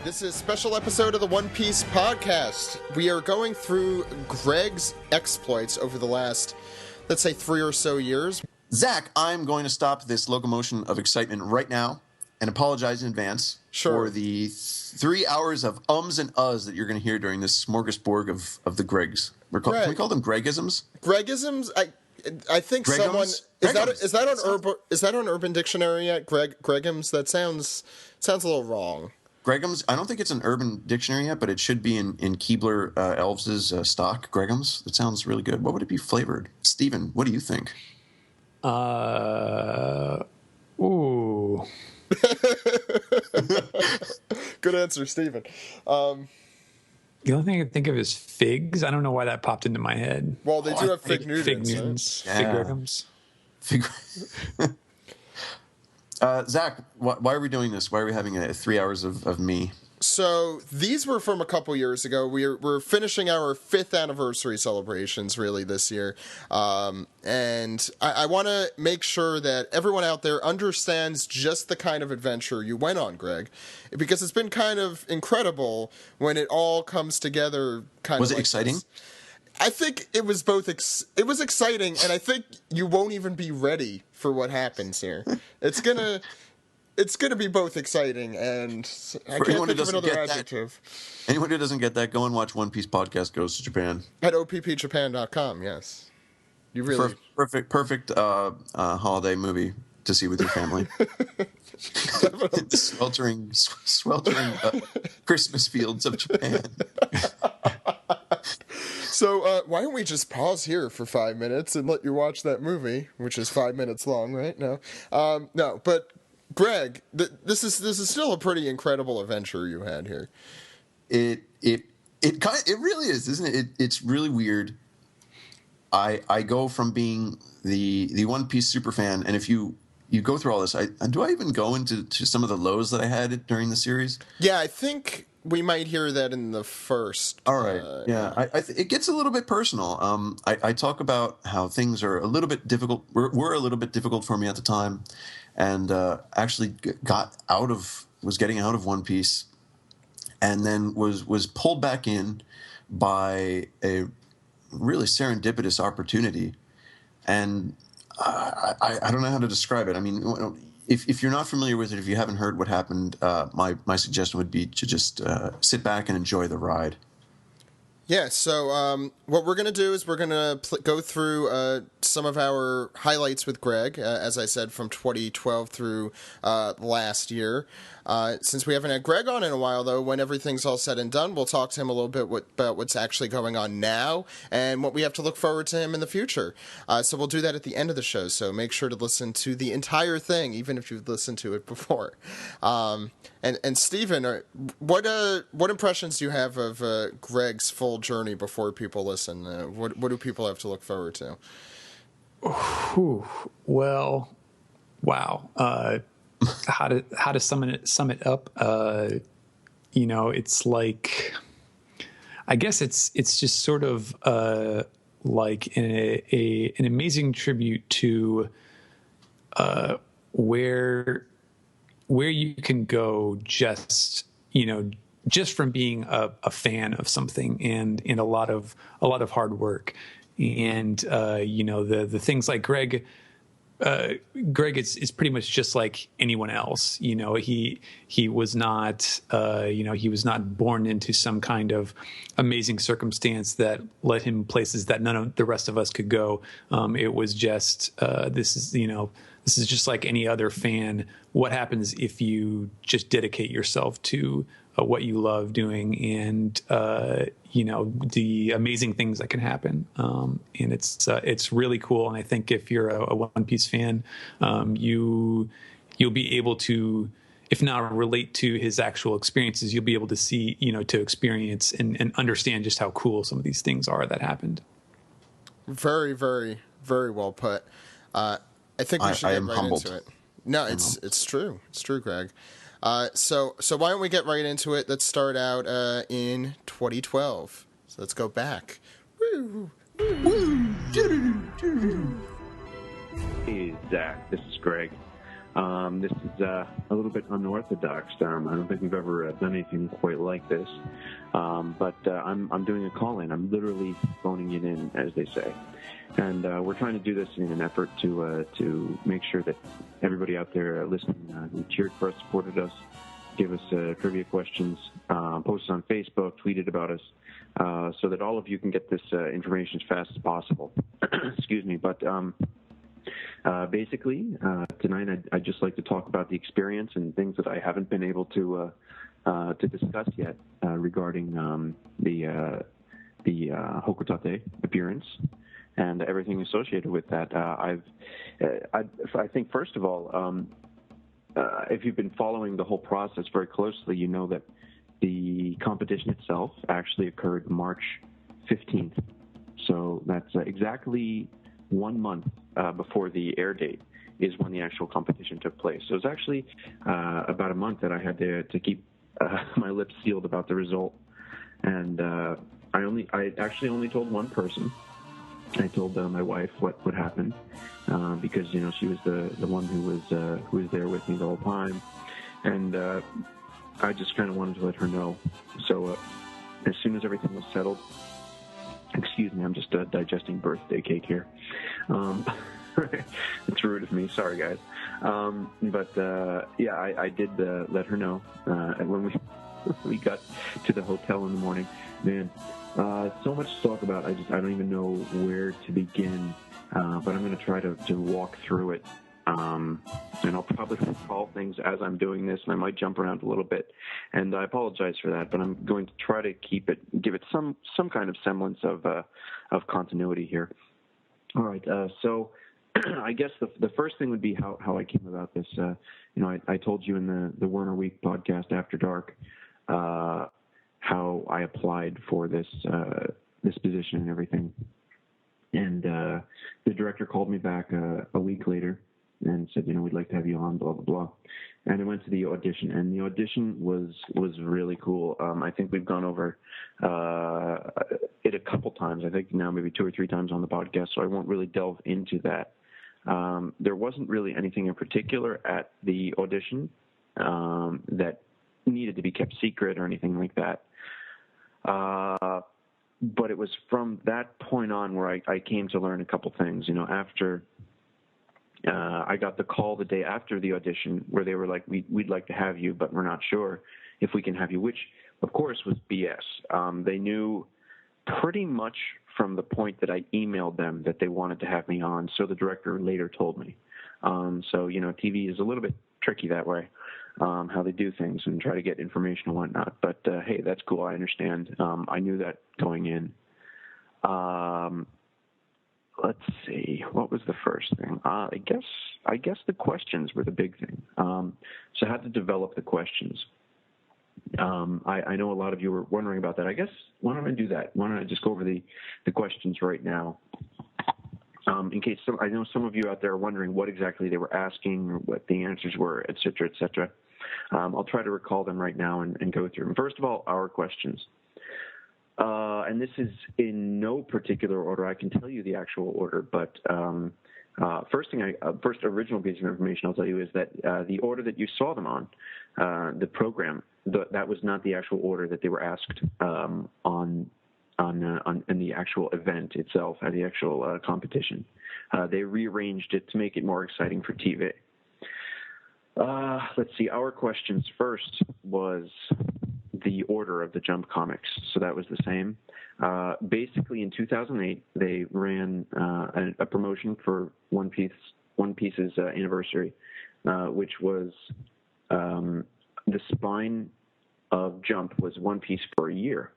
This is a special episode of the One Piece podcast. We are going through Greg's exploits over the last, let's say, 3 or so years. Zach, I'm going to stop this locomotion of excitement right now and apologize in advance for the 3 hours of ums and uhs that you're going to hear during this smorgasbord of the Gregs. Can we call them Gregisms? Gregisms? I think Gregums? someone Gregums. is that on Urban Dictionary yet? Gregums? That sounds a little wrong. Gregums, I don't think it's an Urban Dictionary yet, but it should be in Keebler Elves' stock. Gregums, that sounds really good. What would it be flavored? Steven, what do you think? Ooh. Good answer, Steven. The only thing I can think of is figs. I don't know why that popped into my head. Well, they do have fig Newtons. Fig Newtons. Right? Fig Gregums. Zach, why are we doing this? Why are we having 3 hours of me? So these were from a couple years ago. We're finishing our 5th anniversary celebrations really this year. And I want to make sure that everyone out there understands just the kind of adventure you went on, Greg, because it's been kind of incredible when it all comes together. Was it exciting? This. I think it was both. It was exciting, and I think you won't even be ready for what happens here. It's gonna be both exciting and I can't think of another adjective. Anyone who doesn't get that, go and watch One Piece Podcast Goes to Japan at oppjapan.com. Yes, you really perfect holiday movie to see with your family. The sweltering Christmas fields of Japan. So why don't we just pause here for 5 minutes and let you watch that movie, which is 5 minutes long, right? No, but Greg, this is still a pretty incredible adventure you had here. It really is, isn't it? It's really weird. I go from being the One Piece superfan, and if you go through all this, do I even go into some of the lows that I had during the series? Yeah, I think we might hear that in the first. All right. It gets a little bit personal. I talk about how things are a little bit difficult. Were a little bit difficult for me at the time, and actually was getting out of One Piece, and then was pulled back in by a really serendipitous opportunity, and I don't know how to describe it. I mean, if you're not familiar with it, if you haven't heard what happened, my suggestion would be to just sit back and enjoy the ride. Yeah, so what we're going to do is we're going to go through some of our highlights with Greg, as I said, from 2012 through last year. Since we haven't had Greg on in a while, though, when everything's all said and done, we'll talk to him a little bit about what's actually going on now and what we have to look forward to him in the future. So we'll do that at the end of the show, so make sure to listen to the entire thing, even if you've listened to it before. And Steven, what impressions do you have of Greg's full journey before people listen? What do people have to look forward to? Well, wow. How to sum it up? It's like, I guess it's just sort of like an amazing tribute to where you can go just from being a fan of something and a lot of hard work and the things like Greg is pretty much just like anyone else. He was not born into some kind of amazing circumstance that led him places that none of the rest of us could go. It was just this is just like any other fan. What happens if you just dedicate yourself to what you love doing and the amazing things that can happen, and it's really cool. And I think if you're a One Piece fan, you'll be able to, if not relate to his actual experiences, you'll be able to see, to experience and understand just how cool some of these things are that happened. Very, very, very well put. I think we should get right humbled. into it. No, it's true. It's true, Greg. So why don't we get right into it? Let's start out in 2012. So let's go back. Woo. Hey, Zach, this is Greg. This is a little bit unorthodox. I don't think we've ever done anything quite like this. But I'm doing a call-in. I'm literally phoning it in, as they say. And we're trying to do this in an effort to make sure that everybody out there listening who cheered for us, supported us, give us trivia questions, posted on Facebook, tweeted about us, so that all of you can get this information as fast as possible. Excuse me, but basically tonight I'd just like to talk about the experience and things that I haven't been able to discuss yet regarding the Hoko Tate appearance and everything associated with that. I think first of all, if you've been following the whole process very closely, you know that the competition itself actually occurred March 15th. So that's exactly 1 month before the air date is when the actual competition took place. So it's actually about a month that I had to keep my lips sealed about the result. And I actually only told one person. I told my wife what happened because she was the one who was there with me the whole time, and I just kind of wanted to let her know. So as soon as everything was settled, excuse me, I'm just digesting birthday cake here. It's rude of me. Sorry, guys. But I did let her know, and when we got to the hotel in the morning, man. So much to talk about. I don't even know where to begin. But I'm going to try to walk through it. And I'll probably recall things as I'm doing this, and I might jump around a little bit. And I apologize for that, but I'm going to try to give it some kind of semblance of continuity here. All right. So I guess the first thing would be how I came about this. I told you in the Werner Week podcast After Dark, how I applied for this position and everything. And the director called me back a week later and said, we'd like to have you on, blah, blah, blah. And I went to the audition, and the audition was really cool. I think we've gone over it a couple times, I think now maybe 2 or 3 times on the podcast, so I won't really delve into that. There wasn't really anything in particular at the audition that needed to be kept secret or anything like that. But it was from that point on where I came to learn a couple things. After I got the call the day after the audition where they were like, we'd like to have you, but we're not sure if we can have you, which, of course, was BS. They knew pretty much from the point that I emailed them that they wanted to have me on, so the director later told me. So, TV is a little bit tricky that way. How they do things and try to get information and whatnot. But, hey, that's cool. I understand. I knew that going in. Let's see. What was the first thing? I guess the questions were the big thing. So I had to develop the questions. I know a lot of you were wondering about that. I guess, why don't I do that? Why don't I just go over the questions right now? In case I know some of you out there are wondering what exactly they were asking or what the answers were, et cetera, et cetera. I'll try to recall them right now and go through them. First of all, our questions. And this is in no particular order. I can tell you the actual order, but first original piece of information I'll tell you is that the order that you saw them on, the program, that was not the actual order that they were asked in the actual event itself, at the actual competition. They rearranged it to make it more exciting for TV. Let's see. Our questions first was the order of the Jump comics, so that was the same. Basically, in 2008, they ran a promotion for One Piece's anniversary, which was the spine of Jump was One Piece for a year.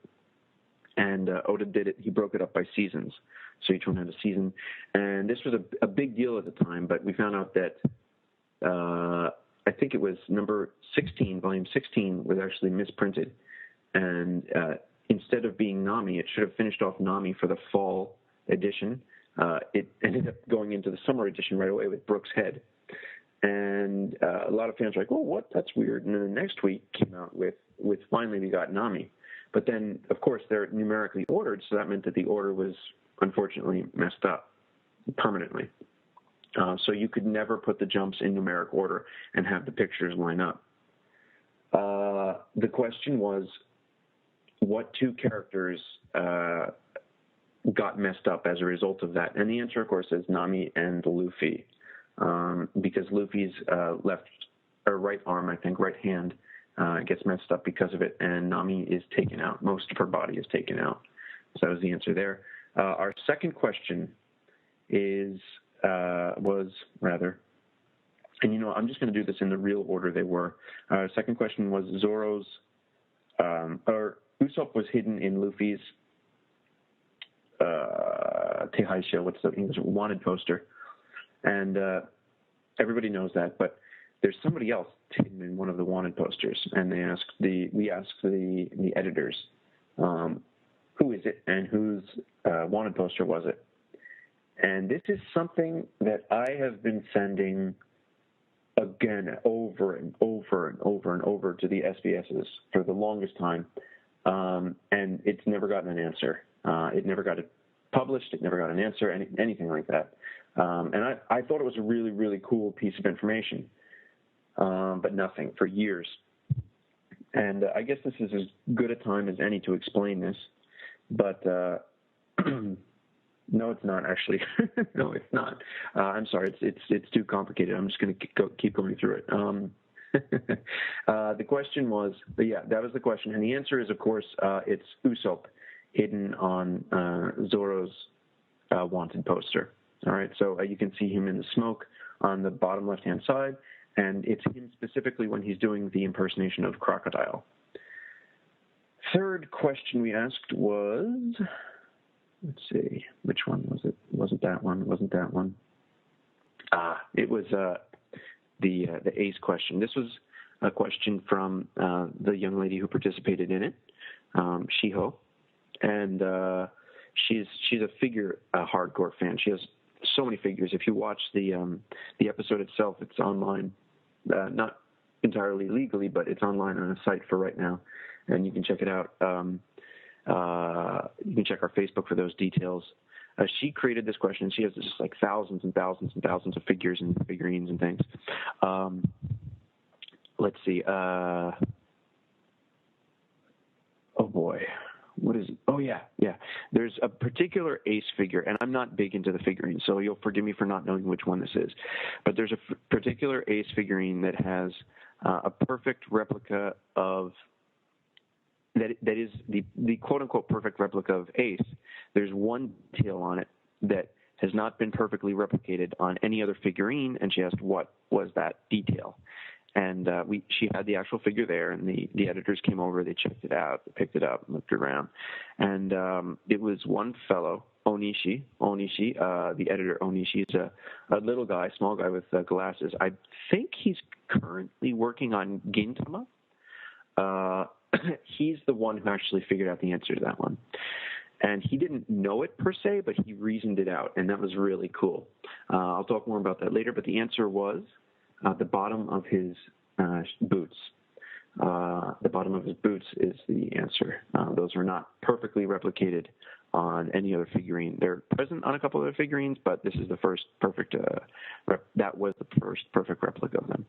And Oda did it. He broke it up by seasons. So each one had a season. And this was a big deal at the time, but we found out that I think it was number 16, volume 16, was actually misprinted. And instead of being Nami, it should have finished off Nami for the fall edition. It ended up going into the summer edition right away with Brooke's head. And a lot of fans were like, oh, what? That's weird. And then the next week came out with finally we got Nami. But then, of course, they're numerically ordered, so that meant that the order was unfortunately messed up permanently. So you could never put the jumps in numeric order and have the pictures line up. The question was, what two characters got messed up as a result of that? And the answer, of course, is Nami and Luffy, because Luffy's right arm, I think, right hand, gets messed up because of it, and Nami is taken out. Most of her body is taken out. So that was the answer there. Our second question and I'm just going to do this in the real order they were. Our second question was Zoro's, or Usopp was hidden in Luffy's Tehaisha, what's the English, wanted poster, and everybody knows that, but there's somebody else hidden in one of the wanted posters, and we asked the editors, who is it and whose wanted poster was it? And this is something that I have been sending again over and over and over and over to the SBSs for the longest time, and it's never gotten an answer. It never got it published. It never got an answer, anything like that. And I thought it was a really, really cool piece of information, but nothing for years. And I guess this is as good a time as any to explain this, but no, it's not actually. No, it's not. I'm sorry. It's too complicated. I'm just going to keep going through it. The question was, that was the question, and the answer is, of course, it's Usopp hidden on Zoro's wanted poster. All right, so you can see him in the smoke on the bottom left-hand side, and it's him specifically when he's doing the impersonation of Crocodile. Third question we asked was, let's see, which one was it? It wasn't that one. It wasn't that one. It was the Ace question. This was a question from the young lady who participated in it, Shiho, and she's a figure hardcore fan. She has so many figures. If you watch the episode itself, it's online, not entirely legally, but it's online on a site for right now, and you can check it out. You can check our Facebook for those details. She created this question. She has just like thousands and thousands and thousands of figures and figurines and things. Let's see. Oh boy. What is it? Oh, yeah. There's a particular Ace figure, and I'm not big into the figurines, so you'll forgive me for not knowing which one this is. But there's a particular Ace figurine that has a perfect replica of that is the quote-unquote perfect replica of Ace. There's one detail on it that has not been perfectly replicated on any other figurine, and she asked what was that detail. And she had the actual figure there, and the editors came over, they checked it out, they picked it up, looked around, and it was one fellow, Onishi, the editor Onishi is a little guy, small guy with glasses. I think he's currently working on Gintama. He's the one who actually figured out the answer to that one. And he didn't know it per se, but he reasoned it out, and that was really cool. I'll talk more about that later, but the answer was the bottom of his boots. The bottom of his boots is the answer. Those are not perfectly replicated on any other figurine. They're present on a couple other figurines, but this is the first perfect. That was the first perfect replica of them.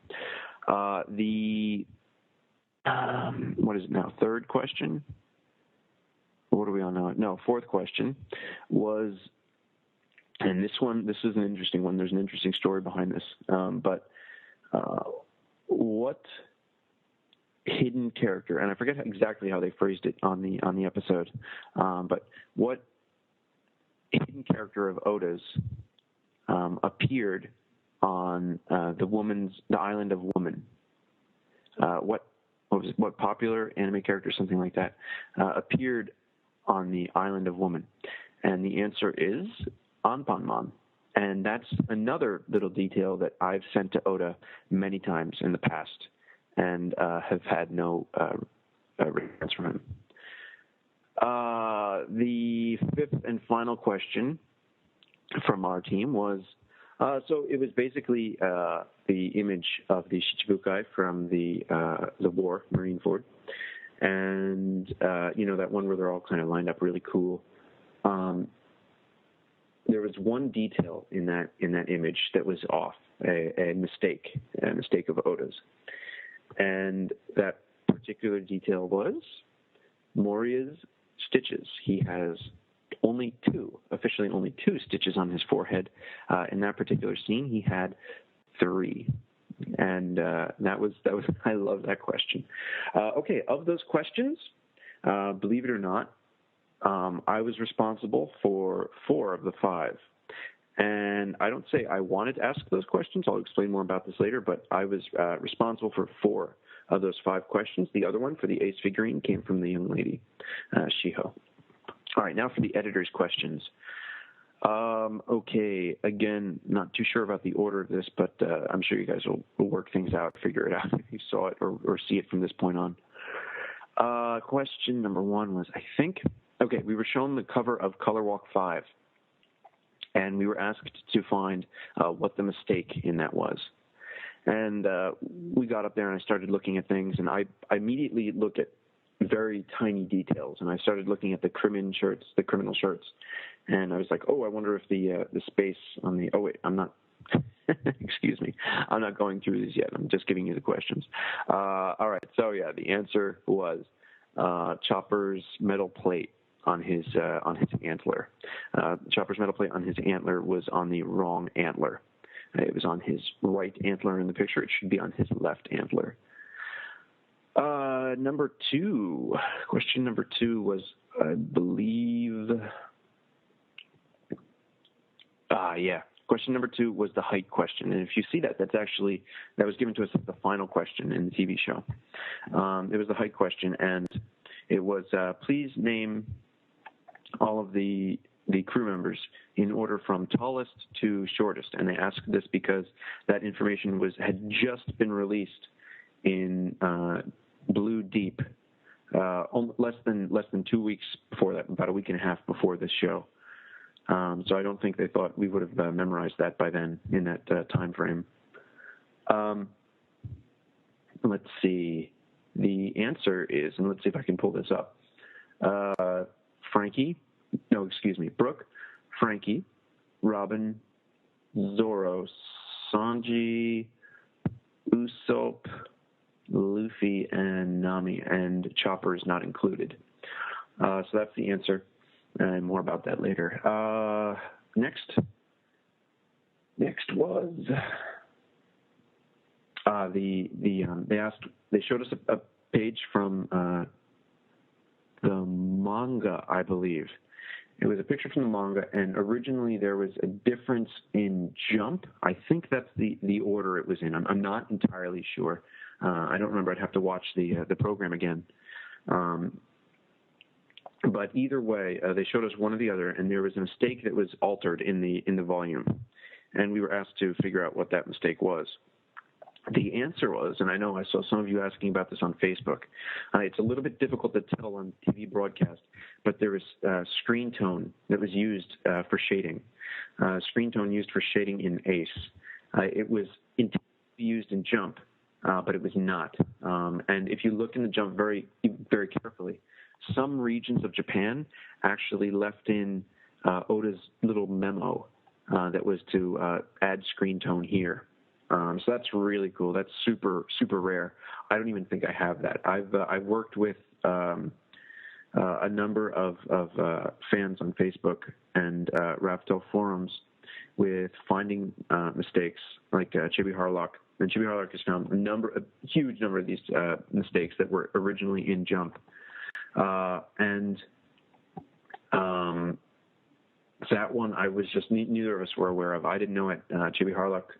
What is it now? Third question. What are we on now? No, fourth question was, and this is an interesting one. There's an interesting story behind this, but. What hidden character, and I forget exactly how they phrased it on the episode, but what hidden character of Oda's appeared on the island of Woman? What popular anime character, something like that, appeared on the island of Woman? And the answer is Anpanman. And that's another little detail that I've sent to Oda many times in the past and have had no response from him. The fifth and final question from our team was, so it was basically the image of the Shichibukai from the war, Marineford. And, that one where they're all kind of lined up really cool. there was one detail in that image that was off, a mistake of Oda's, and that particular detail was Moria's stitches. He has officially only two stitches on his forehead. In that particular scene, he had 3. And that was I love that question. Okay, of those questions, believe it or not, I was responsible for 4 of the 5. And I don't say I wanted to ask those questions. I'll explain more about this later, but I was responsible for 4 of those 5 questions. The other one for the Ace figurine came from the young lady, Shiho. All right, now for the editor's questions. Okay, again, not too sure about the order of this, but I'm sure you guys will work things out, figure it out if you saw it or see it from this point on. Question number 1 was, we were shown the cover of Color Walk 5, and we were asked to find what the mistake in that was. And we got up there and I started looking at things, and I immediately looked at very tiny details, and I started looking at the criminal shirts, and I was like, I wonder if the space on the, I'm not, excuse me, I'm not going through these yet, I'm just giving you the questions. All right, so yeah, the answer was Chopper's metal plate on his antler. Chopper's metal plate on his antler was on the wrong antler. It was on his right antler in the picture. It should be on his left antler. Question number 2 was, I believe, question number 2 was the height question. And if you see that was given to us as the final question in the TV show. It was the height question, and it was, please name all of the crew members in order from tallest to shortest. And they asked this because that information had just been released in Blue Deep, less than 2 weeks before that, about a week and a half before this show. So I don't think they thought we would have memorized that by then in that time frame. Let's see. The answer is, and let's see if I can pull this up. Brooke, Frankie, Robin, Zoro, Sanji, Usopp, Luffy, and Nami, and Chopper is not included. So that's the answer, and more about that later. Next was they showed us a page from the manga, I believe. It was a picture from the manga, and originally there was a difference in jump. I think that's the order it was in. I'm not entirely sure. I don't remember. I'd have to watch the program again. But either way, they showed us one or the other, and there was a mistake that was altered in the volume, and we were asked to figure out what that mistake was. The answer was, and I know I saw some of you asking about this on Facebook, it's a little bit difficult to tell on TV broadcast, but there was screen tone that was used for shading. Screen tone used for shading in Ace. It was intended to be used in Jump, but it was not. And if you look in the Jump very, very carefully, some regions of Japan actually left in Oda's little memo that was to add screen tone here. So that's really cool. That's super, super rare. I don't even think I have that. I've worked with a number of fans on Facebook and Raftel forums with finding mistakes like Chibi Harlock. And Chibi Harlock has found a huge number of these mistakes that were originally in Jump. That one I was just neither of us were aware of. I didn't know it. Chibi Harlock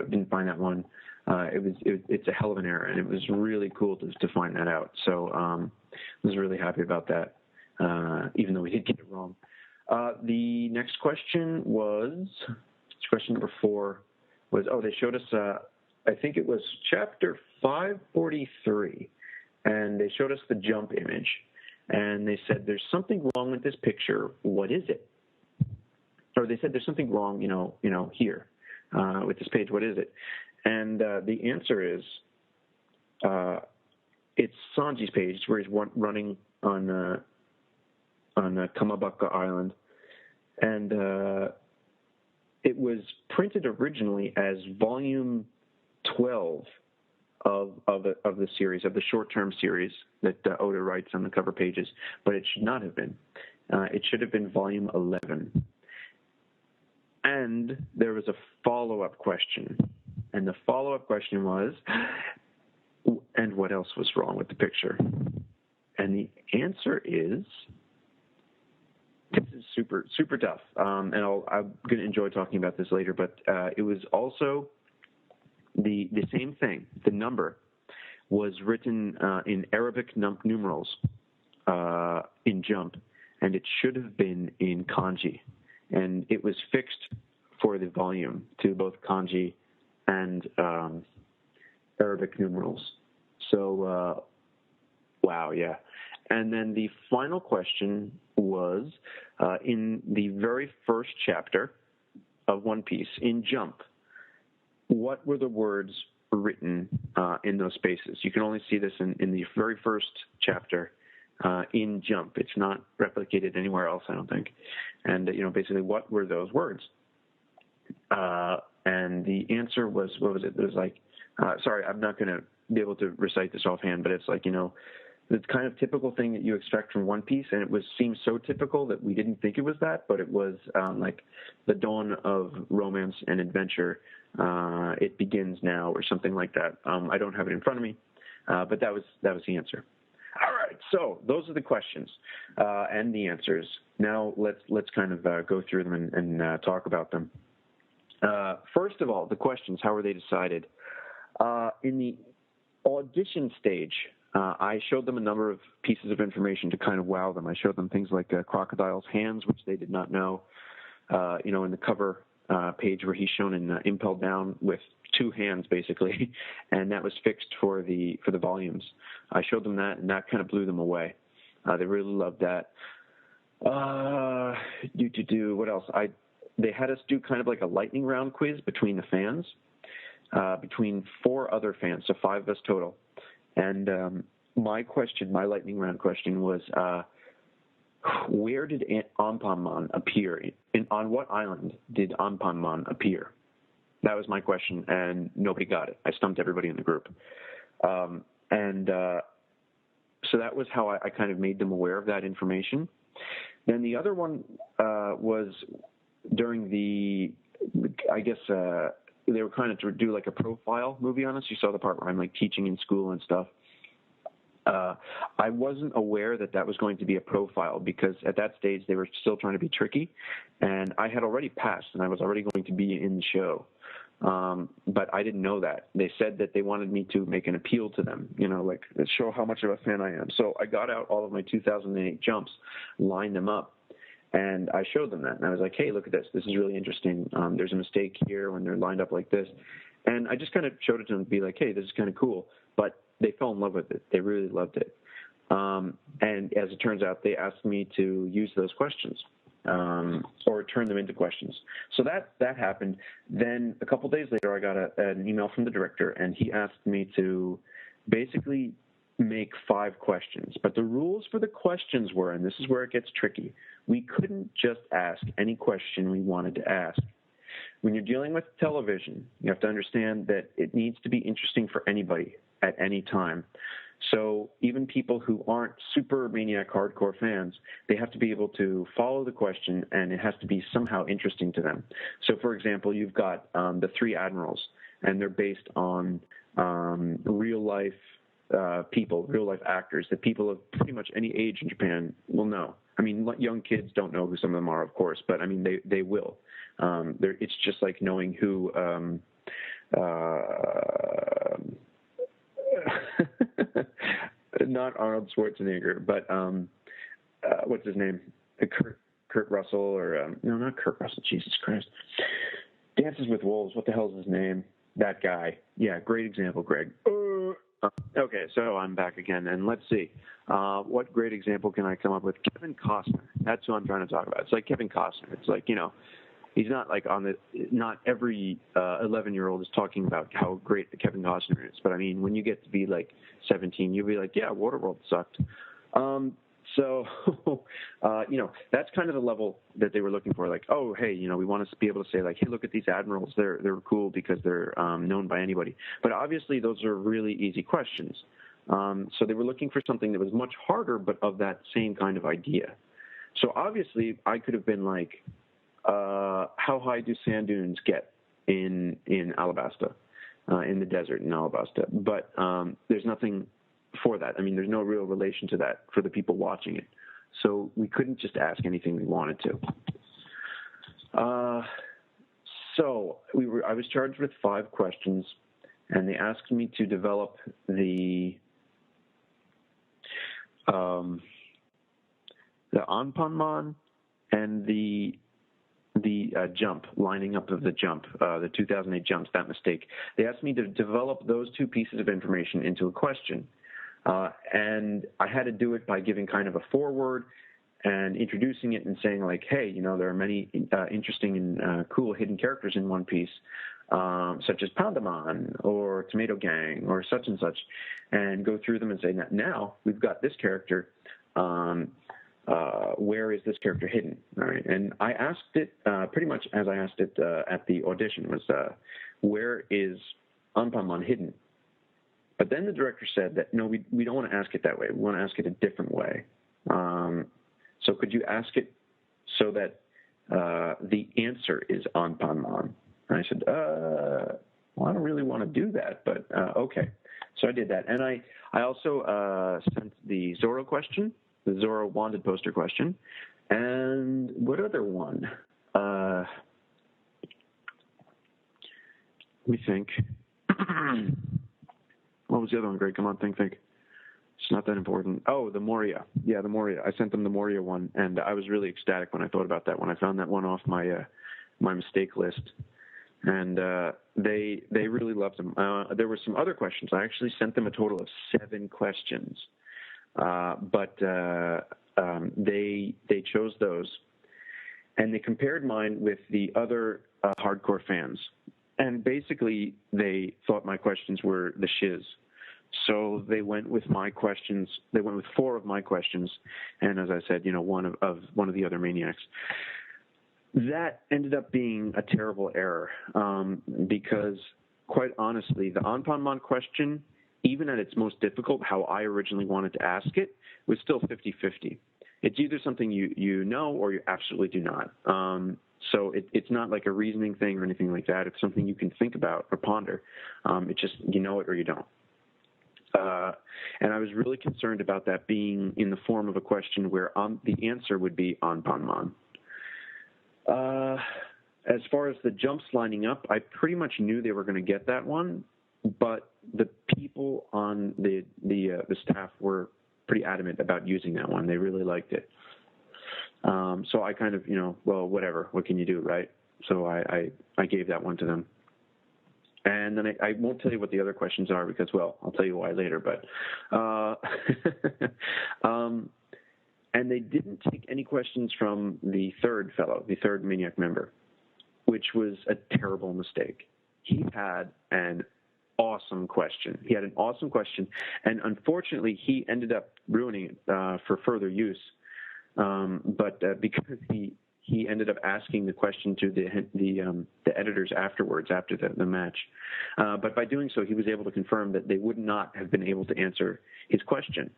didn't find that one. It's a hell of an error, and it was really cool to find that out. So I was really happy about that, even though we did get it wrong. The next question was question number 4. They showed us. I think it was chapter 543, and they showed us the Jump image, and they said there's something wrong with this picture. What is it? Or they said there's something wrong, here with this page. What is it? And the answer is it's Sanji's page where he's running on Kamabaka Island, and it was printed originally as volume 12 of the series, of the short-term series that Oda writes on the cover pages, but it should not have been. It should have been volume 11. And there was a follow-up question, and the follow-up question was, and what else was wrong with the picture? And the answer is, this is super, super tough, and I'm going to enjoy talking about this later, but it was also the same thing. The number was written in Arabic numerals in Jump, and it should have been in kanji. And it was fixed for the volume to both kanji and Arabic numerals. So, wow, yeah. And then the final question was, in the very first chapter of One Piece, in Jump, what were the words written in those spaces? You can only see this in the very first chapter in Jump. It's not replicated anywhere else, I don't think. And, basically, what were those words? And the answer was, what was it? It was like, sorry, I'm not going to be able to recite this offhand, but it's like, the kind of typical thing that you expect from One Piece, and it seemed so typical that we didn't think it was that, but it was like the dawn of romance and adventure. It begins now, or something like that. I don't have it in front of me, but that was the answer. All right, so those are the questions and the answers. Now let's kind of go through them and talk about them. First of all, the questions. How were they decided? In the audition stage, I showed them a number of pieces of information to kind of wow them. I showed them things like Crocodile's hands, which they did not know. In the cover page where he's shown in Impelled Down with two hands, basically, and that was fixed for the volumes. I showed them that, and that kind of blew them away. They really loved that. What else? They had us do kind of like a lightning round quiz between the fans, between 4 other fans, so 5 of us total. And my lightning round question was, where did Anpanman appear? On what island did Anpanman appear? That was my question, and nobody got it. I stumped everybody in the group. So that was how I kind of made them aware of that information. Then the other one was during they were kind of to do like a profile movie on us. You saw the part where I'm like teaching in school and stuff. I wasn't aware that was going to be a profile because at that stage they were still trying to be tricky, and I had already passed and I was already going to be in the show. But I didn't know that. They said that they wanted me to make an appeal to them, like show how much of a fan I am. So I got out all of my 2008 jumps, lined them up, and I showed them that. And I was like, hey, look at this. This is really interesting. There's a mistake here when they're lined up like this. And I just kind of showed it to them to be like, hey, this is kind of cool. But they fell in love with it. They really loved it. And as it turns out, they asked me to use those questions or turn them into questions. So that happened. Then a couple days later, I got an email from the director, and he asked me to basically make 5 questions. But the rules for the questions were, and this is where it gets tricky, we couldn't just ask any question we wanted to ask. When you're dealing with television, you have to understand that it needs to be interesting for anybody at any time. So even people who aren't super maniac hardcore fans, they have to be able to follow the question, and it has to be somehow interesting to them. So, for example, you've got the 3 admirals, and they're based on real-life people, real-life actors that people of pretty much any age in Japan will know. I mean, young kids don't know who some of them are, of course, but, I mean, they will. It's just like knowing who not Arnold Schwarzenegger, but what's his name? Kurt Russell, or no, not Kurt Russell. Jesus Christ! Dances with Wolves. What the hell is his name? That guy. Yeah, great example, Greg. Okay, so I'm back again, and let's see. What great example can I come up with? Kevin Costner. That's who I'm trying to talk about. It's like Kevin Costner. It's like, he's not like not every 11-year-old is talking about how great Kevin Costner is. But I mean, when you get to be like 17, you'll be like, yeah, Waterworld sucked. So, that's kind of the level that they were looking for. Like, oh, hey, we want to be able to say, like, hey, look at these admirals. They're cool because they're known by anybody. But obviously, those are really easy questions. So they were looking for something that was much harder, but of that same kind of idea. So obviously, I could have been like, how high do sand dunes get in Alabasta, in the desert in Alabasta? But there's nothing for that. I mean, there's no real relation to that for the people watching it. So we couldn't just ask anything we wanted to. So I was charged with 5 questions, and they asked me to develop the Anpanman and the jump, lining up of the jump, the 2008 jumps, that mistake. They asked me to develop those 2 pieces of information into a question. And I had to do it by giving kind of a foreword and introducing it and saying, like, hey, there are many interesting and cool hidden characters in One Piece, such as Pandaman or Tomato Gang or such and such, and go through them and say, now we've got this character. Where is this character hidden? All right. And I asked it pretty much as I asked it at the audition was, where is Anpanman hidden? But then the director said that, no, we don't want to ask it that way. We want to ask it a different way. So could you ask it so that the answer is Anpanman? And I said, well, I don't really want to do that, but okay. So I did that. And I also sent the Zoro question, the Zoro wanted poster question. And what other one? Let me think. What was the other one, Greg? Come on, think. It's not that important. Oh, the Moria. Yeah, the Moria. I sent them the Moria one, and I was really ecstatic when I thought about that one. I found that one off my mistake list, and they really loved them. There were some other questions. I actually sent them a total of 7 questions, but they chose those, and they compared mine with the other hardcore fans. And basically, they thought my questions were the shiz. So they went with my questions. They went with 4 of my questions, and as I said, one of the other maniacs. That ended up being a terrible error because, quite honestly, the Anpanman question, even at its most difficult, how I originally wanted to ask it, was still 50-50. It's either something you know or you absolutely do not. So it's not like a reasoning thing or anything like that. It's something you can think about or ponder. It's just you know it or you don't. And I was really concerned about that being in the form of a question where the answer would be Anpanman. As far as the jumps lining up, I pretty much knew they were going to get that one, but the people on the staff were pretty adamant about using that one. They really liked it. So I kind of, well, whatever. What can you do, right? So I gave that one to them. And then I won't tell you what the other questions are because, well, I'll tell you why later. But and they didn't take any questions from the third Maniac member, which was a terrible mistake. He had an awesome question. And unfortunately, he ended up ruining it for further use. But because he ended up asking the question to the editors afterwards, after the match. But by doing so, he was able to confirm that they would not have been able to answer his question.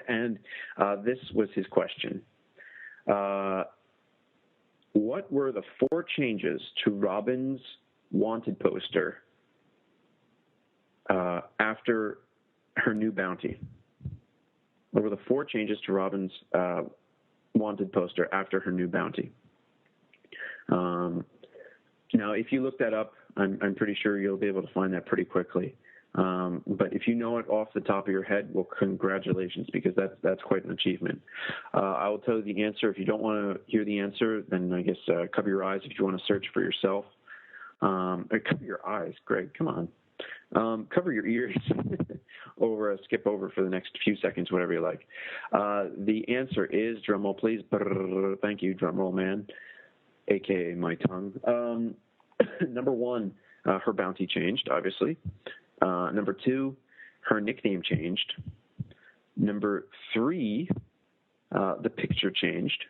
And this was his question. What were the 4 changes to Robin's wanted poster after her new bounty? What were the 4 changes to Robin's wanted poster after her new bounty? Now, if you look that up, I'm pretty sure you'll be able to find that pretty quickly. But if you know it off the top of your head, well, congratulations, because that's quite an achievement. I will tell you the answer. If you don't want to hear the answer, then I guess cover your eyes if you want to search for yourself. Cover your eyes, Greg. Come on. Cover your ears or skip over for the next few seconds, whatever you like. The answer is, drumroll please, thank you, drumroll man, a.k.a. my tongue. Number 1, her bounty changed, obviously. Number 2, her nickname changed. Number 3, the picture changed.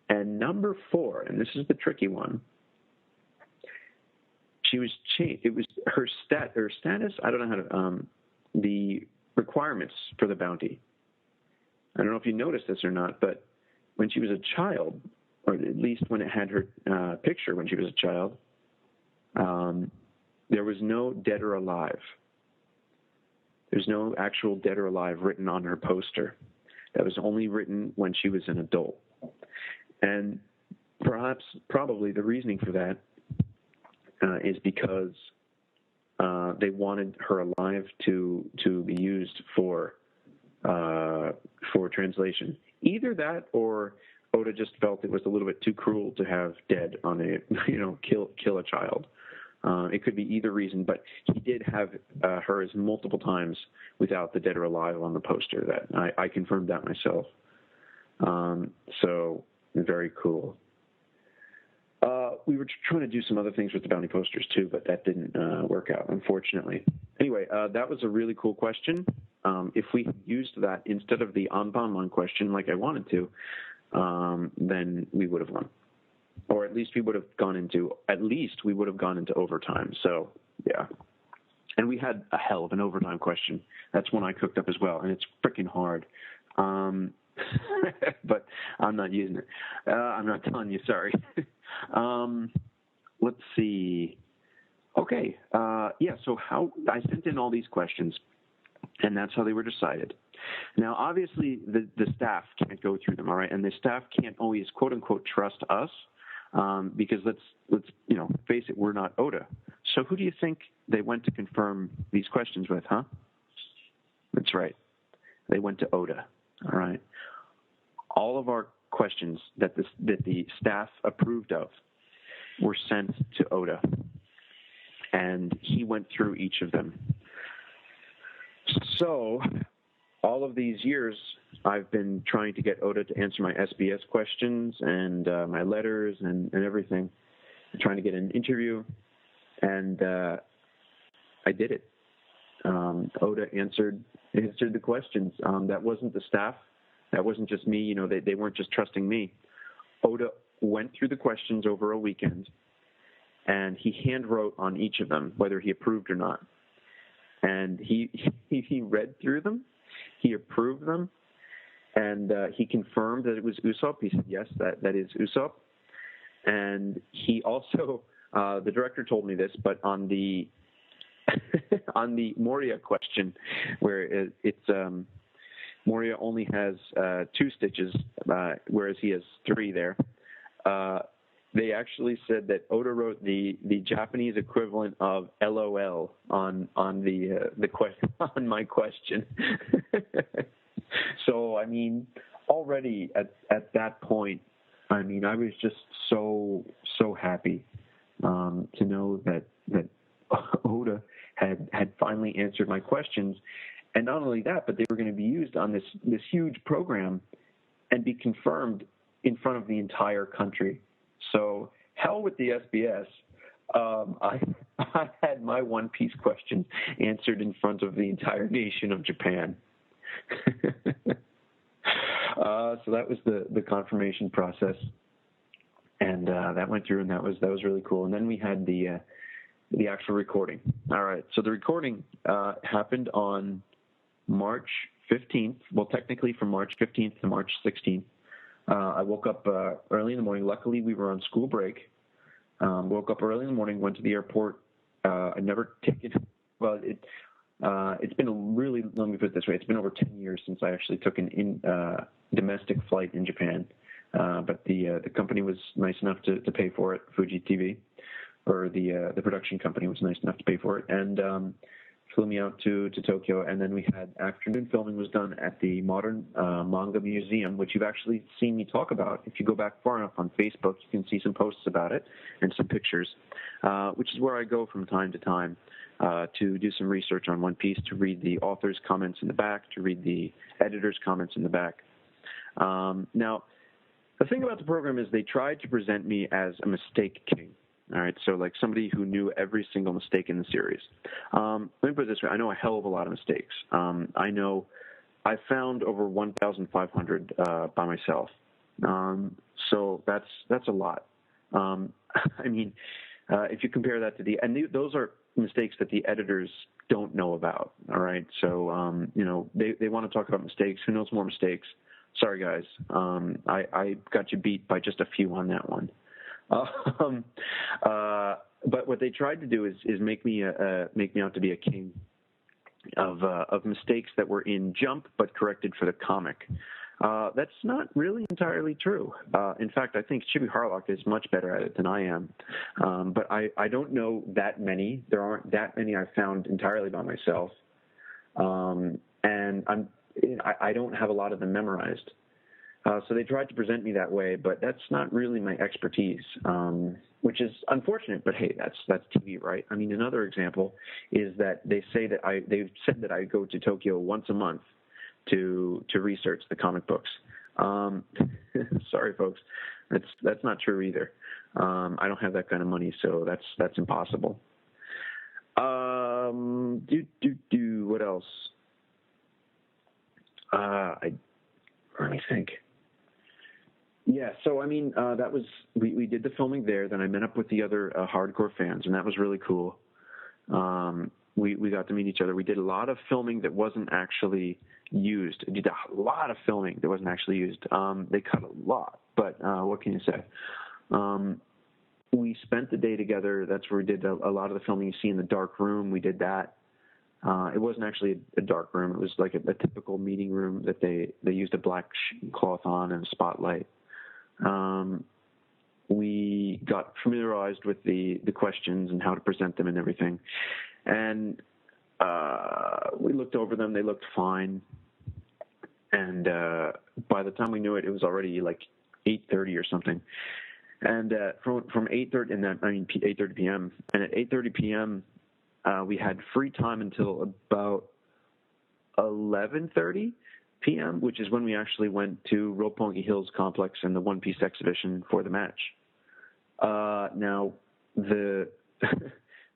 And number 4, and this is the tricky one, she was changed. It was her status. I don't know how to the requirements for the bounty. I don't know if you noticed this or not, but when she was a child, or at least when it had her picture when she was a child, there was no dead or alive. There's no actual dead or alive written on her poster. That was only written when she was an adult. And probably the reasoning for that is because they wanted her alive to be used for translation. Either that, or Oda just felt it was a little bit too cruel to have dead on kill a child. It could be either reason, but he did have hers multiple times without the dead or alive on the poster. That I confirmed that myself. So very cool. We were trying to do some other things with the bounty posters too, but that didn't work out, unfortunately. Anyway, that was a really cool question. If we used that instead of the Anpanman question like I wanted to, then we would have won. Or at least we would have gone into overtime. So, yeah. And we had a hell of an overtime question. That's one I cooked up as well, and it's freaking hard. But I'm not using it. I'm not telling you, sorry. Let's see. Okay. So how I sent in all these questions, and that's how they were decided. Now, obviously, the staff can't go through them, all right? And the staff can't always, quote unquote, trust us, because let's face it, we're not Oda. So who do you think they went to confirm these questions with, huh? That's right. They went to Oda, all right? All of our questions that the staff approved of were sent to Oda, and he went through each of them. So all of these years, I've been trying to get Oda to answer my SBS questions and my letters and everything, trying to get an interview, and I did it. Oda answered the questions. That wasn't the staff. That wasn't just me. They weren't just trusting me. Oda went through the questions over a weekend, and he hand wrote on each of them, whether he approved or not. And he read through them, he approved them, and he confirmed that it was Usopp. He said, yes, that is Usopp. And he also, the director told me this, but on the on the Moria question, where it's Moria only has 2 stitches, whereas he has 3 there. They actually said that Oda wrote the Japanese equivalent of LOL on the question on my question. So I mean, already at that point, I mean, I was just so happy to know that Oda had finally answered my questions, and not only that, but they were going to be used on this huge program and be confirmed in front of the entire country. So hell with the SBS. I had my One Piece question answered in front of the entire nation of Japan. So that was the confirmation process, and that went through, and that was really cool. And then we had the actual recording. All right, so the recording happened on March 15th. Well, technically from March 15th to March 16th. I woke up early in the morning. Luckily, we were on school break. Woke up early in the morning, went to the airport. I never taken. Well, it's been let me put it this way. It's been over 10 years since I actually took an domestic flight in Japan. But the company was nice enough to pay for it. Fuji TV, or the production company was nice enough to pay for it, and flew me out to Tokyo, and then we had afternoon filming was done at the Modern Manga Museum, which you've actually seen me talk about. If you go back far enough on Facebook, you can see some posts about it and some pictures, which is where I go from time to time to do some research on One Piece, to read the author's comments in the back, to read the editor's comments in the back. Now, the thing about the program is they tried to present me as a mistake king. All right, so like somebody who knew every single mistake in the series. Let me put it this way. I know a hell of a lot of mistakes. I know I found over 1,500 by myself. So that's a lot. I mean, if you compare that to those are mistakes that the editors don't know about. All right. So, they want to talk about mistakes. Who knows more mistakes? Sorry, guys. I got you beat by just a few on that one. But what they tried to do is make me out to be a king of mistakes that were in Jump but corrected for the comic. That's not really entirely true. In fact, I think Chibi Harlock is much better at it than I am. But I don't know that many. There aren't that many I've found entirely by myself. And I don't have a lot of them memorized. So they tried to present me that way, but that's not really my expertise, which is unfortunate. But hey, that's TV, right? I mean, another example is that they've said that I go to Tokyo once a month to research the comic books. Sorry, folks, that's not true either. I don't have that kind of money, so that's impossible. What else? Let me think. Yeah, so I mean, that was we did the filming there. Then I met up with the other hardcore fans, and that was really cool. We got to meet each other. We did a lot of filming that wasn't actually used. We did a lot of filming that wasn't actually used. They cut a lot, but what can you say? We spent the day together. That's where we did a lot of the filming you see in the dark room. We did that. It wasn't actually a dark room. It was like a typical meeting room that they used a black cloth on and a spotlight. We got familiarized with the questions and how to present them and everything. And we looked over them. They looked fine. And by the time we knew it, it was already like 8:30 or something. And from 8:30, 8:30 p.m. And at 8:30 p.m., we had free time until about 11:30 p.m., which is when we actually went to Roppongi Hills Complex and the One Piece exhibition for the match. Now, the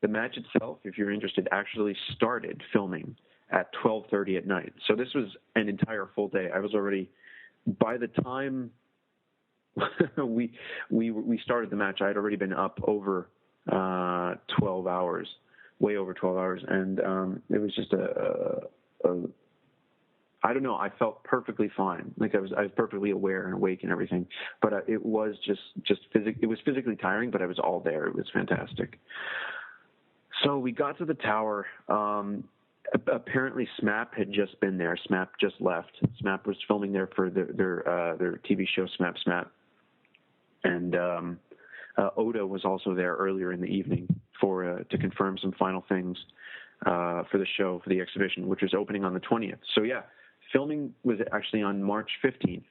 the match itself, if you're interested, actually started filming at 12:30 at night. So this was an entire full day. I was already, by the time we started the match, I had already been up over 12 hours, way over 12 hours, and it was just I don't know. I felt perfectly fine. Like I was perfectly aware and awake and everything. But it was it was physically tiring, but I was all there. It was fantastic. So we got to the tower. Apparently, SMAP had just been there. SMAP just left. SMAP was filming there for their TV show SMAP. And Oda was also there earlier in the evening to confirm some final things for the show, for the exhibition, which was opening on the 20th. So yeah. Filming was actually on March 15th,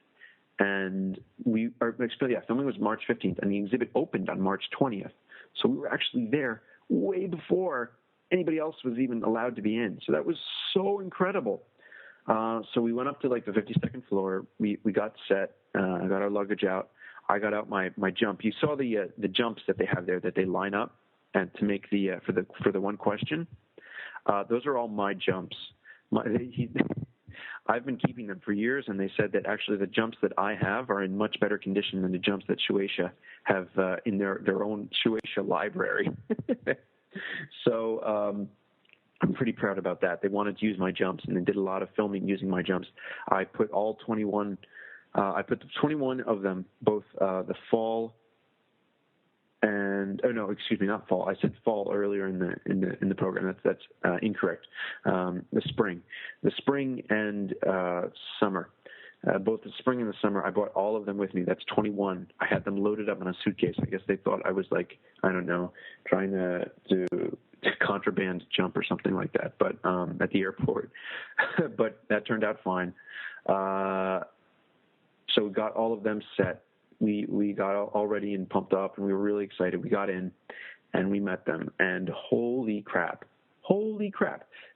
and filming was March 15th, and the exhibit opened on March 20th. So we were actually there way before anybody else was even allowed to be in. So that was so incredible. So we went up to like the 52nd floor. We got set. I got our luggage out. I got out my jump. You saw the jumps that they have there that they line up and to make for the one question. Those are all my jumps. I've been keeping them for years, and they said that actually the jumps that I have are in much better condition than the jumps that Shueisha have in their own Shueisha library. So I'm pretty proud about that. They wanted to use my jumps, and they did a lot of filming using my jumps. I put all 21. I put 21 of them, both the fall and not fall. I said fall earlier in the program. That's incorrect. The spring and summer, both the spring and the summer. I brought all of them with me. That's 21. I had them loaded up in a suitcase. I guess they thought I was like, I don't know, trying to contraband jump or something like that. But at the airport, but that turned out fine. So we got all of them set. We got all ready and pumped up, and we were really excited. We got in, and we met them, and holy crap.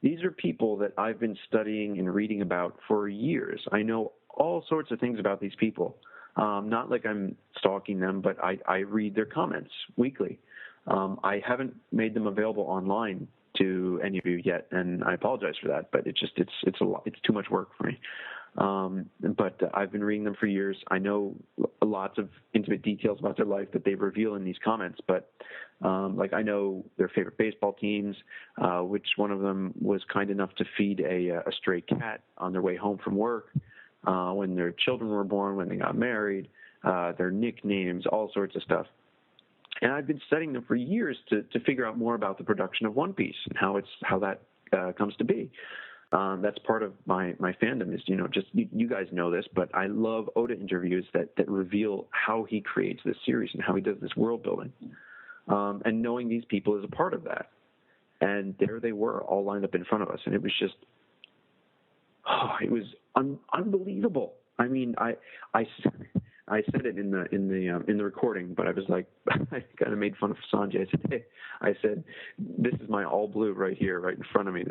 These are people that I've been studying and reading about for years. I know all sorts of things about these people. Not like I'm stalking them, but I read their comments weekly. I haven't made them available online to any of you yet, and I apologize for that. But it's a lot. It's too much work for me. But I've been reading them for years. I know lots of intimate details about their life that they reveal in these comments. But like I know their favorite baseball teams, which one of them was kind enough to feed a stray cat on their way home from work, when their children were born, when they got married, their nicknames, all sorts of stuff. And I've been studying them for years to figure out more about the production of One Piece and how that comes to be. That's part of my fandom is, just you guys know this, but I love Oda interviews that reveal how he creates this series and how he does this world building. And knowing these people is a part of that. And there they were all lined up in front of us. And it was just, it was unbelievable. I mean, I said it in the recording, but I was like, I kind of made fun of Sanjay. I said, this is my all blue right here, right in front of me.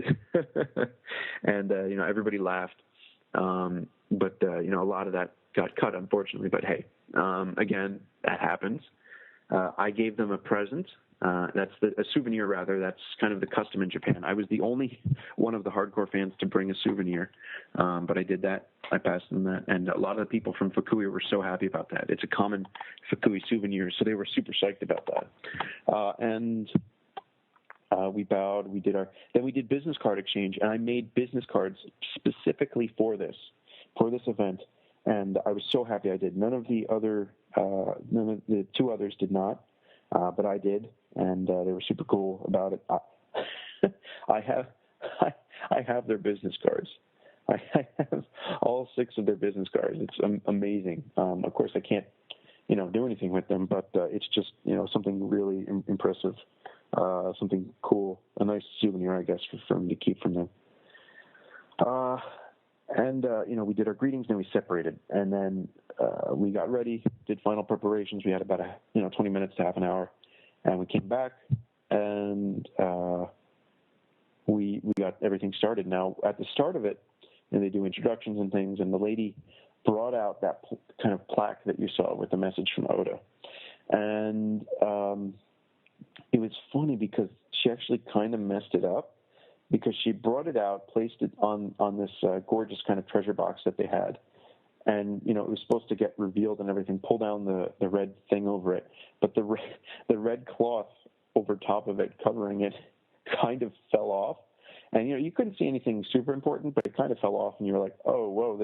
And, everybody laughed. But a lot of that got cut, unfortunately. But hey, again, that happens. I gave them a present. That's a souvenir, rather. That's kind of the custom in Japan. I was the only one of the hardcore fans to bring a souvenir, but I did that. I passed them that, and a lot of the people from Fukui were so happy about that. It's a common Fukui souvenir, so they were super psyched about that. And we bowed. Then we did business card exchange, and I made business cards specifically for this event, and I was so happy I did. None of the two others did not. But I did, and they were super cool about it. I have their business cards. I have all 6 of their business cards. It's amazing. Of course, I can't, do anything with them, but it's just, something really impressive, something cool, a nice souvenir, I guess, for me to keep from them. And we did our greetings, then we separated, and then we got ready, did final preparations. We had about 20 minutes to half an hour, and we came back, and we got everything started. Now, at the start of it, they do introductions and things, and the lady brought out that kind of plaque that you saw with the message from Oda, and it was funny because she actually kind of messed it up. Because she brought it out, placed it on this gorgeous kind of treasure box that they had, and it was supposed to get revealed and everything. Pull down the red thing over it, but the red cloth over top of it, covering it, kind of fell off, and you couldn't see anything super important, but it kind of fell off, and you were like, oh, whoa,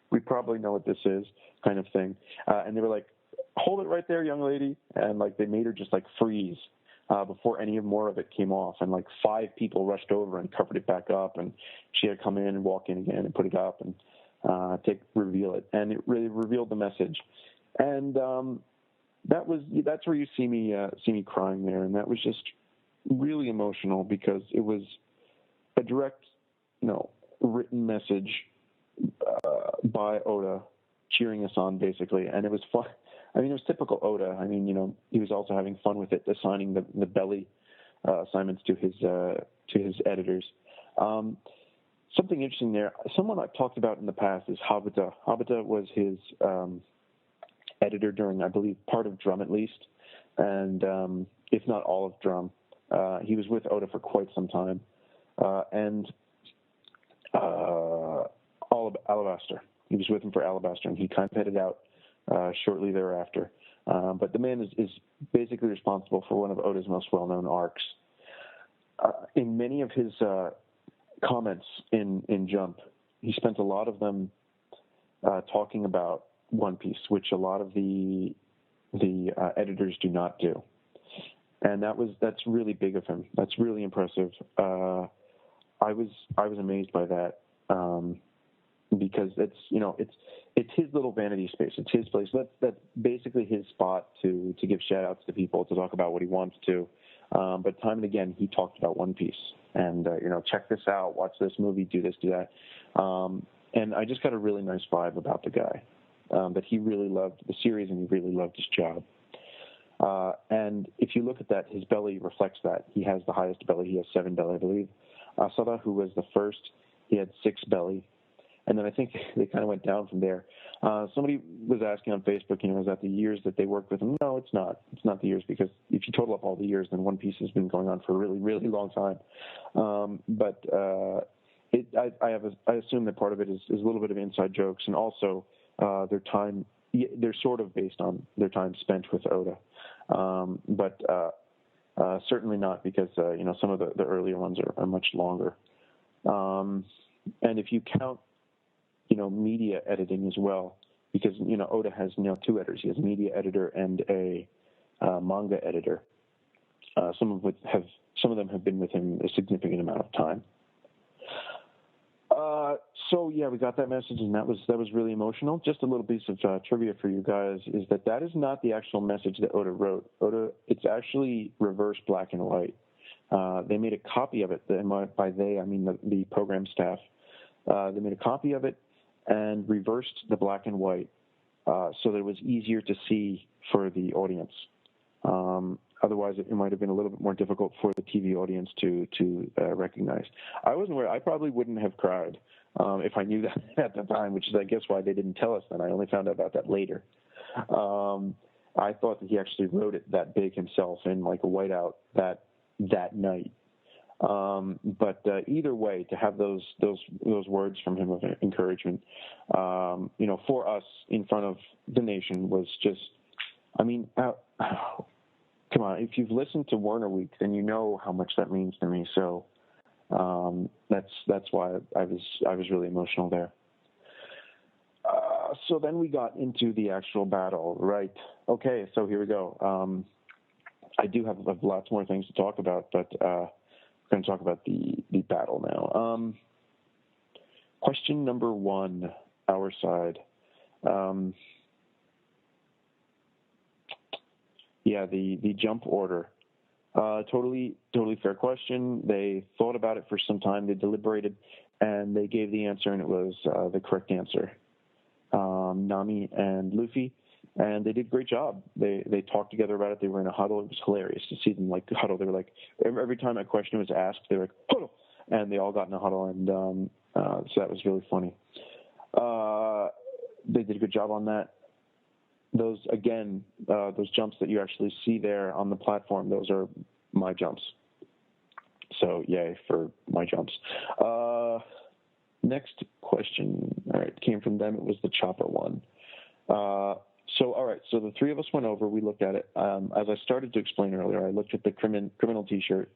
we probably know what this is, kind of thing. And they were like, hold it right there, young lady, and like they made her just like freeze. Before any more of it came off, and like 5 people rushed over and covered it back up, and she had to come in and walk in again and put it up and reveal it, and it really revealed the message, and that's where you see me crying there, and that was just really emotional because it was a direct, written message by Oda cheering us on basically, and it was fun. I mean, it was typical Oda. I mean, he was also having fun with it, assigning the belly assignments to his editors. Something interesting there. Someone I've talked about in the past is Habata. Habata was his editor during, I believe, part of Drum at least, and if not all of Drum. He was with Oda for quite some time, and Alabaster. He was with him for Alabaster, and he kind of headed out shortly thereafter. But the man is basically responsible for one of Oda's most well-known arcs. In many of his comments in Jump, he spent a lot of them talking about One Piece, which a lot of the editors do not do. And that's really big of him. That's really impressive. I was amazed by that. Because it's his little vanity space. It's his place. That's basically his spot to give shout outs to people, to talk about what he wants to. But time and again, he talked about One Piece and, check this out, watch this movie, do this, do that. And I just got a really nice vibe about the guy, that he really loved the series and he really loved his job. And if you look at that, his belly reflects that. He has the highest belly. He has 7 belly, I believe. Asada, who was the first, he had 6 belly. and then I think they kind of went down from there. Somebody was asking on Facebook, is that the years that they worked with him? No, it's not. It's not the years, because if you total up all the years, then One Piece has been going on for a really, really long time. I assume that part of it is a little bit of inside jokes, and also their time. They're sort of based on their time spent with Oda, but certainly not, because some of the earlier ones are much longer. And if you count, media editing as well, because Oda has two editors. He has a media editor and a manga editor. Some of them have been with him a significant amount of time. So yeah, we got that message, and that was really emotional. Just a little piece of trivia for you guys is that is not the actual message that Oda wrote. It's actually reverse black and white. They made a copy of it. By they, I mean the program staff. They made a copy of it and reversed the black and white so that it was easier to see for the audience. Otherwise, it might have been a little bit more difficult for the TV audience to recognize. I wasn't aware. I probably wouldn't have cried if I knew that at the time, which is, I guess, why they didn't tell us then. I only found out about that later. I thought that he actually wrote it that big himself in like a whiteout that night. But either way, to have those words from him of encouragement, for us in front of the nation was just, come on, if you've listened to Warner Week, then you know how much that means to me. So that's why I was really emotional there. So then we got into the actual battle, right? Okay, so here we go. I do have lots more things to talk about, but we're going to talk about the battle now. Question number 1, our side. The jump order. Totally fair question. They thought about it for some time. They deliberated, and they gave the answer, and it was the correct answer. Nami and Luffy, and they did a great job. They talked together about it. They were in a huddle. It was hilarious to see them huddle. They were like, every time a question was asked, they were like, huddle, and they all got in a huddle, and so that was really funny. They did a good job on that. Those jumps that you actually see there on the platform, those are my jumps. So yay for my jumps. Next question. All right, came from them. It was the chopper one. All right, so the three of us went over. We looked at it. As I started to explain earlier, I looked at the criminal T-shirt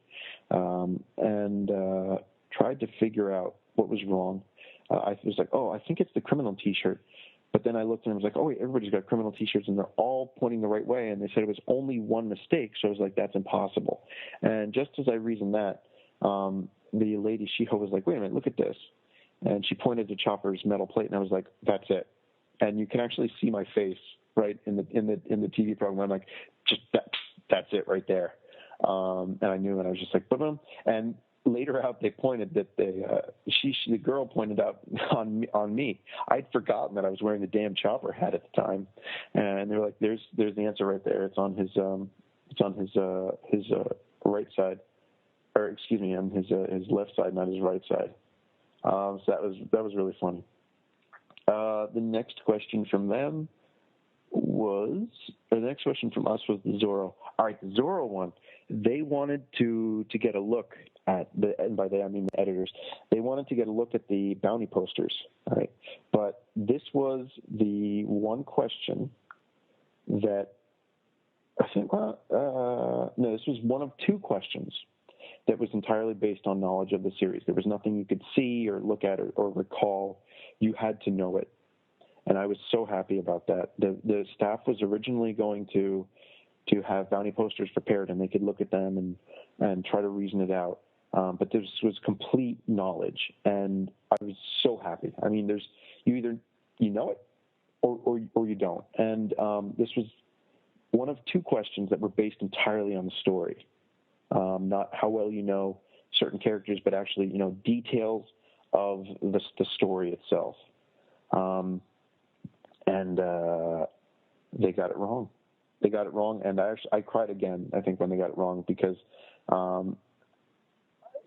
and tried to figure out what was wrong. I was like, I think it's the criminal T-shirt. But then I looked and I was like, wait, everybody's got criminal T-shirts and they're all pointing the right way. And they said it was only one mistake. So I was like, that's impossible. And just as I reasoned that, the lady Shiho was like, wait a minute, look at this. And she pointed to Chopper's metal plate, and I was like, that's it. And you can actually see my face right in the TV program. I'm like, just that's it right there. And I knew, and I was just like, boom. And later out, they pointed that the girl pointed out on me. I'd forgotten that I was wearing the damn Chopper hat at the time, and they were like, "There's the answer right there. It's on his right side, or excuse me, on his left side, not his right side." So that was really funny. The next question from them the next question from us was the Zoro. All right, the Zoro one. They wanted to get a look at and by they I mean the editors. They wanted to get a look at the bounty posters. All right, but this was the one question that I think. No, this was one of two questions that was entirely based on knowledge of the series. There was nothing you could see or look at or recall. You had to know it. And I was so happy about that. The staff was originally going to have bounty posters prepared, and they could look at them and try to reason it out. But this was complete knowledge, and I was so happy. I mean, you either know it or you don't. And this was one of two questions that were based entirely on the story. Not how well you know certain characters, but actually, details of the story itself. And they got it wrong. They got it wrong, and I cried again, I think, when they got it wrong, because,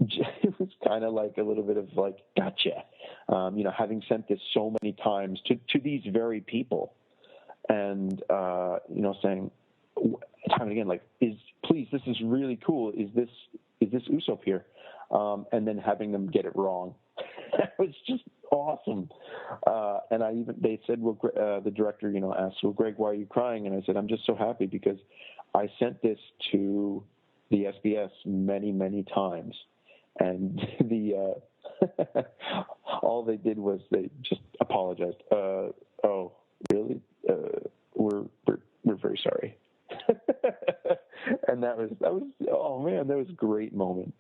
it was kind of like a little bit of like, gotcha. Having sent this so many times to these very people, and saying time and again, like, please, this is really cool. Is this Usopp here? And then having them get it wrong. That was just awesome. And they said, well, the director, asked, well, Greg, why are you crying? And I said, I'm just so happy because I sent this to the SBS many, many times. And all they did was they just apologized. Oh, really? We're very sorry. And that was oh man, that was a great moment.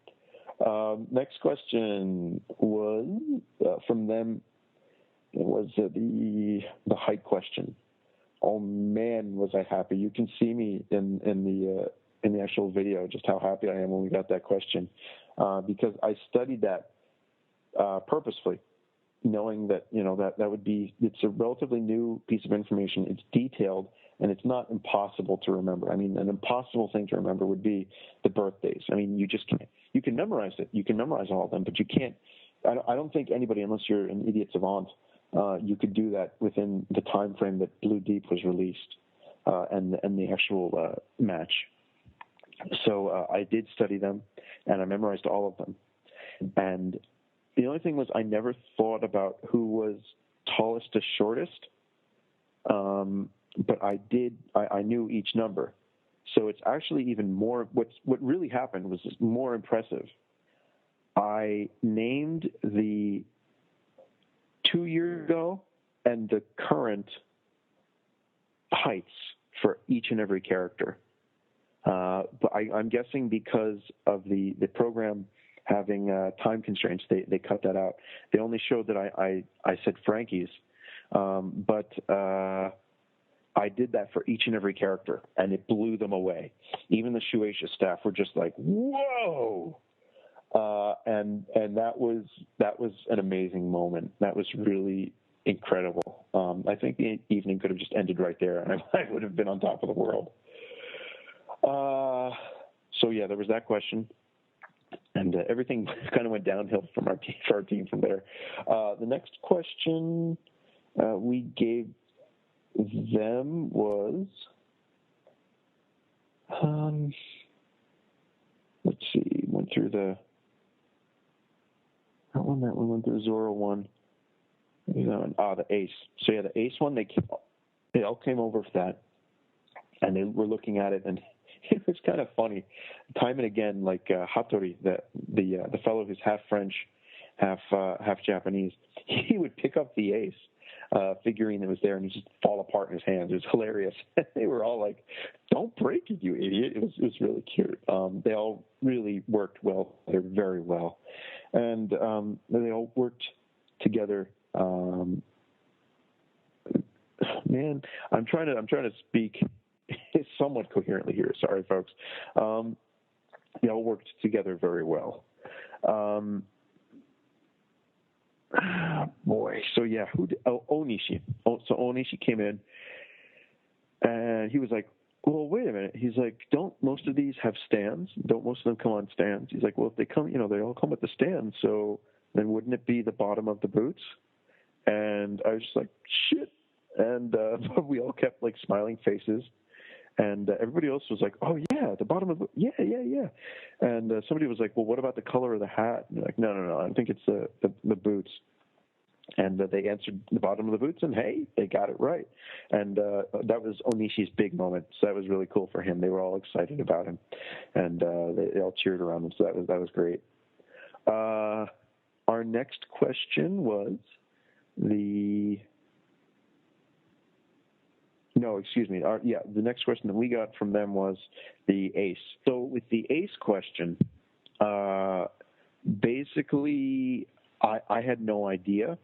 Next question was from them. It was the height question. Oh man, was I happy! You can see me in the actual video just how happy I am when we got that question, because I studied that purposefully, knowing that that would be, it's a relatively new piece of information. It's detailed and it's not impossible to remember. I mean, an impossible thing to remember would be the birthdays. I mean, you just can't. You can memorize it. You can memorize all of them, but you can't. I don't think anybody, unless you're an idiot savant, you could do that within the time frame that Blue Deep was released and the actual match. So I did study them, and I memorized all of them. And the only thing was I never thought about who was tallest to shortest, but I did. I knew each number. So it's actually even more. What really happened was more impressive. I named the 2 years ago and the current heights for each and every character. But I'm guessing because of the program having time constraints, they cut that out. They only showed that I said Frankie's, but I did that for each and every character, and it blew them away. Even the Shueisha staff were just like, "Whoa!" And that was an amazing moment. That was really incredible. I think the evening could have just ended right there, and I would have been on top of the world. So yeah, there was that question, and everything kind of went downhill from our team from there. The next question we gave them was, let's see, went through that one went through Zoro one. The Ace. So yeah, the Ace one, they all came over for that, and they were looking at it, and it was kind of funny. Time and again, like Hattori, the fellow who's half French, half Japanese, he would pick up the Ace figurine that was there, and he'd just fall apart in his hands. It was hilarious. They were all like, "Don't break it, you idiot!" It was really cute. They all really worked well. They're very well, and they all worked together. Man, I'm trying to speak somewhat coherently here. Sorry, folks. They all worked together very well. Boy, so yeah, Onishi. So Onishi came in, and he was like, "Well, wait a minute." He's like, "Don't most of these have stands? Don't most of them come on stands?" He's like, "Well, if they come, they all come with the stand. So then wouldn't it be the bottom of the boots?" And I was just like, "Shit!" And we all kept like smiling faces. And everybody else was like, "Oh yeah, the bottom of the yeah." And somebody was like, "Well, what about the color of the hat?" And they're like, No. I think it's the boots." And they answered the bottom of the boots, and hey, they got it right. And that was Onishi's big moment. So that was really cool for him. They were all excited about him, and they all cheered around him. So that was great. Our next question was the next question that we got from them was the Ace. So with the Ace question, basically I had no idea,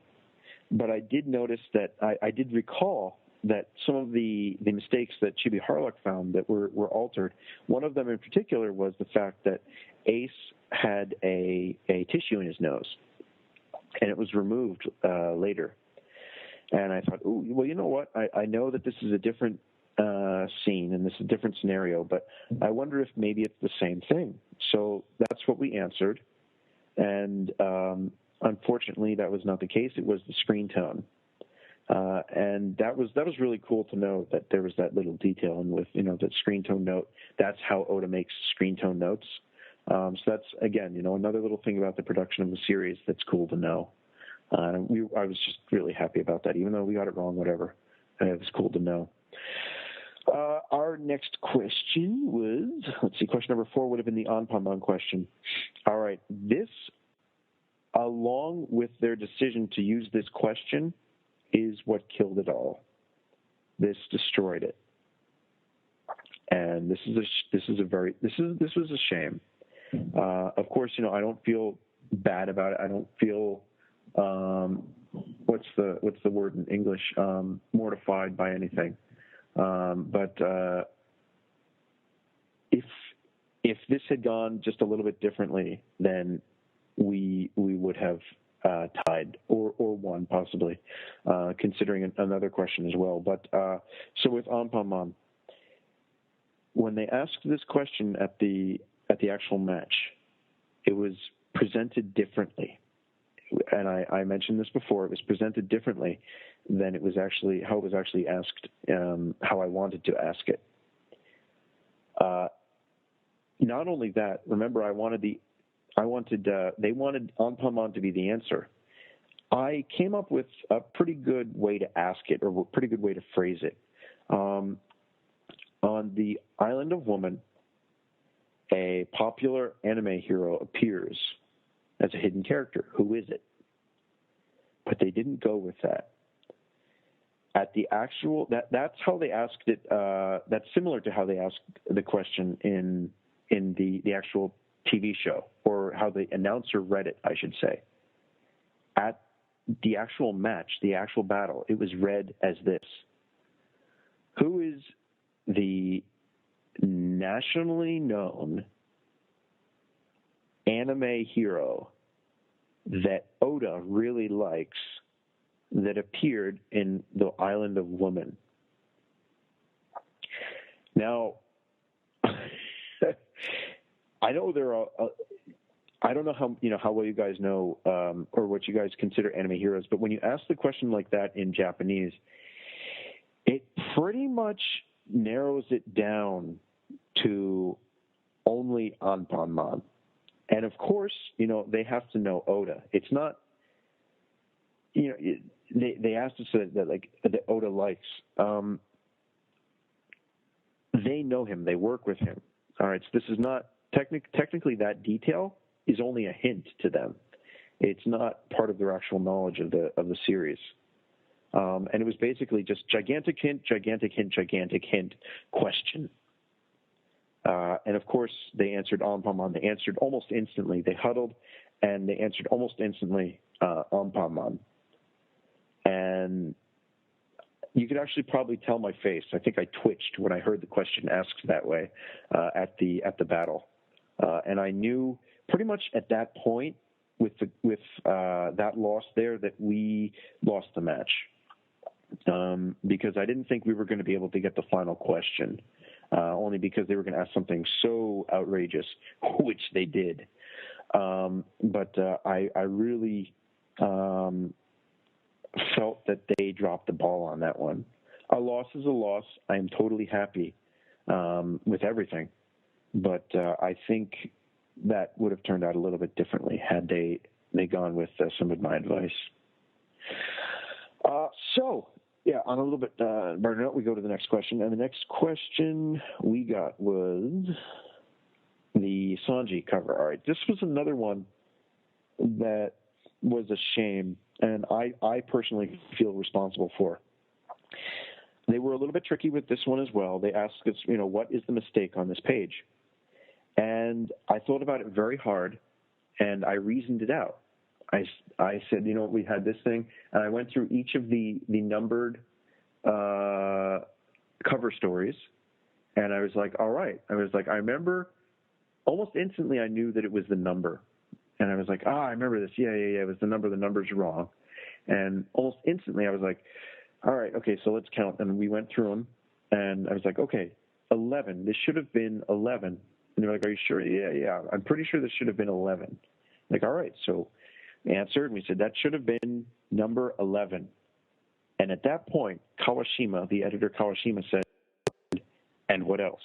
but I did notice that I did recall that some of the mistakes that Chibi Harlock found that were altered. One of them in particular was the fact that Ace had a tissue in his nose, and it was removed later. And I thought, "Ooh, well, you know what? I know that this is a different scene and this is a different scenario, but I wonder if maybe it's the same thing." So that's what we answered. And unfortunately, that was not the case. It was the screen tone. And that was really cool to know that there was that little detail, and with that screen tone note, that's how Oda makes screen tone notes. So that's again another little thing about the production of the series that's cool to know. I was just really happy about that, even though we got it wrong. Whatever, it was cool to know. Our next question was, let's see, question number 4 would have been the Anpanman question. All right, this, along with their decision to use this question, is what killed it all. This destroyed it, and this was a shame. Of course, I don't feel bad about it. I don't feel what's the word in English? Mortified by anything. But if this had gone just a little bit differently, then we would have tied or won possibly, considering another question as well. But so with Anpanman, when they asked this question at the actual match, it was presented differently. And I mentioned this before. It was presented differently than it was actually how it was actually asked. How I wanted to ask it. Not only that, remember, they wanted Anpanman to be the answer. I came up with a pretty good way to ask it, or a pretty good way to phrase it. On the Island of Woman, a popular anime hero appears as a hidden character. Who is it? But they didn't go with that. At the actual, that's how they asked it. That's similar to how they asked the question in the actual TV show, or how the announcer read it, I should say. At the actual match, the actual battle, it was read as this: who is the nationally known anime hero that Oda really likes that appeared in the Island of Woman? Now, I know there are. I don't know how well you guys know or what you guys consider anime heroes, but when you ask the question like that in Japanese, it pretty much narrows it down to only Anpanman. And of course, they have to know Oda. It's not, they asked us that Oda likes. They know him. They work with him. All right. So this is not technically that detail is only a hint to them. It's not part of their actual knowledge of the series. And it was basically just gigantic hint, question. And of course, they answered Anpanman. They answered almost instantly. They huddled, and they answered almost instantly Anpanman. And you could actually probably tell my face. I think I twitched when I heard the question asked that way at the battle. And I knew pretty much at that point with that loss there that we lost the match. Because I didn't think we were going to be able to get the final question. Only because they were going to ask something so outrageous, which they did. But I really felt that they dropped the ball on that one. A loss is a loss. I am totally happy with everything. But I think that would have turned out a little bit differently had they gone with some of my advice. Yeah, on a little bit burner note, we go to the next question. And the next question we got was the Sanji cover. All right, this was another one that was a shame, and I personally feel responsible for. They were a little bit tricky with this one as well. They asked us, what is the mistake on this page? And I thought about it very hard, and I reasoned it out. I said, we had this thing, and I went through each of the numbered cover stories, and I was like, all right. I was like, I remember almost instantly I knew that it was the number. And I was like, I remember this. Yeah, it was the number. The number's wrong. And almost instantly I was like, all right, okay, so let's count. And we went through them, and I was like, okay, 11. This should have been 11. And they're like, are you sure? Yeah. I'm pretty sure this should have been 11. Like, all right, so we answered, and we said that should have been number 11. And at that point, Kawashima, the editor Kawashima, said, and what else?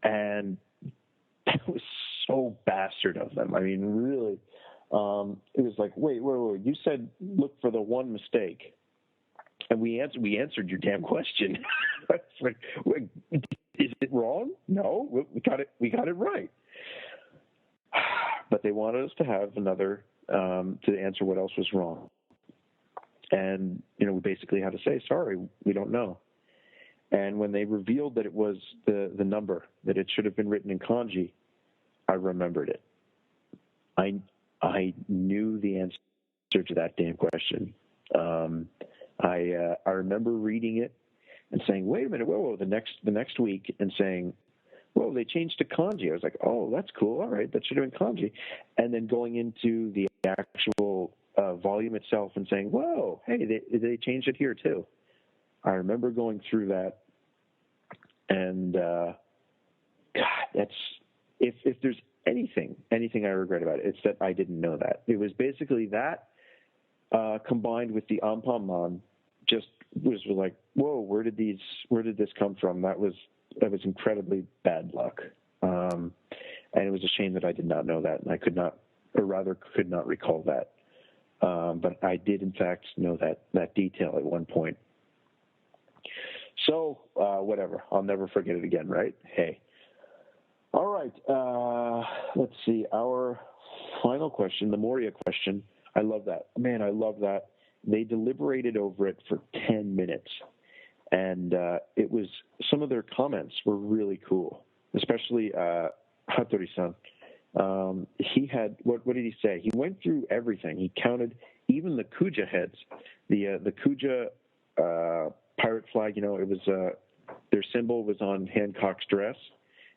And that was so bastard of them. I mean, really, it was like, wait, you said look for the one mistake, and we answered your damn question. It's like, wait, is it wrong? No, we got it right. But they wanted us to have another to answer what else was wrong, and we basically had to say, sorry, we don't know. And when they revealed that it was the number, that it should have been written in kanji, I remembered it. I knew the answer to that damn question. I remember reading it and saying, wait a minute, whoa, the next week, and saying, whoa, they changed to kanji. I was like, oh, that's cool. All right, that should have been kanji. And then going into the actual volume itself and saying, whoa, hey, they changed it here too. I remember going through that, and God, that's if there's anything I regret about it, it's that I didn't know that. It was basically that combined with the Anpanman, just was like, whoa, where did this come from? That was incredibly bad luck, and it was a shame that I did not know that, and I could not recall that. But I did, in fact, know that detail at one point. So, whatever. I'll never forget it again, right? Hey. All right. Let's see. Our final question, the Moria question. I love that. Man, I love that. They deliberated over it for 10 minutes. And it was, some of their comments were really cool, especially Hattori-san. He had, what did he say? He went through everything. He counted even the Kuja heads. The Kuja pirate flag, it was their symbol was on Hancock's dress,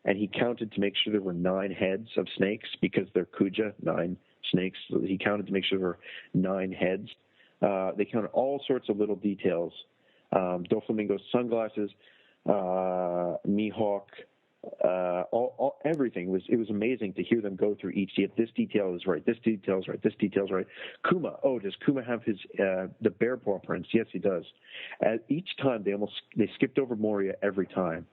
and he counted to make sure there were 9 heads of snakes because they're Kuja, 9 snakes. So he counted to make sure there were 9 heads. They counted all sorts of little details. Doflamingo's sunglasses, Mihawk, everything. It was amazing to hear them go through each. This detail is right. This detail is right. This detail is right. Kuma. Oh, does Kuma have his the bear paw prints? Yes, he does. Each time they skipped over Moria every time.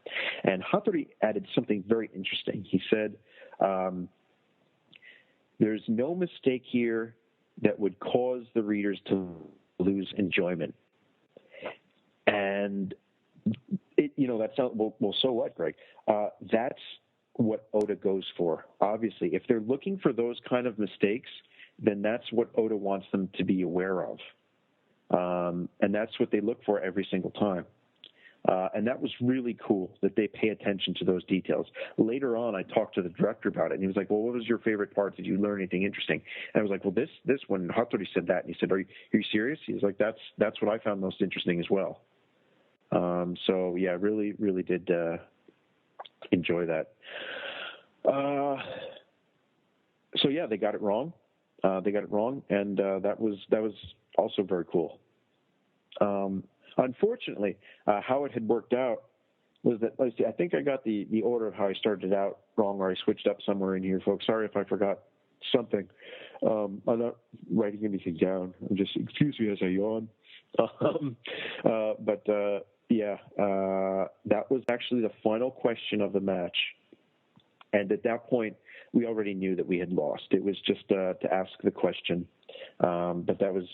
And Hattori added something very interesting. He said, "There's no mistake here that would cause the readers to lose enjoyment." And that sounds well. So what, Greg? That's what Oda goes for. Obviously, if they're looking for those kind of mistakes, then that's what Oda wants them to be aware of, and that's what they look for every single time. And that was really cool that they pay attention to those details. Later on, I talked to the director about it, and he was like, "Well, what was your favorite part? Did you learn anything interesting?" And I was like, "Well, this when Hattori said that," and he said, "Are you serious?" He was like, "That's what I found most interesting as well." So yeah, really, really did enjoy that. So yeah, they got it wrong. And that was also very cool. Unfortunately, how it had worked out was that, let's see, I think I got the order of how I started out wrong, or I switched up somewhere in here, folks. Sorry if I forgot something. I'm not writing anything down. I'm just, excuse me as I yawn. That was actually the final question of the match. And at that point, we already knew that we had lost. It was just to ask the question. But that was,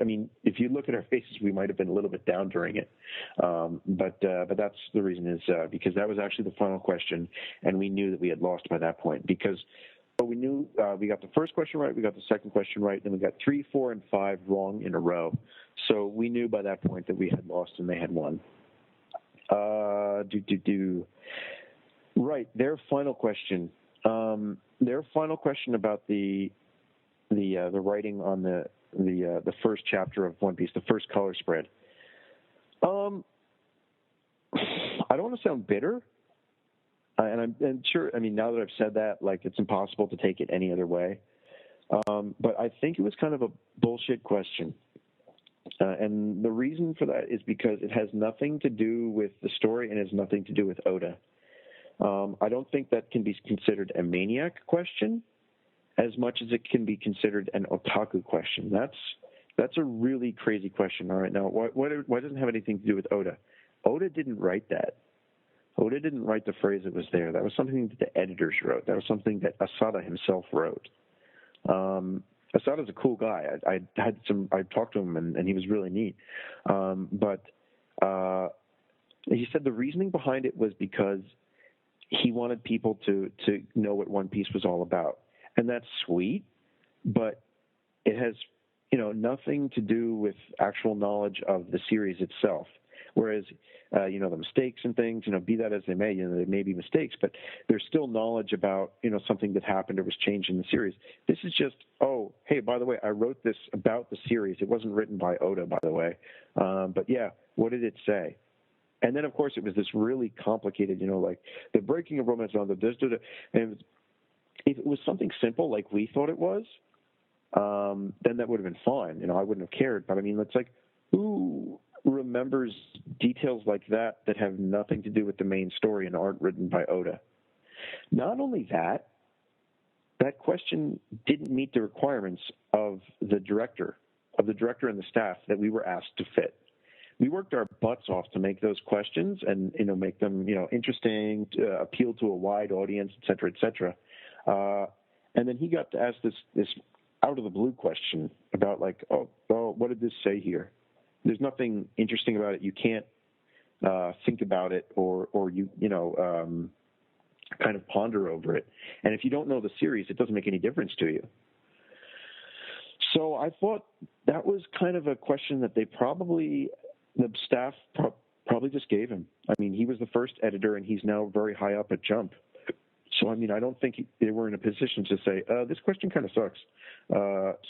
I mean, if you look at our faces, we might have been a little bit down during it. But that's the reason is because that was actually the final question, and we knew that we had lost by that point because we knew we got the first question right, we got the second question right, then we got 3, 4, and 5 wrong in a row. So we knew by that point that we had lost and they had won. Right, their final question. Their final question about the writing on the first chapter of One Piece, the first color spread. I don't want to sound bitter, and I'm sure. I mean, now that I've said that, like, it's impossible to take it any other way. But I think it was kind of a bullshit question, and the reason for that is because it has nothing to do with the story and has nothing to do with Oda. I don't think that can be considered a maniac question. as much as it can be considered an otaku question. That's a really crazy question. All right, now why doesn't it have anything to do with Oda? Oda didn't write that. Oda didn't write the phrase that was there. That was something that the editors wrote. That was something that Asada himself wrote. Asada's a cool guy. I talked to him, and he was really neat. But he said the reasoning behind it was because he wanted people to know what One Piece was all about. And that's sweet, but it has, nothing to do with actual knowledge of the series itself. Whereas, the mistakes and things, be that as they may, there may be mistakes, but there's still knowledge about, something that happened or was changed in the series. This is just, oh, hey, by the way, I wrote this about the series. It wasn't written by Oda, by the way. But yeah, what did it say? And then, of course, it was this really complicated, like the breaking of romance on the and if it was something simple like we thought it was, then that would have been fine. I wouldn't have cared. But I mean, it's like, who remembers details like that have nothing to do with the main story and aren't written by Oda? Not only that question didn't meet the requirements of the director and the staff that we were asked to fit. We worked our butts off to make those questions and, make them, interesting, appeal to a wide audience, et cetera, et cetera. And then he got to ask this out of the blue question about like, oh, well, what did this say here? There's nothing interesting about it. You can't think about it or kind of ponder over it. And if you don't know the series, it doesn't make any difference to you. So I thought that was kind of a question that the staff probably just gave him. I mean, he was the first editor, and he's now very high up at Jump. So, I mean, I don't think they were in a position to say, this question kind of sucks.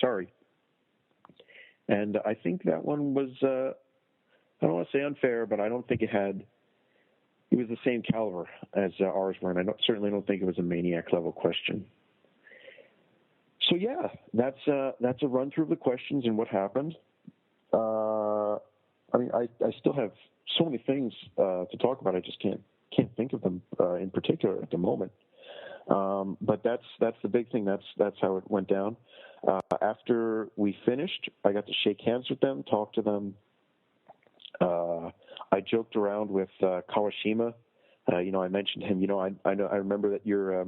Sorry. And I think that one was, I don't want to say unfair, but I don't think it was the same caliber as ours were, and I certainly don't think it was a Maniac level question. So yeah, that's a run through of the questions and what happened. I mean, I still have so many things to talk about. I just can't think of them in particular at the moment. But that's the big thing. That's how it went down. After we finished, I got to shake hands with them, talk to them. I joked around with Kawashima. I mentioned him. I remember that your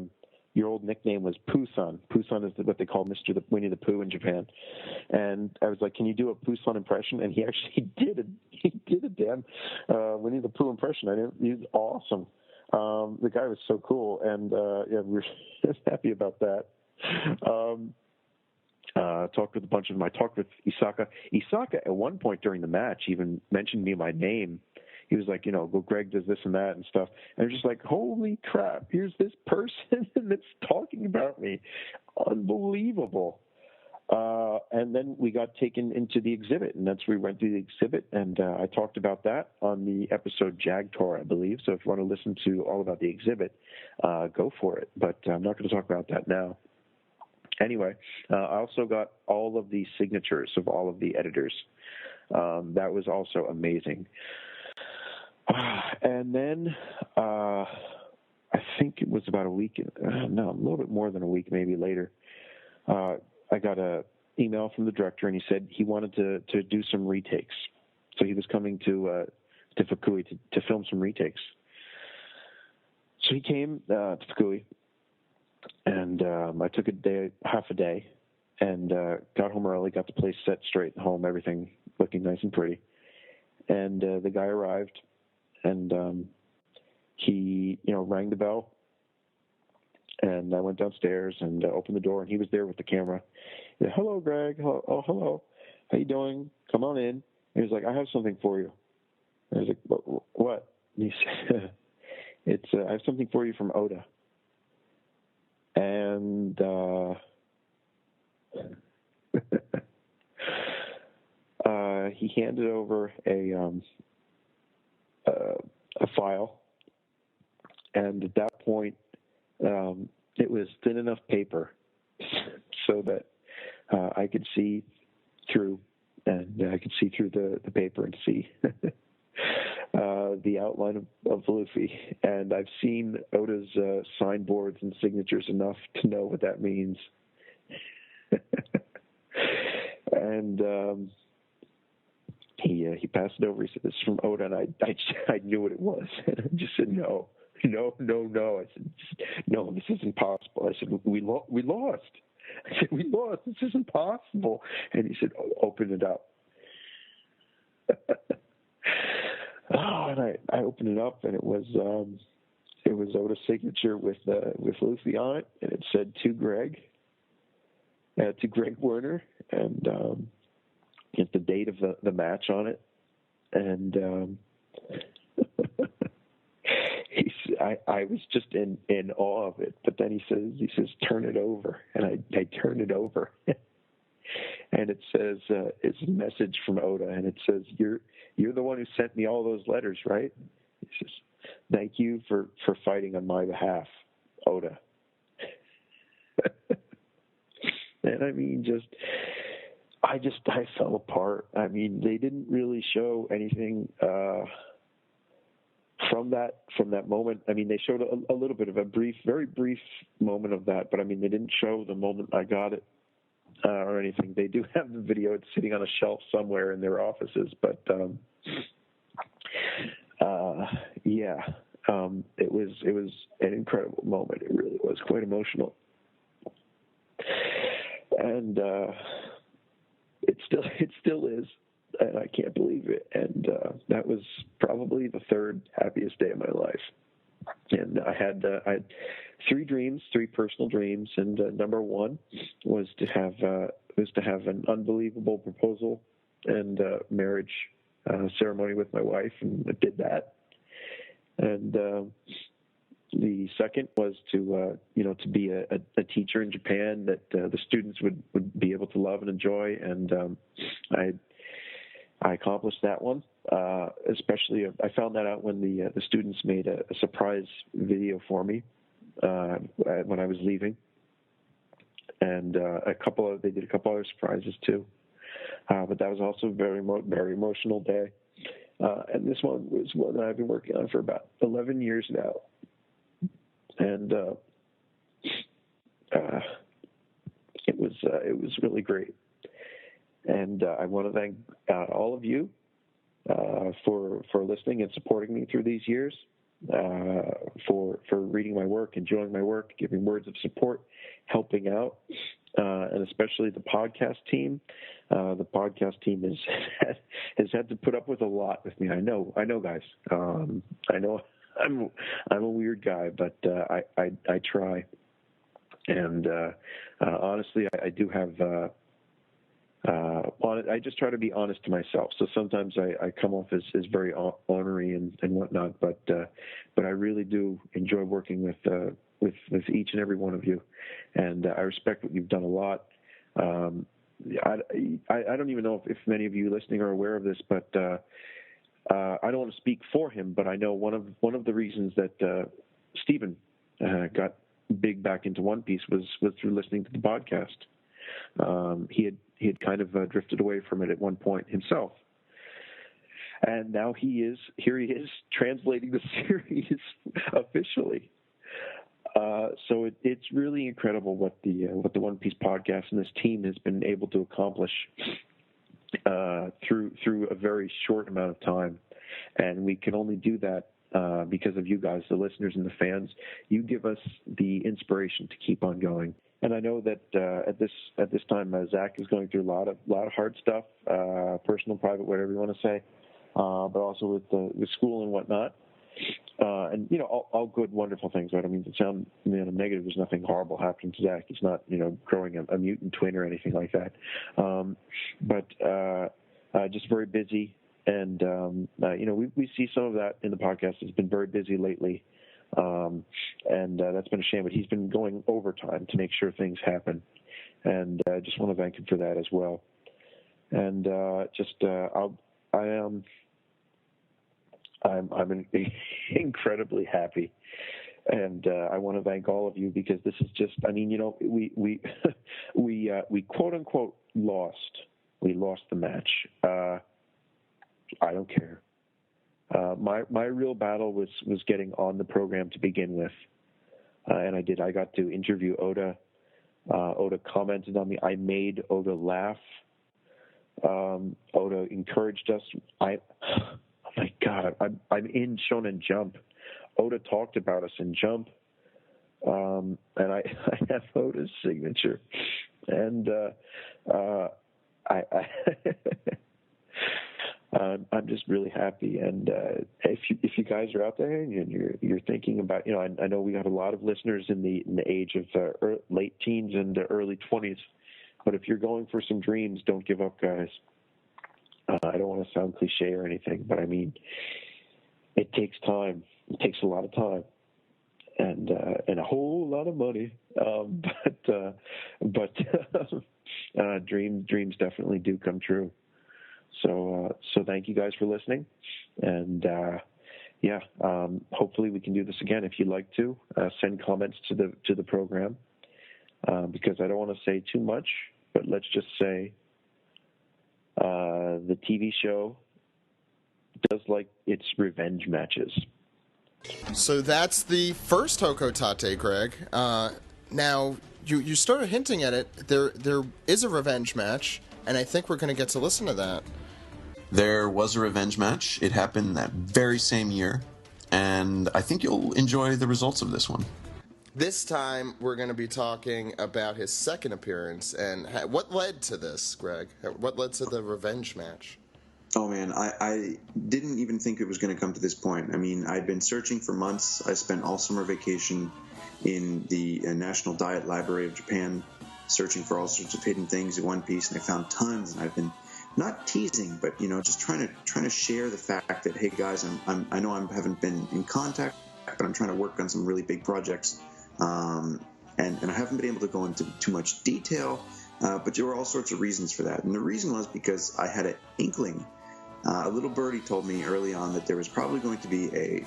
old nickname was Pooh-san. Pooh-san is what they call Mr. Winnie the Pooh in Japan. And I was like, can you do a Pooh-san impression? And he actually did a damn Winnie the Pooh impression. He was awesome. The guy was so cool, and we were just happy about that. Talked with a bunch of them. I talked with Isaka. Isaka, at one point during the match, even mentioned me by name. He was like, well, Greg does this and that and stuff. And I was just like, holy crap, here's this person that's talking about me. Unbelievable. And then we got taken into the exhibit, and that's where we went to the exhibit, and I talked about that on the episode Jagtor, I believe. So if you want to listen to all about the exhibit, go for it. But I'm not going to talk about that now. Anyway, I also got all of the signatures of all of the editors. That was also amazing. And then I think it was about a week, a little bit more than a week maybe later, I got an email from the director, and he said he wanted to do some retakes. So he was coming to Fukui to film some retakes. So he came to Fukui, and I took half a day, and got home early, got the place set straight at home, everything looking nice and pretty. And the guy arrived, and he rang the bell. And I went downstairs and opened the door, and he was there with the camera. He said, hello, Greg. Hello. Oh, hello. How you doing? Come on in. And he was like, I have something for you. And I was like, what? And he said, I have something for you from Oda. And he handed over a file, and at that point, it was thin enough paper so that I could see through, and I could see through the paper and see the outline of Luffy. And I've seen Oda's signboards and signatures enough to know what that means. And he passed it over. He said, "This is from Oda," and I knew what it was, and I just said, "No." I said, "No, this isn't possible." I said, we lost." I said, "We lost. This isn't possible." And he said, "Open it up." And I opened it up, and it was Oda's signature with Lucy on it, and it said to Greg Werner, and it's the date of the match on it, and I was just in awe of it. But then he says, "Turn it over," and I turned it over, and it says it's a message from Oda, and it says, "You're the one who sent me all those letters, right?" He says, "Thank you for fighting on my behalf, Oda." And I mean, I fell apart. I mean, they didn't really show anything from that moment. I mean, they showed a little bit of a very brief moment of that, but I mean, they didn't show the moment I got it or anything. They do have the video. It's sitting on a shelf somewhere in their offices, but it was an incredible moment. It really was quite emotional, and it still is. And I can't believe it. And that was probably the third happiest day of my life. And I had 3 personal dreams, and number one was to have an unbelievable proposal and marriage ceremony with my wife, and I did that. And the second was to be a teacher in Japan that the students would be able to love and enjoy, and I accomplished that one. Especially, I found that out when the students made a surprise video for me when I was leaving, and they did a couple other surprises too. But that was also a very emotional day. And this one was one that I've been working on for about 11 years now, and it was really great. And I want to thank all of you for listening and supporting me through these years, for reading my work, enjoying my work, giving words of support, helping out, and especially the podcast team. The podcast team has had to put up with a lot with me. I know, guys. I know I'm a weird guy, but I try. And honestly, I do have. I just try to be honest to myself. So sometimes I come off as very ornery and whatnot, but I really do enjoy working with each and every one of you, and I respect what you've done a lot. I don't even know if many of you listening are aware of this, but I don't want to speak for him, but I know one of the reasons that Stephen got big back into One Piece was through listening to the podcast. He had kind of drifted away from it at one point himself, and now here he is translating the series officially. So it's really incredible what the One Piece podcast and this team has been able to accomplish through a very short amount of time, and we can only do that because of you guys, the listeners and the fans. You give us the inspiration to keep on going. And I know that at this time, Zach is going through a lot of hard stuff, personal, private, whatever you want to say, but also with school and whatnot, and all good, wonderful things. Right? I mean, to sound negative, there's nothing horrible happening to Zach. He's not growing a mutant twin or anything like that, but just very busy. And we see some of that in the podcast. He's been very busy lately. And that's been a shame, but he's been going overtime to make sure things happen, and I just want to thank him for that as well. And I'm incredibly happy, and I want to thank all of you, because this is just, we quote unquote lost. We lost the match. I don't care. My real battle was getting on the program to begin with, and I did. I got to interview Oda. Oda commented on me. I made Oda laugh. Oda encouraged us. Oh my God, I'm in Shonen Jump. Oda talked about us in Jump, and I have Oda's signature, and I I'm just really happy. And if you guys are out there and you're thinking about, I know we got a lot of listeners in the age of late teens and early 20s, but if you're going for some dreams, don't give up, guys. I don't want to sound cliche or anything, but I mean, it takes time. It takes a lot of time and a whole lot of money. But dreams definitely do come true. So thank you guys for listening, and hopefully we can do this again. If you'd like to send comments to the program, because I don't want to say too much, but let's just say the TV show does like its revenge matches. So that's the first Hoko Tate, Greg. Now you started hinting at it. There is a revenge match, and I think we're going to get to listen to that. There was a revenge match. It happened that very same year, and I think you'll enjoy the results of this one. This time, we're going to be talking about his second appearance, and what led to this, Greg? What led to the revenge match? Oh, man, I didn't even think it was going to come to this point. I mean, I'd been searching for months. I spent all summer vacation in the National Diet Library of Japan, searching for all sorts of hidden things in One Piece, and I found tons, and I've been not teasing, but just trying to share the fact that, hey guys, I know I haven't been in contact, but I'm trying to work on some really big projects, and I haven't been able to go into too much detail, but there were all sorts of reasons for that, and the reason was because I had an inkling. A little birdie told me early on that there was probably going to be a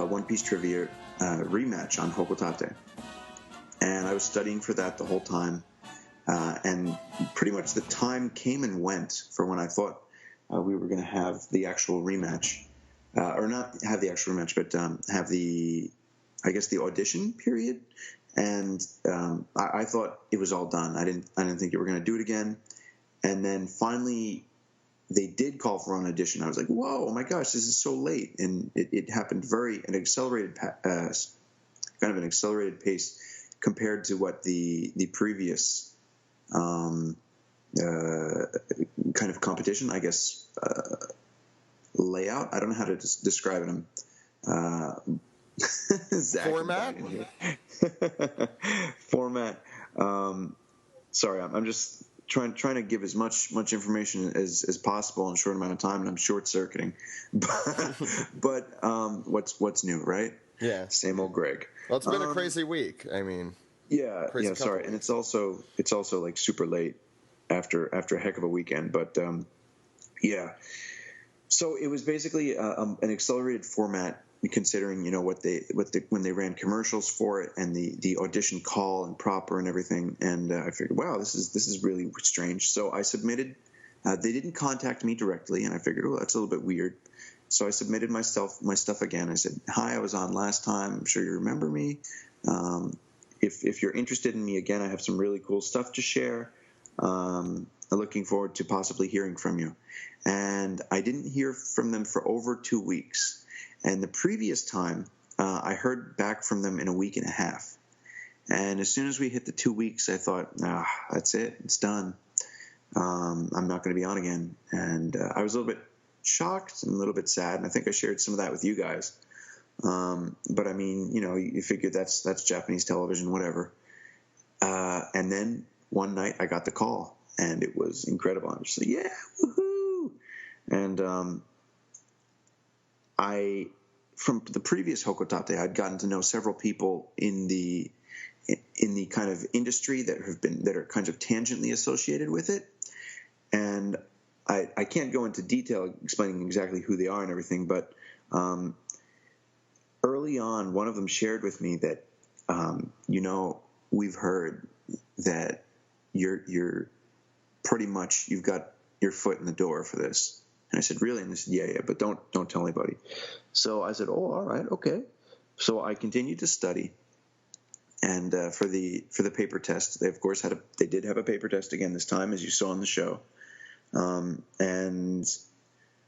One Piece trivia rematch on Hoko Tate, and I was studying for that the whole time. And pretty much the time came and went for when I thought we were going to have the actual rematch, or not have the actual rematch, but have the audition period. And I thought it was all done. I didn't think you were going to do it again. And then finally, they did call for an audition. I was like, whoa, oh my gosh, this is so late. And it happened an accelerated pace compared to what the previous kind of competition, I guess, layout. I don't know how to describe it. Format? Format. Sorry, I'm just trying to give as much information as possible in a short amount of time, and I'm short-circuiting. But what's new, right? Yeah. Same old Greg. Well, it's been a crazy week. I mean, sorry, and it's also like super late after a heck of a weekend, but so it was basically an accelerated format, considering when they ran commercials for it and the audition call and proper and everything, and I figured, wow, this is really strange. So I submitted. They didn't contact me directly, and I figured, oh, that's a little bit weird. So I submitted my stuff again. I said, hi, I was on last time. I'm sure you remember me. If you're interested in me again, I have some really cool stuff to share. I'm looking forward to possibly hearing from you. And I didn't hear from them for over 2 weeks. And the previous time, I heard back from them in a week and a half. And as soon as we hit the 2 weeks, I thought, that's it. It's done. I'm not going to be on again. And I was a little bit shocked and a little bit sad. And I think I shared some of that with you guys. But I mean, you figure that's Japanese television, whatever. And then one night I got the call, and it was incredible. I'm just like, yeah, woohoo! And from the previous Hoko Tate, I'd gotten to know several people in the kind of industry that are kind of tangentially associated with it, and I can't go into detail explaining exactly who they are and everything, but early on, one of them shared with me that, we've heard that you're pretty much, you've got your foot in the door for this. And I said, really? And they said, yeah, but don't tell anybody. So I said, oh, all right, okay. So I continued to study. And for the paper test, they of course they did have a paper test again this time, as you saw on the show. and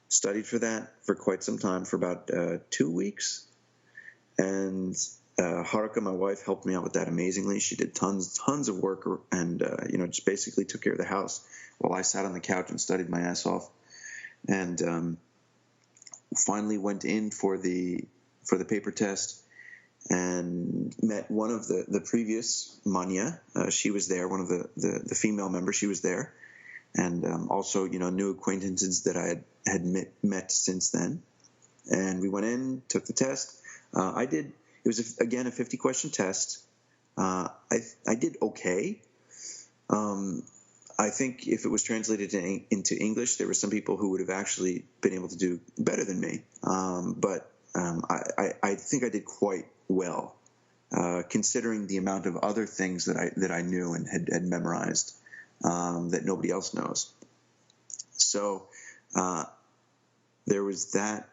studied for that for quite some time, for about 2 weeks. And Haruka, my wife, helped me out with that amazingly. She did tons of work, and just basically took care of the house while I sat on the couch and studied my ass off. And finally went in for the paper test and met one of the previous Manya. She was there, one of the female members. She was there, and also new acquaintances that I had met since then. And we went in, took the test. It was again a 50-question test. I did okay. I think if it was translated into English, there were some people who would have actually been able to do better than me. But I think I did quite well, considering the amount of other things that I knew and had memorized that nobody else knows. So there was that.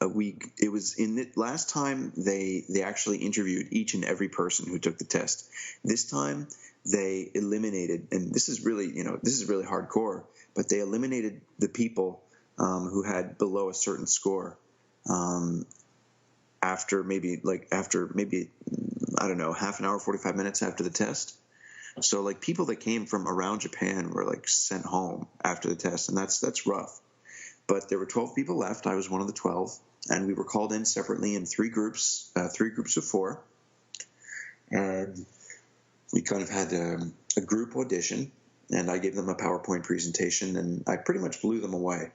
It was in the last time they actually interviewed each and every person who took the test. This time they eliminated, and this is really hardcore, but they eliminated the people who had below a certain score after maybe I don't know, half an hour, 45 minutes after the test. So like people that came from around Japan were like sent home after the test, and that's rough. But there were 12 people left. I was one of the 12, and we were called in separately in three groups of 4. And we kind of had a group audition, and I gave them a PowerPoint presentation, and I pretty much blew them away.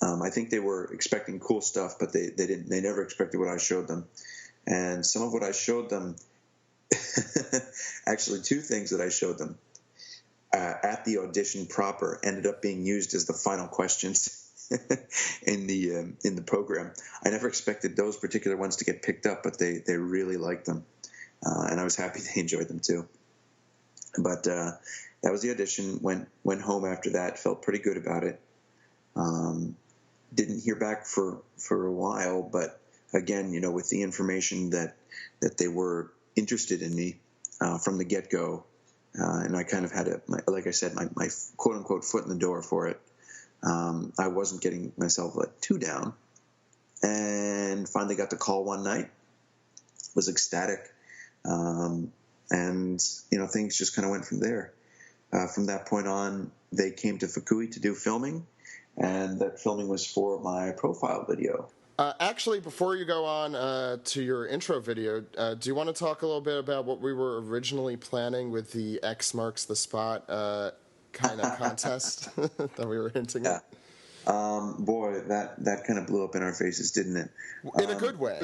I think they were expecting cool stuff, but they never expected what I showed them. And some of what I showed them, actually 2 things that I showed them at the audition proper ended up being used as the final questions in the program. I never expected those particular ones to get picked up, but they really liked them, and I was happy they enjoyed them too. But that was the audition. Went home after that. Felt pretty good about it. Didn't hear back for a while, but again, with the information that they were interested in me from the get-go. And I kind of had like I said, my quote unquote foot in the door for it. I wasn't getting myself let too down, and finally got the call one night. Was ecstatic, and things just kind of went from there. From that point on, they came to Fukui to do filming, and that filming was for my profile video. Actually, before you go on to your intro video, do you want to talk a little bit about what we were originally planning with the X marks the spot kind of contest that we were hinting at? Boy, that kind of blew up in our faces, didn't it? In a good way.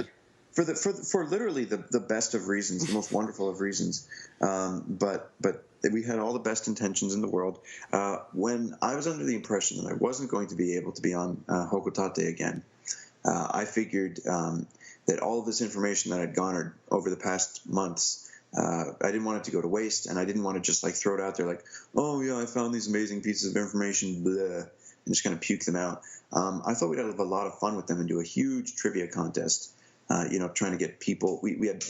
For literally the best of reasons, the most wonderful of reasons. But we had all the best intentions in the world. When I was under the impression that I wasn't going to be able to be on Hoko Tate again, I figured that all of this information that I'd garnered over the past months, I didn't want it to go to waste, and I didn't want to just like throw it out there like, oh yeah, I found these amazing pieces of information, blah, and just kind of puke them out. I thought we'd have a lot of fun with them and do a huge trivia contest, trying to get people. We had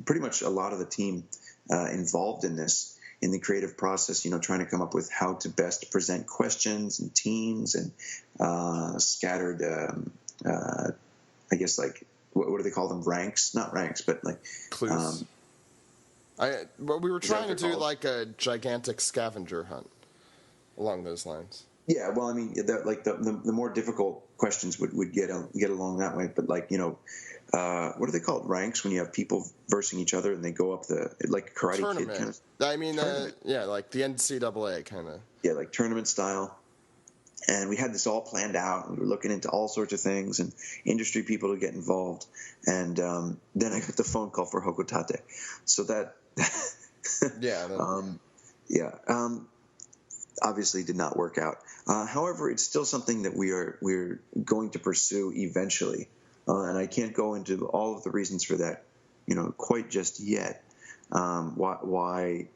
pretty much a lot of the team involved in this, in the creative process, trying to come up with how to best present questions and teams and scattered I guess like what do they call them? Ranks? Not ranks, but like clues. We were trying to do like a gigantic scavenger hunt along those lines. Yeah, well, I mean, the more difficult questions would get along that way, but like what are they called? Ranks, when you have people versing each other and they go up like Karate tournament. Kid kind of. I mean, yeah, like the NCAA kind of. Yeah, like tournament style. And we had this all planned out. We were looking into all sorts of things and industry people to get involved. And then I got the phone call for Hoko Tate. So that, obviously did not work out. However, it's still something that we're going to pursue eventually. And I can't go into all of the reasons for that, quite just yet. Why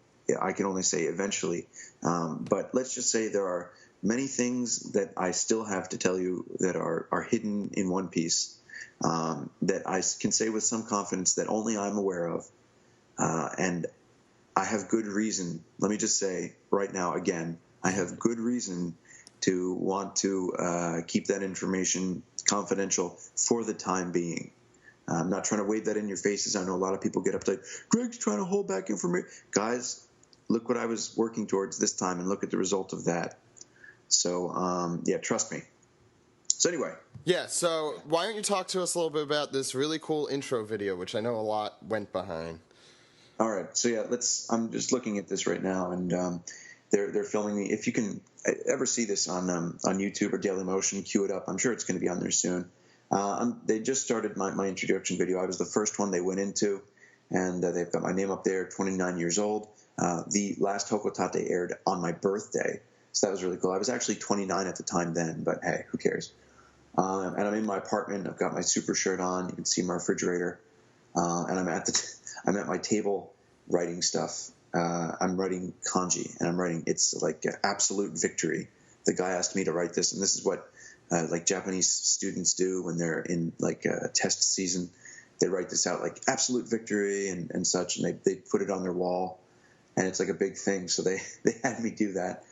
I can only say eventually. But let's just say there are many things that I still have to tell you that are hidden in One Piece, that I can say with some confidence that only I'm aware of. And I have good reason, let me just say right now again, I have good reason to want to keep that information confidential for the time being. I'm not trying to wave that in your faces. I know a lot of people get uptight. Greg's trying to hold back information. Guys, look what I was working towards this time and look at the result of that. So, yeah, trust me. So anyway. Yeah, so why don't you talk to us a little bit about this really cool intro video, which I know a lot went behind. All right. So, yeah, I'm just looking at this right now, and they're filming me. If you can ever see this on YouTube or Dailymotion, cue it up. I'm sure it's going to be on there soon. They just started my introduction video. I was the first one they went into, and they've got my name up there, 29 years old. The last Hoko Tate aired on my birthday, so that was really cool. I was actually 29 at the time then, but hey, who cares? And I'm in my apartment. I've got my super shirt on. You can see my refrigerator, and I'm at my table writing stuff. I'm writing kanji, and I'm writing, it's like absolute victory. The guy asked me to write this, and this is what like Japanese students do when they're in like a test season. They write this out like absolute victory and such, and they put it on their wall, and it's like a big thing. So they had me do that.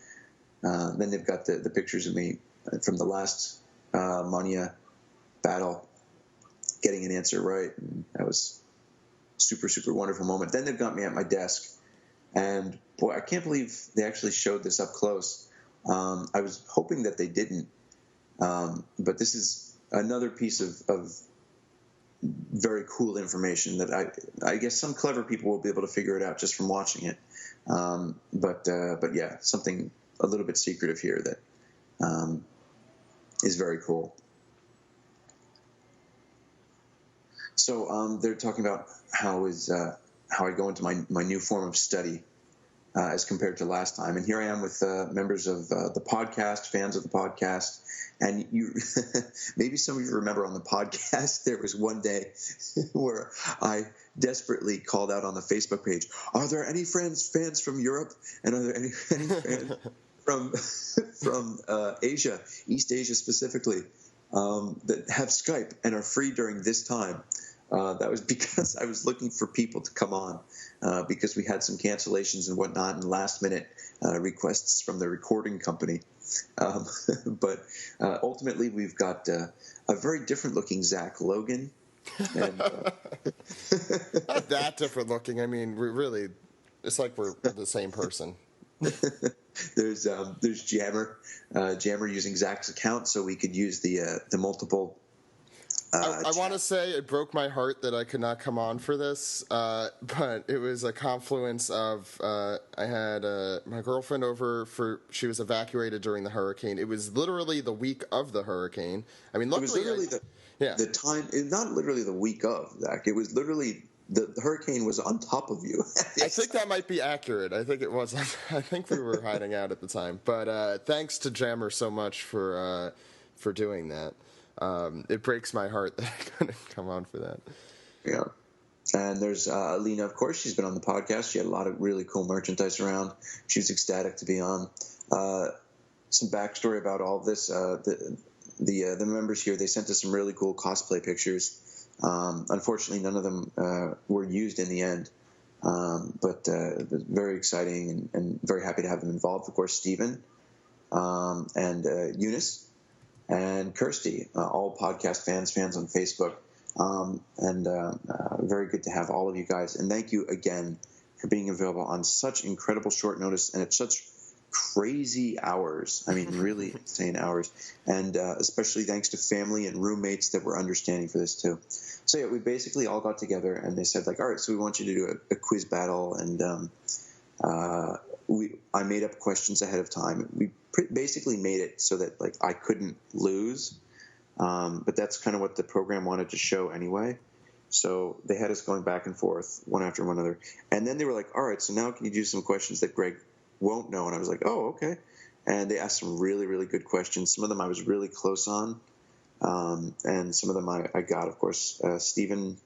Then they've got the pictures of me from the last Mania battle, getting an answer right, and that was super, super wonderful moment. Then they've got me at my desk, and boy, I can't believe they actually showed this up close. I was hoping that they didn't, but this is another piece of very cool information that I guess some clever people will be able to figure it out just from watching it. But yeah, something a little bit secretive here that is very cool. So they're talking about how I go into my new form of study as compared to last time. And here I am with members of the podcast, fans of the podcast. And you, maybe some of you remember on the podcast, there was one day where I desperately called out on the Facebook page, are there any fans from Europe? And are there any fans from Asia, East Asia specifically, that have Skype and are free during this time? That was because I was looking for people to come on because we had some cancellations and whatnot and last-minute requests from the recording company. But ultimately, we've got a very different-looking Zach Logan. And, Not that different looking. I mean, really, it's like we're the same person. There's Jammer using Zach's account, so we could use the multiple. I want to say it broke my heart that I could not come on for this, but it was a confluence of I had my girlfriend over she was evacuated during the hurricane. It was literally the week of the hurricane. I mean, luckily, it was literally the time, not literally the week of, Zach. It was literally the hurricane was on top of you. I think that might be accurate. I think it was. I think we were hiding out at the time. But thanks to Jammer so much for doing that. It breaks my heart that I couldn't come on for that. Yeah. And there's Alina, of course. She's been on the podcast. She had a lot of really cool merchandise around. She was ecstatic to be on. Some backstory about all of this. The members here, they sent us some really cool cosplay pictures. Unfortunately, none of them were used in the end. But it was very exciting and very happy to have them involved. Of course, Stephen and Eunice. And Kirsty, all podcast fans on Facebook. Very good to have all of you guys. And thank you again for being available on such incredible short notice and at such crazy hours. I mean, really insane hours. And especially thanks to family and roommates that were understanding for this too. So yeah, we basically all got together and they said like, all right, so we want you to do a quiz battle. And I made up questions ahead of time. We basically made it so that like I couldn't lose, but that's kind of what the program wanted to show anyway. So they had us going back and forth one after one another, and then they were like, "All right, so now can you do some questions that Greg won't know?" And I was like, "Oh, okay." And they asked some really, really good questions. Some of them I was really close on, and some of them I got. Of course, Stephen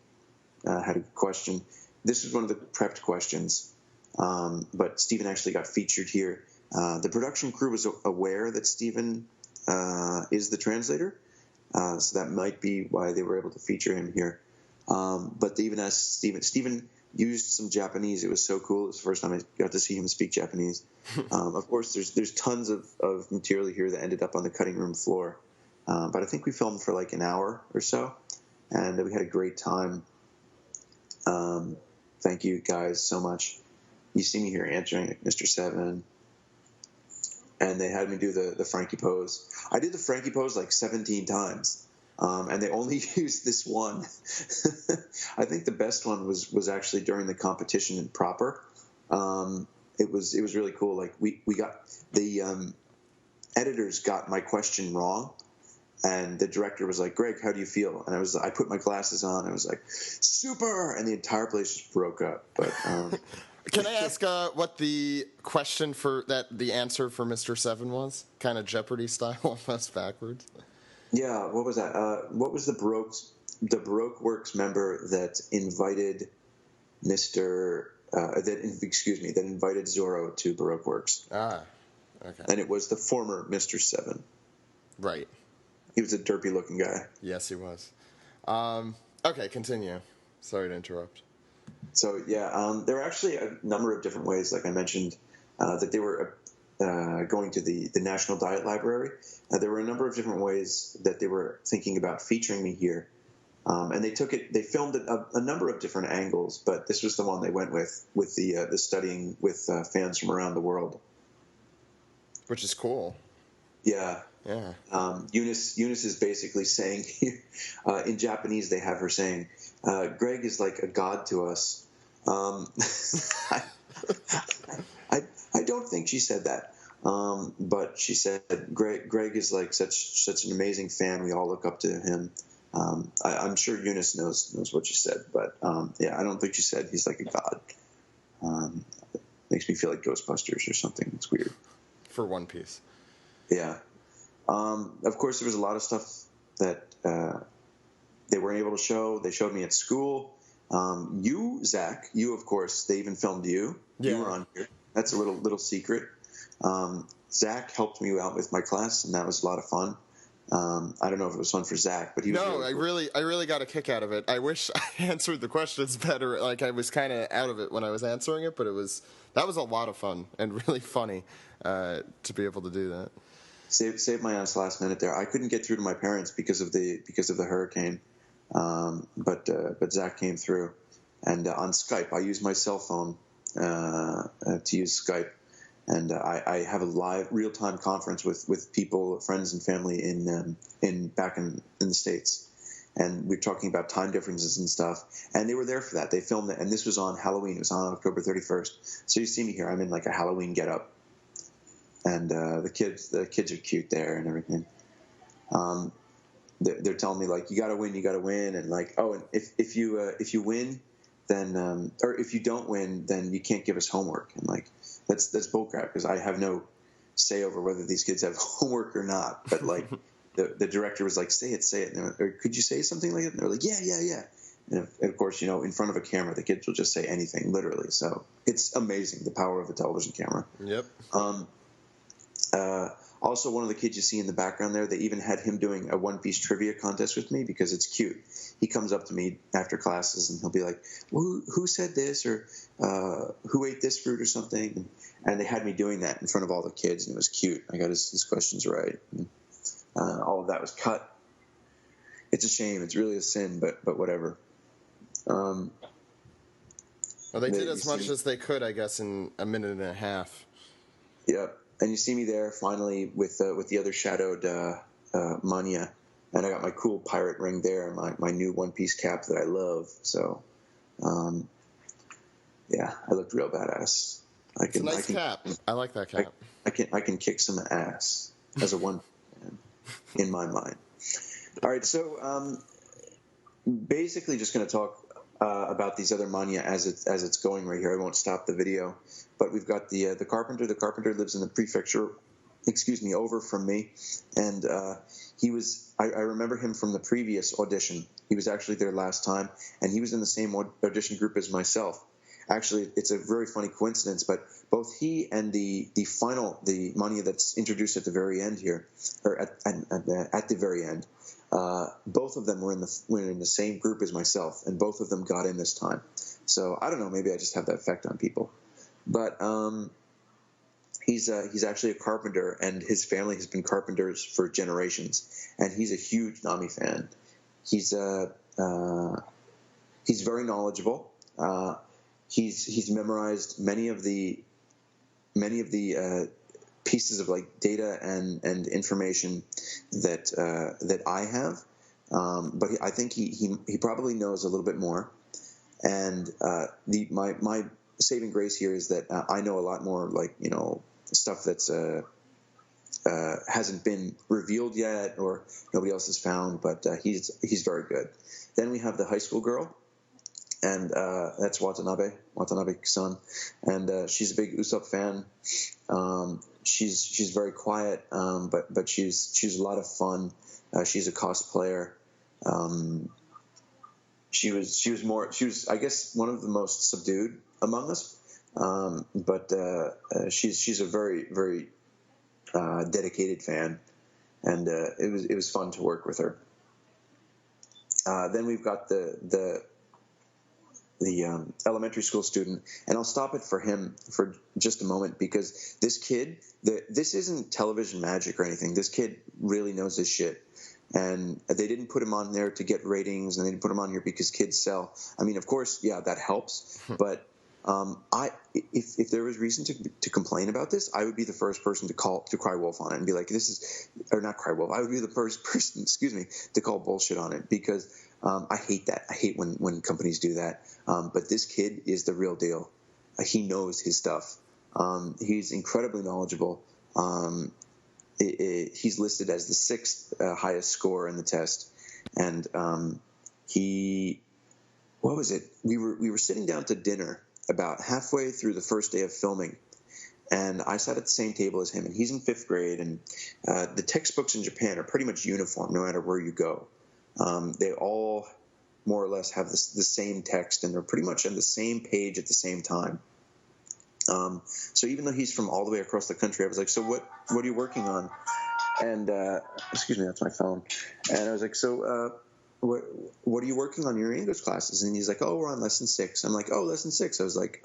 had a good question. This is one of the prepped questions. But Stephen actually got featured here. The production crew was aware that Stephen is the translator, so that might be why they were able to feature him here. But they even asked Stephen, used some Japanese. It was so cool. It was the first time I got to see him speak Japanese. Of course, there's tons of material here that ended up on the cutting room floor. But I think we filmed for like an hour or so, and we had a great time. Thank you guys so much. You see me here answering Mr. Seven, and they had me do the Frankie pose. I did the Frankie pose like 17 times, and they only used this one. I think the best one was actually during the competition in proper. It was really cool. Like we got the editors got my question wrong. And the director was like, "Greg, how do you feel?" And I put my glasses on. I was like, "Super!" And the entire place just broke up. But can I ask what the question the answer for Mr. Seven was? Kind of Jeopardy style, almost backwards. Yeah, what was that? What was the Baroque Works member that invited that invited Zorro to Baroque Works? Ah, okay. And it was the former Mr. Seven. Right. He was a derpy-looking guy. Yes, he was. Okay, continue. Sorry to interrupt. So, yeah, there were actually a number of different ways, like I mentioned, that they were going to the National Diet Library. There were a number of different ways that they were thinking about featuring me here. And they filmed it a number of different angles, but this was the one they went with the studying with fans from around the world. Which is cool. Yeah. Yeah. Eunice is basically saying, in Japanese, they have her saying, Greg is like a god to us. I don't think she said that. But she said, Greg is like such an amazing fan. We all look up to him. I'm sure Eunice knows what she said, but I don't think she said he's like a god. Makes me feel like Ghostbusters or something. It's weird. For One Piece. Yeah. Of course, there was a lot of stuff that they weren't able to show. They showed me at school. You, Zach, of course, they even filmed you. Yeah. You were on here. That's a little secret. Zach helped me out with my class, and that was a lot of fun. I don't know if it was fun for Zach, but he was. No, I really got a kick out of it. I wish I answered the questions better. Like I was kind of out of it when I was answering it, but that was a lot of fun and really funny to be able to do that. Saved my ass last minute there. I couldn't get through to my parents because of the hurricane, but Zach came through, and on Skype I used my cell phone to use Skype, and I have a live real-time conference with people, friends, and family back in the States, and we're talking about time differences and stuff, and they were there for that. They filmed it, and this was on Halloween. It was on October 31st. So you see me here. I'm in like a Halloween getup. And the kids are cute there and everything. They're telling me like you gotta win, and like and if you win, then or if you don't win, then you can't give us homework. And like that's bullcrap because I have no say over whether these kids have homework or not. But like the director was like, say it, and or could you say something like that? And they're like, yeah. And of course, in front of a camera, the kids will just say anything, literally. So it's amazing the power of a television camera. Yep. Also, one of the kids you see in the background there, they even had him doing a One Piece trivia contest with me because it's cute. He comes up to me after classes and he'll be like, well, who said this, or who ate this fruit or something? And they had me doing that in front of all the kids, and it was cute. I got his questions right. And, all of that was cut. It's a shame. It's really a sin, but whatever. Well, they did as much as they could, I guess, in a minute and a half. Yep. And you see me there finally with the other shadowed Manya, and I got my cool pirate ring there, and my new One Piece cap that I love. So, I looked real badass. It's a nice cap. I like that cap. I can kick some ass as a one man in my mind. All right, so basically just going to talk about these other manya as it's going right here. I won't stop the video, but we've got the carpenter. The carpenter lives in the prefecture, over from me, and he was. I remember him from the previous audition. He was actually there last time, and he was in the same audition group as myself. Actually, it's a very funny coincidence, but both he and the manya that's introduced at the very end here, or at the very end. Both of them were in the same group as myself, and both of them got in this time. So I don't know. Maybe I just have that effect on people. But he's actually a carpenter, and his family has been carpenters for generations. And he's a huge Nami fan. He's very knowledgeable. He's memorized many of the pieces of like data and information that I have. But I think he probably knows a little bit more. And my saving grace here is that I know a lot more, like, you know, stuff that's hasn't been revealed yet or nobody else has found. But he's very good. Then we have the high school girl, and that's Watanabe-san, and she's a big Usopp fan. She's very quiet, but she's a lot of fun. She's a cosplayer. She was I guess one of the most subdued among us, but she's a very, very dedicated fan, and it was fun to work with her. Then we've got the elementary school student, and I'll stop it for him for just a moment, because this kid, this isn't television magic or anything. This kid really knows his shit, and they didn't put him on there to get ratings, and they didn't put him on here because kids sell. I mean, of course, yeah, that helps, but if there was reason to complain about this, I would be the first person to cry wolf on it and be like, this is, or not cry wolf. I would be the first person, to call bullshit on it, because I hate that. I hate when companies do that. But this kid is the real deal. He knows his stuff. He's incredibly knowledgeable. He's listed as the 6th highest score in the test, and what was it? We were sitting down to dinner about halfway through the first day of filming, and I sat at the same table as him, and he's in 5th grade, and the textbooks in Japan are pretty much uniform no matter where you go. They all more or less have the same text, and they're pretty much on the same page at the same time. So even though he's from all the way across the country, I was like, so what are you working on? And excuse me, that's my phone. And I was like, so what are you working on in your English classes? And he's like, oh, we're on lesson 6. I'm like, oh, lesson 6. I was like,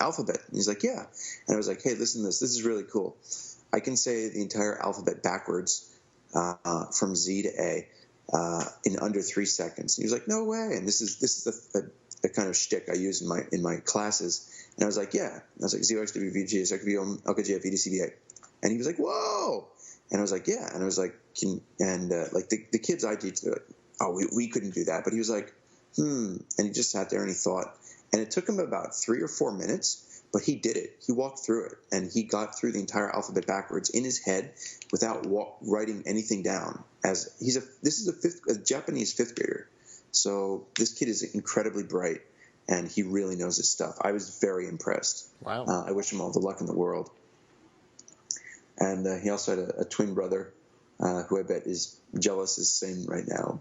alphabet. And he's like, yeah. And I was like, hey, listen to this. This is really cool. I can say the entire alphabet backwards from Z to A in under 3 seconds. And he was like, no way. And this is the kind of shtick I use in my classes. And I was like, yeah. And I was like, ZOXWVG, SRKV, LKGF, EDCBA. And he was like, whoa. And I was like, yeah. And I was like, like the kids I teach, oh, we couldn't do that. But he was like, And he just sat there and he thought. And it took him about 3 or 4 minutes, but he did it. He walked through it, and he got through the entire alphabet backwards in his head without writing anything down. This is a Japanese 5th grader. So this kid is incredibly bright, and he really knows his stuff. I was very impressed. Wow. I wish him all the luck in the world. And he also had a twin brother who I bet is jealous as sin right now.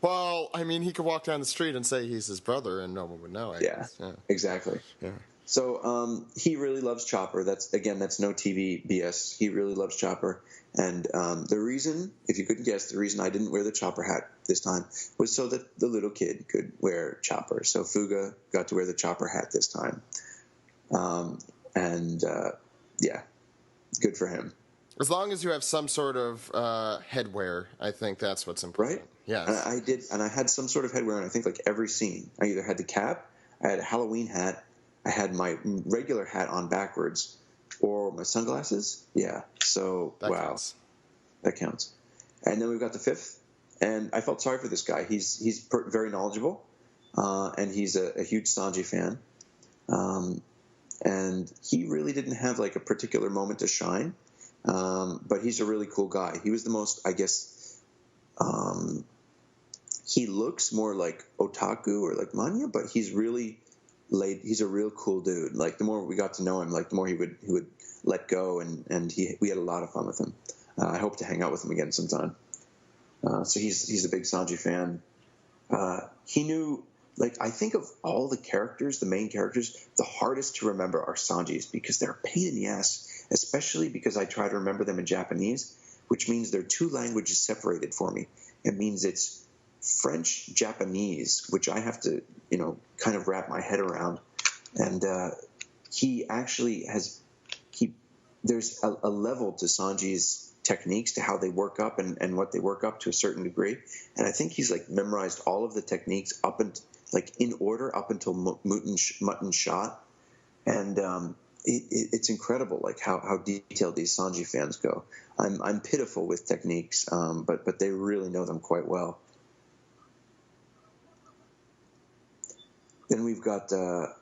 Well, I mean, he could walk down the street and say he's his brother, and no one would know. I guess. Yeah, exactly. Yeah. So he really loves Chopper. That's no TV BS. He really loves Chopper. And the reason, if you couldn't guess, the reason I didn't wear the Chopper hat this time was so that the little kid could wear Chopper. So Fuga got to wear the Chopper hat this time. Yeah, good for him. As long as you have some sort of headwear, I think that's what's important. Right? Yes. And I did, and I had some sort of headwear in, I think, like every scene. I either had the cap, I had a Halloween hat, I had my regular hat on backwards, or my sunglasses. Yeah. So, that wow. Counts. That counts. And then we've got the 5th, and I felt sorry for this guy. He's very knowledgeable, and he's a huge Sanji fan. And he really didn't have like a particular moment to shine. But he's a really cool guy. He was the most, I guess, he looks more like otaku or like manya, but he's really he's a real cool dude. Like the more we got to know him, like the more he would let go, and we had a lot of fun with him. I hope to hang out with him again sometime. So he's a big Sanji fan. He knew, like, I think of all the characters, the main characters, the hardest to remember are Sanjis, because they're a pain in the ass, especially because I try to remember them in Japanese, which means they're 2 languages separated for me. It means it's French Japanese, which I have to, kind of wrap my head around. And he actually there's a level to Sanji's techniques, to how they work up and what they work up to a certain degree. And I think he's like memorized all of the techniques up and like in order up until mutton shot. And it's incredible, like how detailed these Sanji fans go. I'm pitiful with techniques, but they really know them quite well. Then we've got the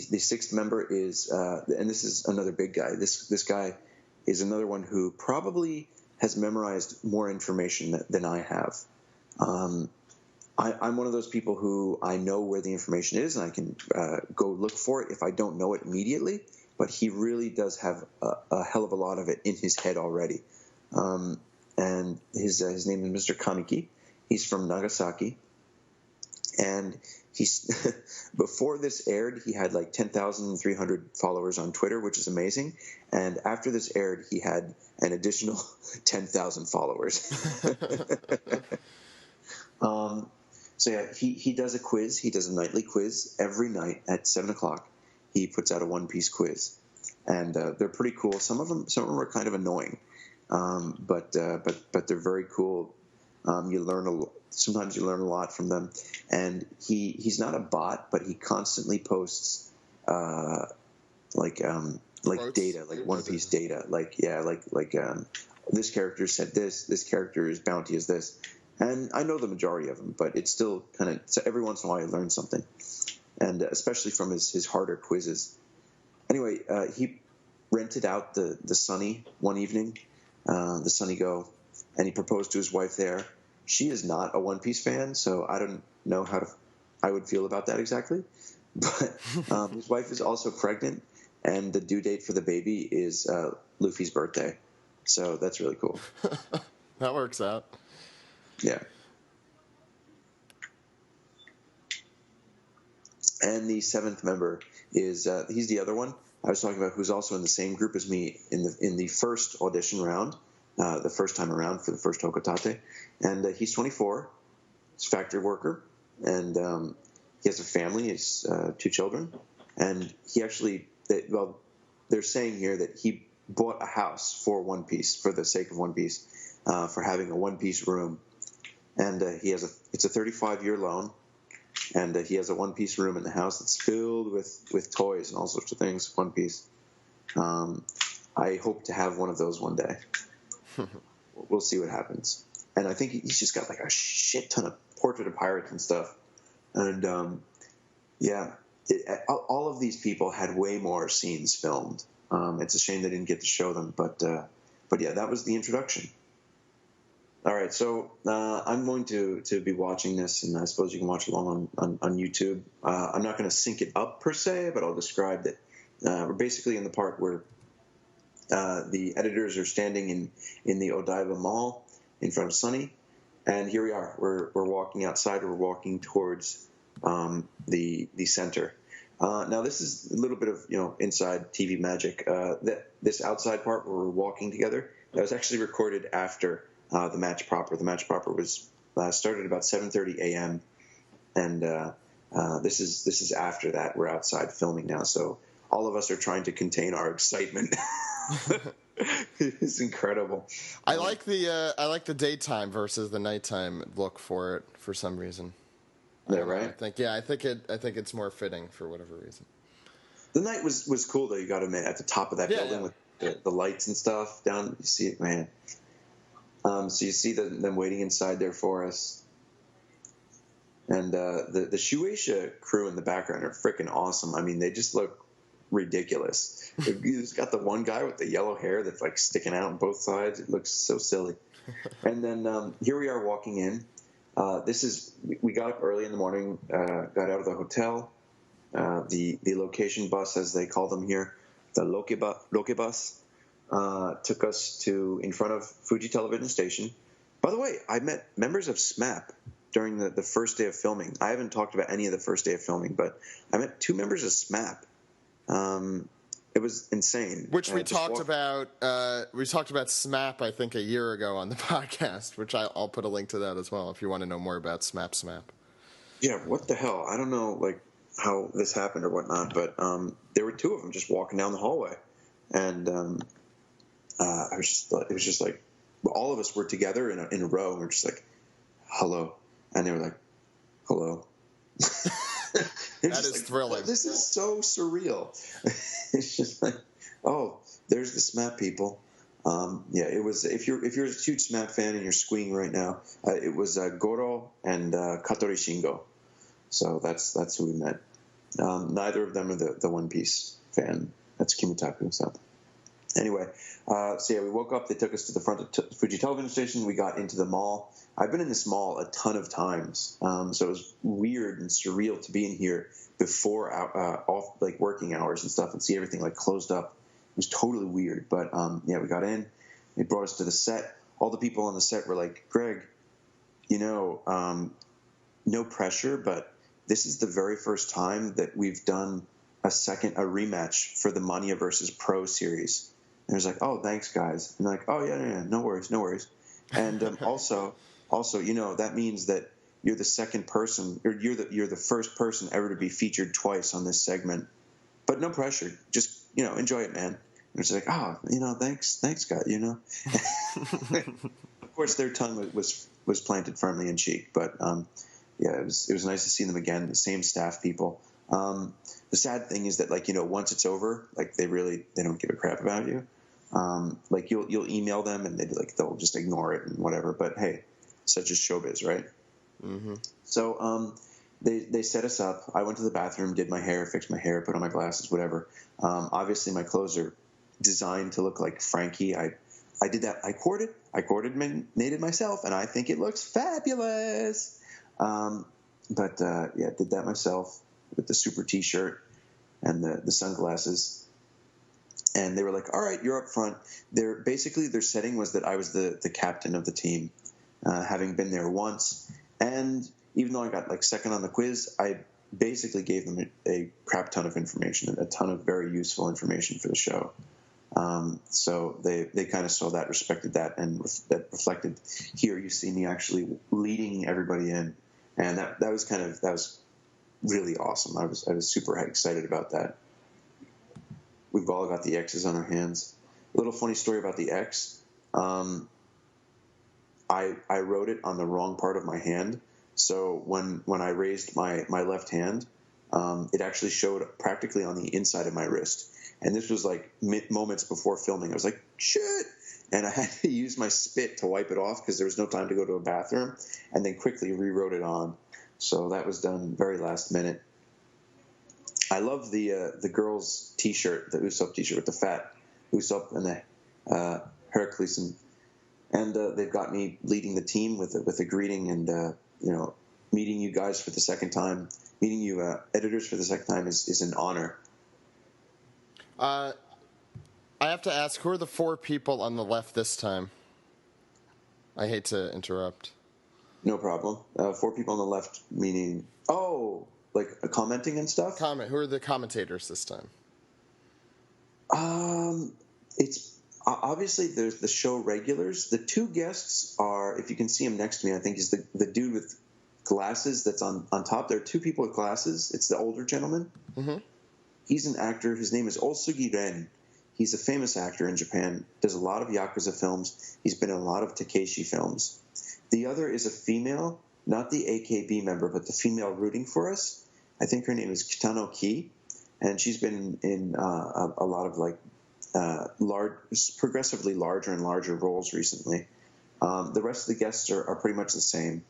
sixth member is, and this is another big guy. This guy is another one who probably has memorized more information than I have. I'm one of those people who I know where the information is, and I can go look for it if I don't know it immediately. But he really does have a hell of a lot of it in his head already. And his name is Mr. Kaneki. He's from Nagasaki. And he's before this aired, he had like 10,300 followers on Twitter, which is amazing. And after this aired, he had an additional 10,000 followers. So yeah, he does a quiz. He does a nightly quiz every night at 7:00. He puts out a One Piece quiz, and they're pretty cool. Some of them are kind of annoying, but they're very cool. Sometimes you learn a lot from them, and he's not a bot, but he constantly posts like data, like One Piece data, like this character said this character's bounty is this, and I know the majority of them, but it's still kind of, so every once in a while you learn something, and especially from his harder quizzes. Anyway, he rented out the Sunny one evening, the Sunny Go, and he proposed to his wife there. She is not a One Piece fan, so I don't know how I would feel about that exactly. But his wife is also pregnant, and the due date for the baby is Luffy's birthday. So that's really cool. That works out. Yeah. And the seventh member is he's the other one I was talking about, who's also in the same group as me in the first audition round. The first time around for the first Hoko Tate. And he's 24. He's a factory worker. And he has a family. He has 2 children. And he actually, they're saying here that he bought a house for One Piece, for the sake of One Piece, for having a One Piece room. And it's a 35-year loan. And he has a One Piece room in the house that's filled with toys and all sorts of things, One Piece. I hope to have one of those one day. We'll see what happens. And I think he's just got like a shit ton of Portrait of Pirates and stuff. And all of these people had way more scenes filmed. It's a shame they didn't get to show them, but yeah, that was the introduction. All right, so I'm going to be watching this, and I suppose you can watch along on YouTube. I'm not going to sync it up per se, but I'll describe that we're basically in the part where the editors are standing in the Odaiba Mall in front of Sunny, and here we are. We're walking outside. We're walking towards the center. Now this is a little bit of inside TV magic. This outside part where we're walking together, that was actually recorded after the match proper. The match proper was started about 7:30 a.m. and this is after that. We're outside filming now, so all of us are trying to contain our excitement. It's incredible. I like the daytime versus the nighttime look for it for some reason. Yeah, right. I think it's more fitting for whatever reason. The night was cool though. You got to admit, at the top of that building with the lights and stuff down. You see it, man. So you see them waiting inside there for us. And the Shueisha crew in the background are freaking awesome. I mean, they just look ridiculous. You've got the one guy with the yellow hair that's like sticking out on both sides. It looks so silly. And then here we are walking in. We got up early in the morning, got out of the hotel. The location bus, as they call them here, the Loke bus, took us to in front of Fuji Television Station. By the way, I met members of SMAP during the first day of filming. I haven't talked about any of the first day of filming, but I met 2 members of SMAP. It was insane. Which we talked about. We talked about SMAP, I think, a year ago on the podcast. Which I'll put a link to that as well if you want to know more about SMAP. Yeah, what the hell? I don't know, like how this happened or whatnot, but there were two of them just walking down the hallway, and it was just like all of us were together in a row, and we're just like, hello, and they were like, hello. That is like, thrilling. This is so surreal. It's just like, oh, there's the SMAP people. Yeah, it was. If you're a huge SMAP fan and you're squeeing right now, it was Goro and Katori Shingo. So that's who we met. Neither of them are the One Piece fan. That's Kimitaku. So anyway, so yeah, we woke up. They took us to the front of Fuji Television Station. We got into the mall. I've been in this mall a ton of times, so it was weird and surreal to be in here before off like working hours and stuff and see everything like closed up. It was totally weird, but yeah, we got in. They brought us to the set. All the people on the set were like, "Greg, no pressure, but this is the very first time that we've done a rematch for the Mania versus Pro series." And I was like, "Oh, thanks, guys." And they're like, "Oh yeah, no worries." And also, that means that you're the second person, or you're the first person ever to be featured twice on this segment. But no pressure, just enjoy it, man. And it's like, oh, thanks, God, Of course, their tongue was planted firmly in cheek, but yeah, it was nice to see them again. The same staff people. The sad thing is that once it's over, like they don't give a crap about you. Like you'll email them and they'll just ignore it and whatever. But hey, such is showbiz, right? Mm-hmm. So they set us up. I went to the bathroom, did my hair, fixed my hair, put on my glasses, whatever. Obviously, my clothes are designed to look like Frankie. I did that. I coordinated myself, and I think it looks fabulous. But yeah, did that myself with the super T-shirt and the sunglasses. And they were like, "All right, you're up front." Their setting was that I was the captain of the team, having been there once. And even though I got second on the quiz, I basically gave them a crap ton of information, a ton of very useful information for the show. So they kind of saw that, respected that, and that reflected here. You see me actually leading everybody in, and that was really awesome. I was super excited about that. We've all got the X's on our hands. A little funny story about the X. I wrote it on the wrong part of my hand. So when I raised my left hand, it actually showed practically on the inside of my wrist. And this was moments before filming. I was like, shit! And I had to use my spit to wipe it off because there was no time to go to a bathroom, and then quickly rewrote it on. So that was done very last minute. I love the girls' T-shirt, the Usopp T-shirt with the fat Usopp and the Heracles, and they've got me leading the team with a greeting and meeting you guys for the second time, meeting you editors for the second time is an honor. I have to ask, who are the four people on the left this time? I hate to interrupt. No problem. Four people on the left, meaning commenting and stuff. Who are the commentators this time? It's obviously there's the show regulars. The two guests are, if you can see him next to me, I think is the dude with glasses that's on top. There are two people with glasses. It's the older gentleman. Mm-hmm. He's an actor. His name is Osugi Ren. He's a famous actor in Japan. Does a lot of Yakuza films. He's been in a lot of Takeshi films. The other is a female, not the AKB member, but the female rooting for us. I think her name is Kitano Ki, and she's been in a lot of progressively larger and larger roles recently. The rest of the guests are pretty much the same,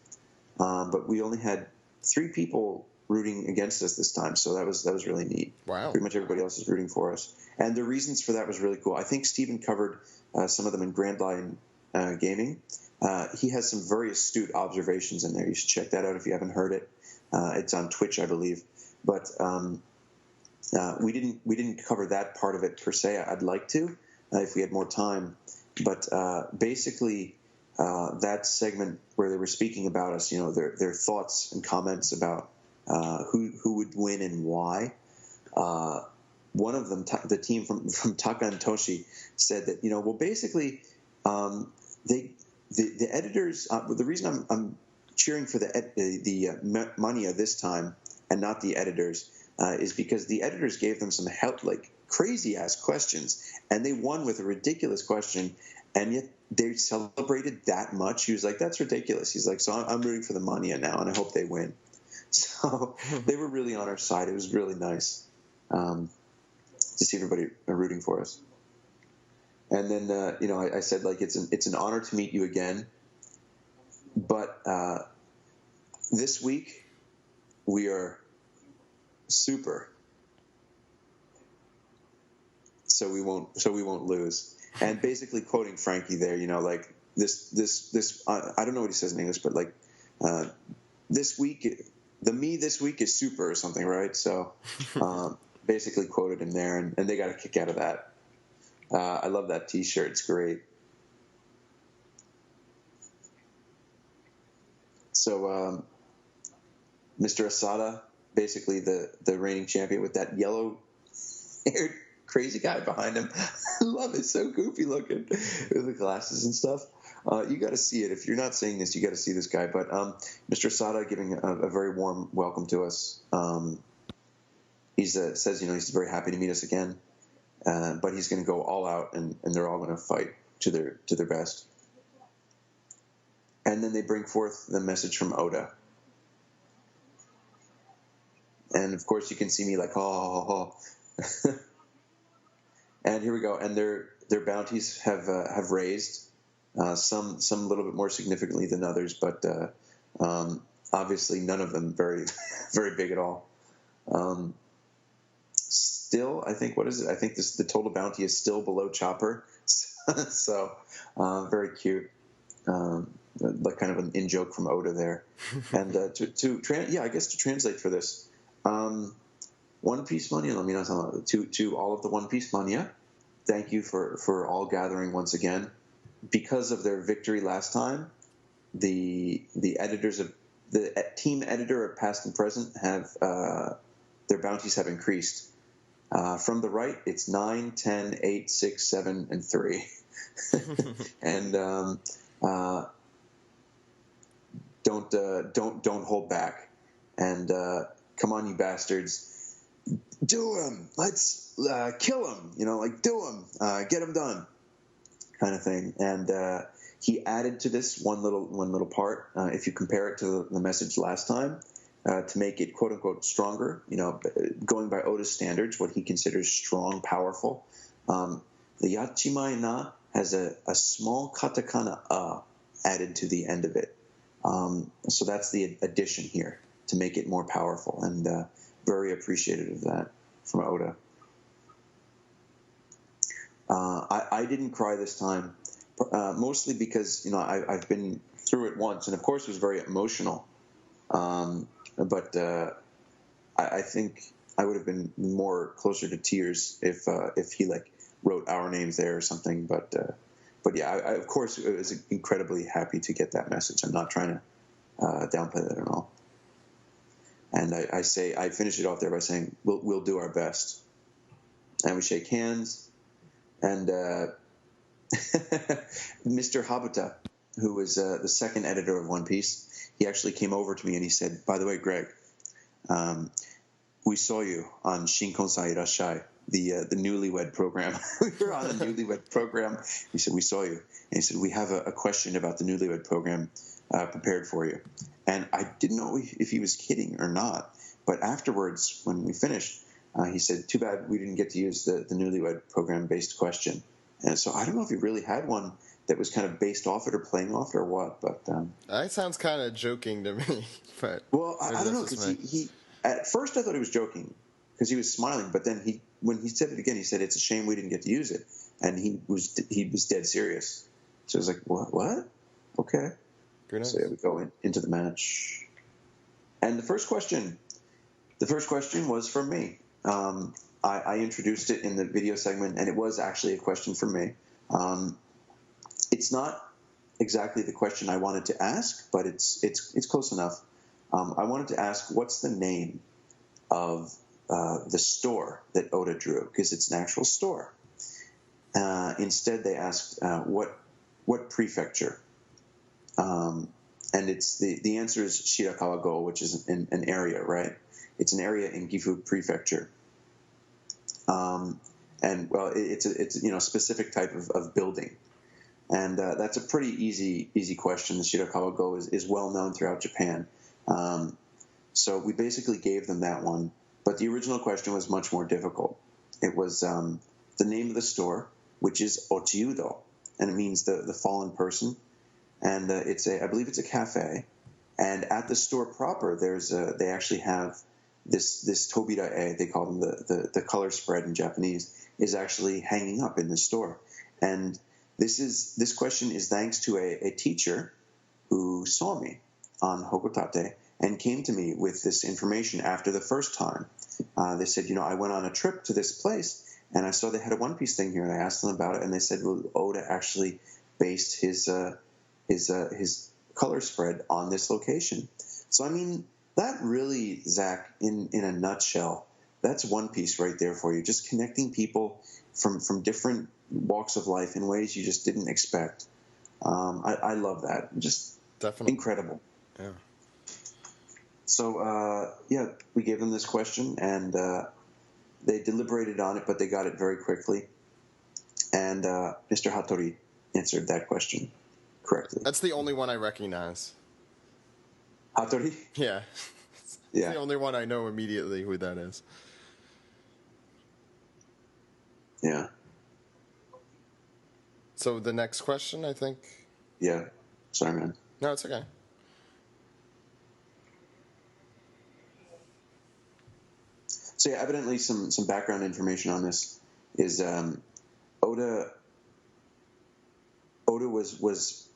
but we only had 3 people rooting against us this time, so that was really neat. Wow! Pretty much everybody else is rooting for us, and the reasons for that was really cool. I think Steven covered some of them in Grand Line Gaming. He has some very astute observations in there. You should check that out if you haven't heard it. It's on Twitch, I believe. But we didn't cover that part of it per se. I'd like to if we had more time. But basically, that segment where they were speaking about us, their thoughts and comments about who would win and why. one of them, the team from Taka and Toshi, said that well, basically, the editors. The reason I'm cheering for the Mania this time and not the editors is because the editors gave them some help, like crazy ass questions, and they won with a ridiculous question, and yet they celebrated that much. He was like, "That's ridiculous." He's like, "So I'm rooting for the Mania now, and I hope they win." So they were really on our side. It was really nice to see everybody rooting for us. And then I said, like, it's an honor to meet you again, but this week we are super, so we won't lose. And basically quoting Frankie there, like this I don't know what he says in English, but like this week, this week is super or something, right? So basically quoted him there, and they got a kick out of that. I love that T-shirt; it's great. So Mr. Asada, basically the reigning champion, with that yellow-haired crazy guy behind him. I love it. So goofy looking with the glasses and stuff. You got to see it. If you're not seeing this, you got to see this guy. But Mr. Asada giving a very warm welcome to us. He says, he's very happy to meet us again. But he's going to go all out, and they're all going to fight to their best. And then they bring forth the message from Oda. And of course, you can see me like, oh. And here we go. And their bounties have raised, some a little bit more significantly than others, but obviously none of them very very big at all. Still, I think, what is it? I think the total bounty is still below Chopper. So very cute. Like kind of an in-joke from Oda there. And I guess to translate for this, One Piece Mania, let me know to all of the One Piece Mania, thank you for all gathering once again. Because of their victory last time, the editors of the team editor of past and present have their bounties have increased. From the right, it's 9, 10, 8, 6, 7, and 3. And don't hold back. And come on, you bastards. Do him. Let's kill him. Do him. Get him done. Kind of thing. And he added to this one little part. If you compare it to the message last time, to make it quote unquote stronger, going by Oda's standards, what he considers strong, powerful. The Yachimai na has a small katakana added to the end of it. So that's the addition here to make it more powerful, and very appreciative of that from Oda. I didn't cry this time, mostly because I've been through it once, and of course it was very emotional. But I think I would have been more closer to tears if he wrote our names there or something. But yeah, I of course was incredibly happy to get that message. I'm not trying to downplay that at all. And I finish it off there by saying we'll do our best, and we shake hands. And Mr. Habuta, who was the second editor of One Piece, he actually came over to me and he said, "By the way, Greg, we saw you on Shinkonsai Irashai, the newlywed program." We were on a newlywed program. He said, "We saw you." And he said, "We have a question about the newlywed program prepared for you." And I didn't know if he was kidding or not. But afterwards, when we finished, he said, "Too bad we didn't get to use the newlywed program-based question." And so I don't know if he really had one that was kind of based off it or playing off it or what. But that sounds kind of joking to me. But well, I don't know, because he at first I thought he was joking because he was smiling, but then when he said it again, he said, "It's a shame we didn't get to use it," and he was dead serious. So I was like, "What? Okay." So yeah, we go into the match, and the first question was from me. I introduced it in the video segment, and it was actually a question from me. It's not exactly the question I wanted to ask, but it's close enough. I wanted to ask, what's the name of the store that Oda drew, because it's an actual store. Instead, they asked what prefecture, and it's the answer is Shirakawa-go, which is an area, right? It's an area in Gifu Prefecture, and well, it's a specific type of building, and that's a pretty easy question. The Shirakawa-go is well known throughout Japan, so we basically gave them that one. But the original question was much more difficult. It was the name of the store, which is Ochiudo, and it means the fallen person. And I believe it's a cafe. And at the store proper, they actually have this tobira-e, they call them the color spread in Japanese, is actually hanging up in the store. And this question is thanks to a teacher who saw me on Hoko Tate and came to me with this information after the first time. They said, I went on a trip to this place and I saw they had a One Piece thing here, and I asked them about it, and they said, well, Oda actually based his color spread on this location. So I mean, that really, Zach, in a nutshell, that's One Piece right there for you. Just connecting people from different walks of life in ways you just didn't expect. I love that. Just definitely incredible. Yeah. So, we gave them this question, and they deliberated on it, but they got it very quickly. And Mr. Hattori answered that question correctly. That's the only one I recognize. Hattori? Yeah. Yeah. It's the only one I know immediately who that is. Yeah. So the next question, I think. Yeah. Sorry, man. No, it's okay. So yeah, evidently some background information on this is Oda was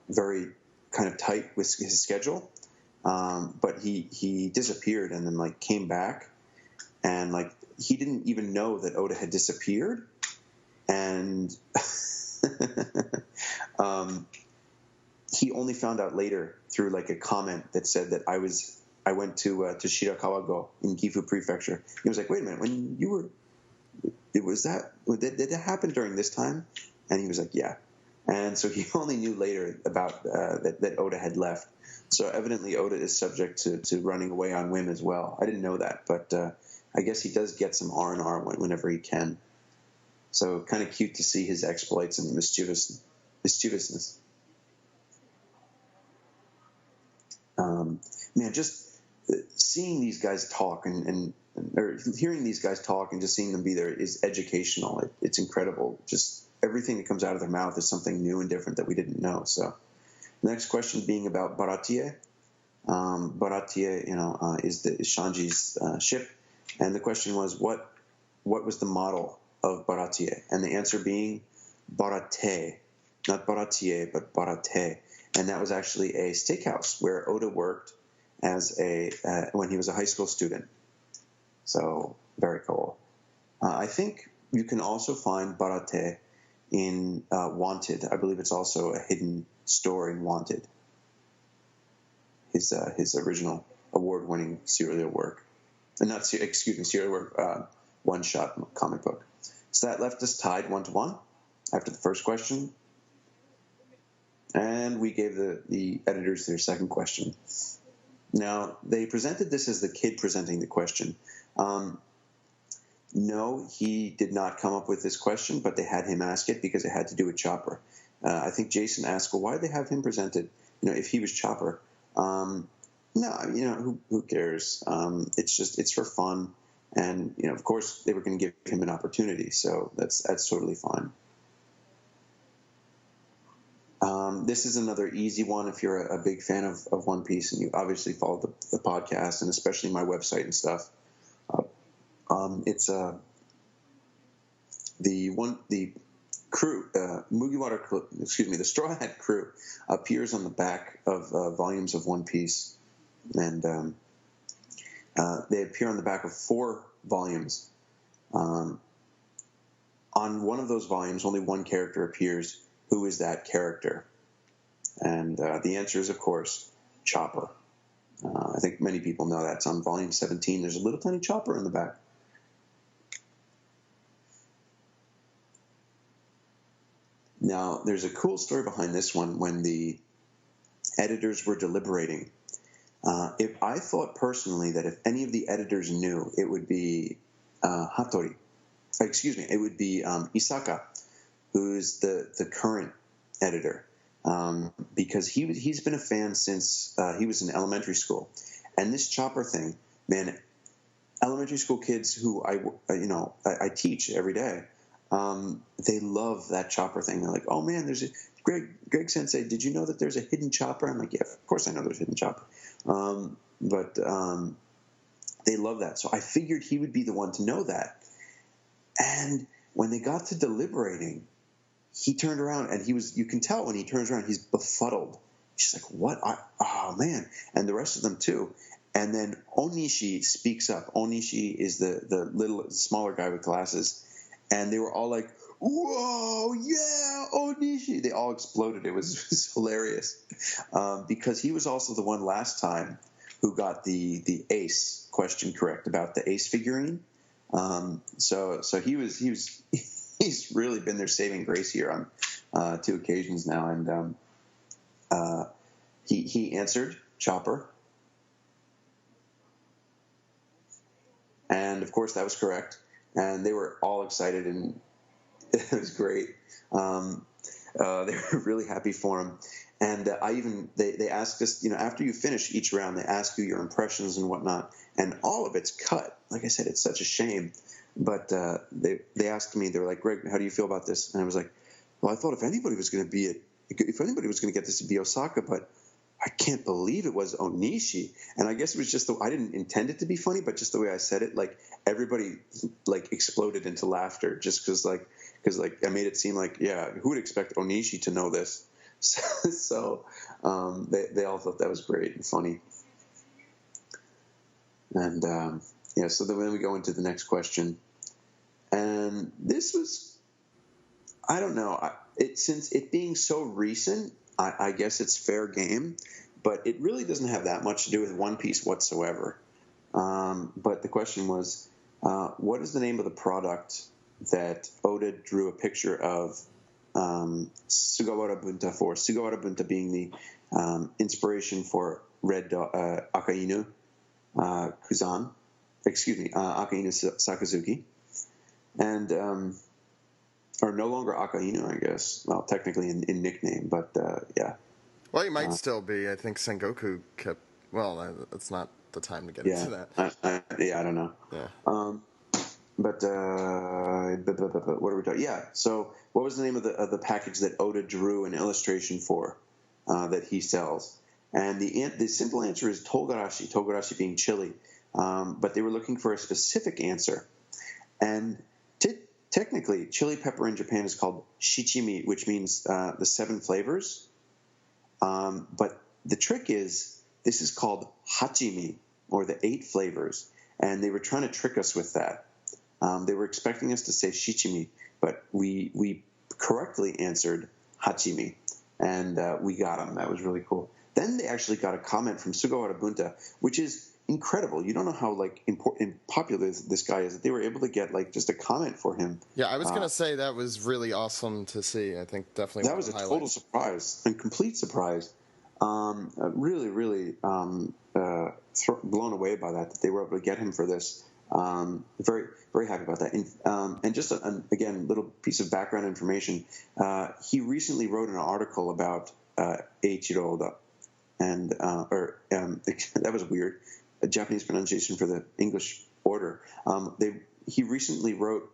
very kind of tight with his schedule, but he disappeared and then came back, and he didn't even know that Oda had disappeared, and he only found out later through a comment that said that I went to Shirakawa-go in Gifu Prefecture. He was like, wait a minute, when you were, did that happen during this time? And he was like, yeah. And so he only knew later about that Oda had left. So evidently Oda is subject to running away on whim as well. I didn't know that, but I guess he does get some R&R whenever he can. So kind of cute to see his exploits and mischievousness. Man, just seeing these guys talk or hearing these guys talk and just seeing them be there is educational. It's incredible. Just everything that comes out of their mouth is something new and different that we didn't know. So the next question being about Baratie. Baratie, is Shanji's ship. And the question was, what was the model of Baratie? And the answer being Barate. Not Baratie, but Barate. And that was actually a steakhouse where Oda worked as when he was a high school student. So very cool. I think you can also find Barate in Wanted. I believe it's also a hidden store in Wanted. His original award-winning serial work, serial work, one-shot comic book. So that left us tied 1-1 after the first question, and we gave the editors their second question. Now, they presented this as the kid presenting the question. No, he did not come up with this question, but they had him ask it because it had to do with Chopper. I think Jason asked, well, why did they have him present it, if he was Chopper? No, who cares? It's for fun. And, of course, they were going to give him an opportunity, so that's totally fine. This is another easy one if you're a big fan of One Piece and you obviously follow the podcast and especially my website and stuff. It's the crew, Mugiwara, the Straw Hat crew appears on the back of volumes of One Piece, and they appear on the back of 4 volumes. On one of those volumes, only one character appears. Who is that character? And the answer is, of course, Chopper. I think many people know that. It's on volume 17. There's a little tiny chopper in the back. Now, there's a cool story behind this one. When the editors were deliberating, if I thought personally that if any of the editors knew, it would be Hattori. Excuse me, it would be Isaka, who's the current editor, because he's been a fan since he was in elementary school. And this chopper thing, man, elementary school kids who I teach every day, they love that chopper thing. They're like, oh man, there's a Greg Sensei, did you know that there's a hidden chopper? I'm like, yeah, of course I know there's a hidden chopper. But they love that. So I figured he would be the one to know that. And when they got to deliberating, he turned around and you can tell when he turns around, he's befuddled. He's like, what? Oh man. And the rest of them too. And then Onishi speaks up. Onishi is the smaller guy with glasses. And they were all like, whoa, yeah, Onishi. They all exploded. It was hilarious. Because he was also the one last time who got the ace question correct about the ace figurine. So he's really been their saving grace here on 2 occasions now. And he answered Chopper. And of course that was correct. And they were all excited, and it was great. They were really happy for him. And they asked us, after you finish each round, they ask you your impressions and whatnot, and all of it's cut. Like I said, it's such a shame. But they asked me, they were like, Greg, how do you feel about this? And I was like, well, I thought if anybody was going to get this, to be Osaka, but I can't believe it was Onishi. And I guess it was just I didn't intend it to be funny, but just the way I said it, like everybody like exploded into laughter just because I made it seem like, yeah, who would expect Onishi to know this? So they all thought that was great and funny. And so then we go into the next question. And this was, I don't know, since it being so recent, I guess it's fair game, but it really doesn't have that much to do with One Piece whatsoever. But the question was, what is the name of the product that Oda drew a picture of Sugawara Bunta for? Sugawara Bunta being the inspiration for Red Akainu Kuzan, Akainu Sakazuki, and or no longer Akainu, I guess. Well, technically in nickname, but yeah. Well, he might still be. I think Sengoku kept. Well, it's not the time to get into that. I don't know. Yeah. But what are we talking? Yeah. So, what was the name of the package that Oda drew an illustration for that he sells? And the simple answer is togarashi. Togarashi being chili, but they were looking for a specific answer, and technically, chili pepper in Japan is called shichimi, which means the 7 flavors. But the trick is this is called hachimi, or the 8 flavors, and they were trying to trick us with that. They were expecting us to say shichimi, but we correctly answered hachimi, and we got them. That was really cool. Then they actually got a comment from Sugawara Bunta, which is incredible. You don't know how important and popular this guy is, that they were able to get just a comment for him. Yeah, I was gonna say that was really awesome to see. I think definitely that was a total surprise and complete surprise. Really, really blown away by that they were able to get him for this. Very, very happy about that. And just again, little piece of background information. He recently wrote an article about Eiichiro Oda, and that was weird. A Japanese pronunciation for the English order. He recently wrote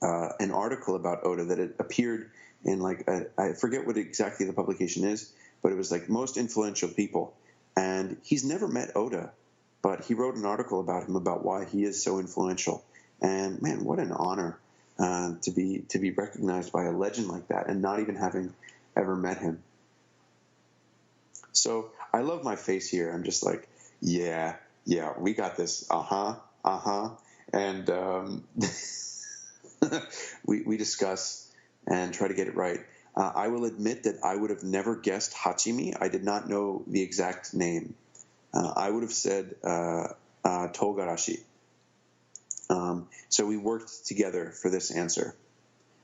an article about Oda that it appeared in I forget what exactly the publication is, but it was most influential people. And he's never met Oda, but he wrote an article about him, about why he is so influential. And man, what an honor to be recognized by a legend like that, and not even having ever met him. So I love my face here. I'm just like, yeah, we got this. And we discuss and try to get it right. I will admit that I would have never guessed hachimi. I did not know the exact name. I would have said togarashi. So we worked together for this answer.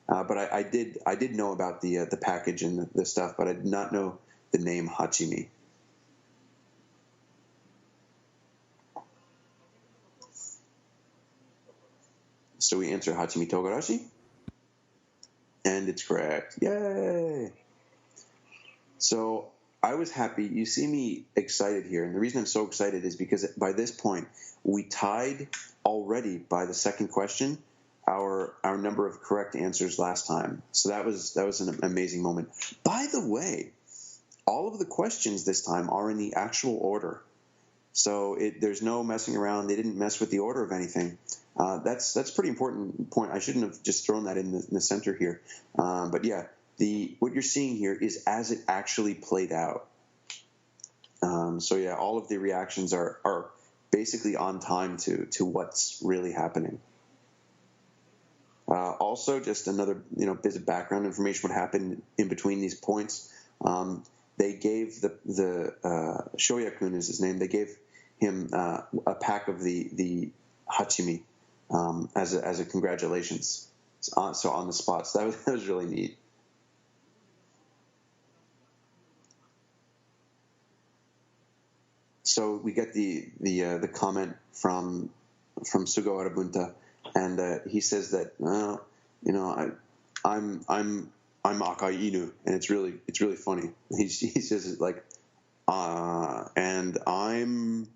But I did know about the package and the stuff, but I did not know the name Hachimi. So we answer Hachimi Togarashi, and it's correct. Yay! So I was happy. You see me excited here, and the reason I'm so excited is because by this point we tied already by the second question our number of correct answers last time. So that was an amazing moment. By the way, all of the questions this time are in the actual order. So there's no messing around. They didn't mess with the order of anything. That's a pretty important point. I shouldn't have just thrown that in the center here. But yeah, what you're seeing here is as it actually played out. So yeah, all of the reactions are basically on time to what's really happening. Also, just another bit of background information. What happened in between these points? They gave the Shoya-kun is his name. They gave him a pack of the Hachimi as a congratulations. So on the spot. So that was really neat. So we get the comment from Sugo Arabunta, and he says that I'm Akai Inu, and it's really funny. He says it like, and I'm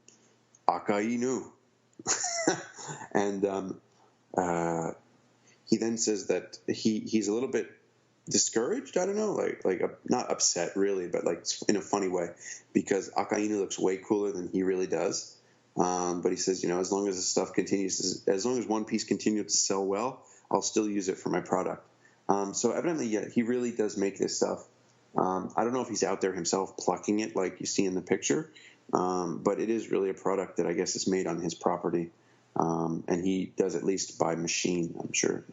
Akai Inu, and he then says that he's a little bit discouraged. I don't know, like not upset really, but like in a funny way, because Akai Inu looks way cooler than he really does. But he says, as long as the stuff continues, as long as One Piece continues to sell well, I'll still use it for my product. So evidently, yeah, he really does make this stuff. I don't know if he's out there himself plucking it like you see in the picture, but it is really a product that I guess is made on his property, and he does at least by machine, I'm sure.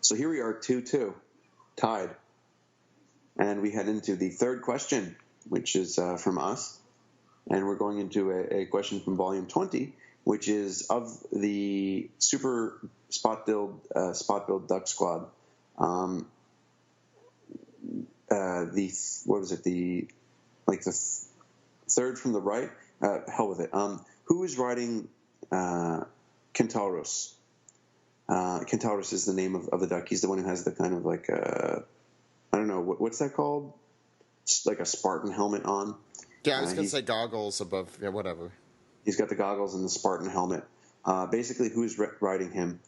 So here we are, 2-2, tied. And we head into the third question, which is from us. And we're going into a question from Volume 20, which is of the Super Spot Build Duck Squad. What was it? The third from the right? Hell with it. Who is riding Kentauros? Kentauros is the name of the duck. He's the one who has the kind of like I don't know, what's that called? Just like a Spartan helmet on. Yeah, I was going to say goggles above. Yeah, whatever. He's got the goggles and the Spartan helmet. Basically, who's riding him?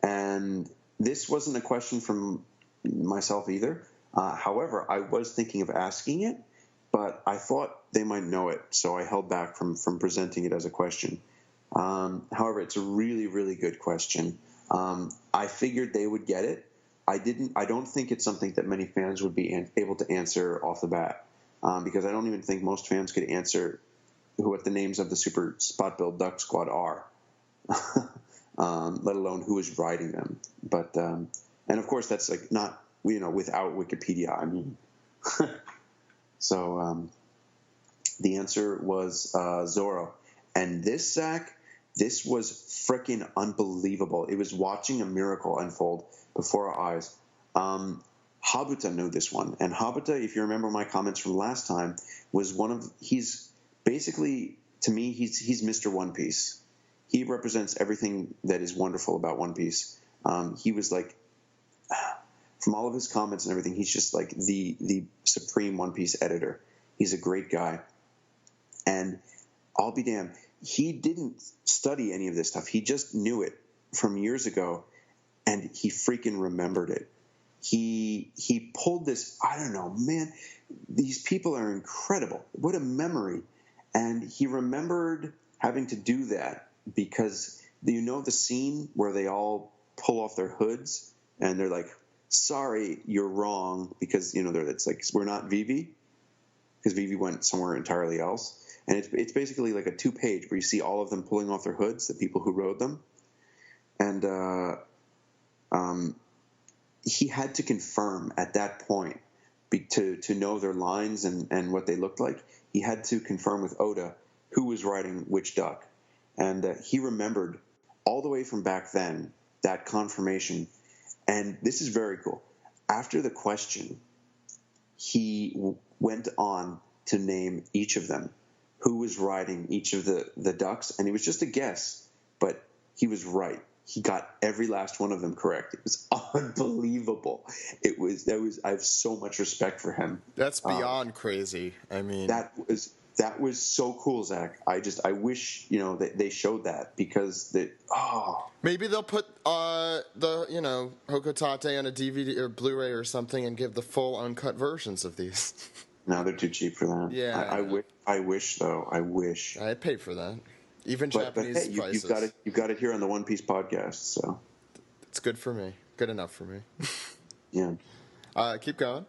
And this wasn't a question from myself either. However, I was thinking of asking it, but I thought they might know it, so I held back from presenting it as a question. However, it's a really, really good question. I figured they would get it. I don't think it's something that many fans would be able to answer off the bat, because I don't even think most fans could answer what the names of the Super Spot Build Duck Squad are, let alone who is riding them. But and of course that's like not without Wikipedia. I mean, so the answer was Zoro, and this was freaking unbelievable. It was watching a miracle unfold before our eyes. Habuta knew this one, and Habuta, if you remember my comments from last time, was he's basically, to me, he's Mr. One Piece. He represents everything that is wonderful about One Piece. He was like, from all of his comments and everything, he's just like the supreme One Piece editor. He's a great guy, and I'll be damned, he didn't study any of this stuff. He just knew it from years ago, and he freaking remembered it. He pulled this. I don't know, man. These people are incredible. What a memory! And he remembered having to do that because the scene where they all pull off their hoods and they're like, "Sorry, you're wrong," because it's like, we're not Vivi, because Vivi went somewhere entirely else. And it's basically like a 2-page where you see all of them pulling off their hoods, the people who rode them. And he had to confirm at that point to know their lines and what they looked like, he had to confirm with Oda who was riding which duck. And he remembered all the way from back then that confirmation. And this is very cool. After the question, he went on to name each of them, who was riding each of the ducks. And it was just a guess, but he was right. He got every last one of them correct. It was unbelievable. I have so much respect for him. That's beyond crazy. I mean, that was so cool, Zach. I wish, that they showed that, because maybe they'll put the Hoko Tate on a DVD or Blu-ray or something and give the full uncut versions of these. No, they're too cheap for that. Yeah, I wish though. I wish I'd pay for that. Even Japanese hey, prices. you've got it here on the One Piece podcast, so it's good for me. Good enough for me. Yeah. Keep going.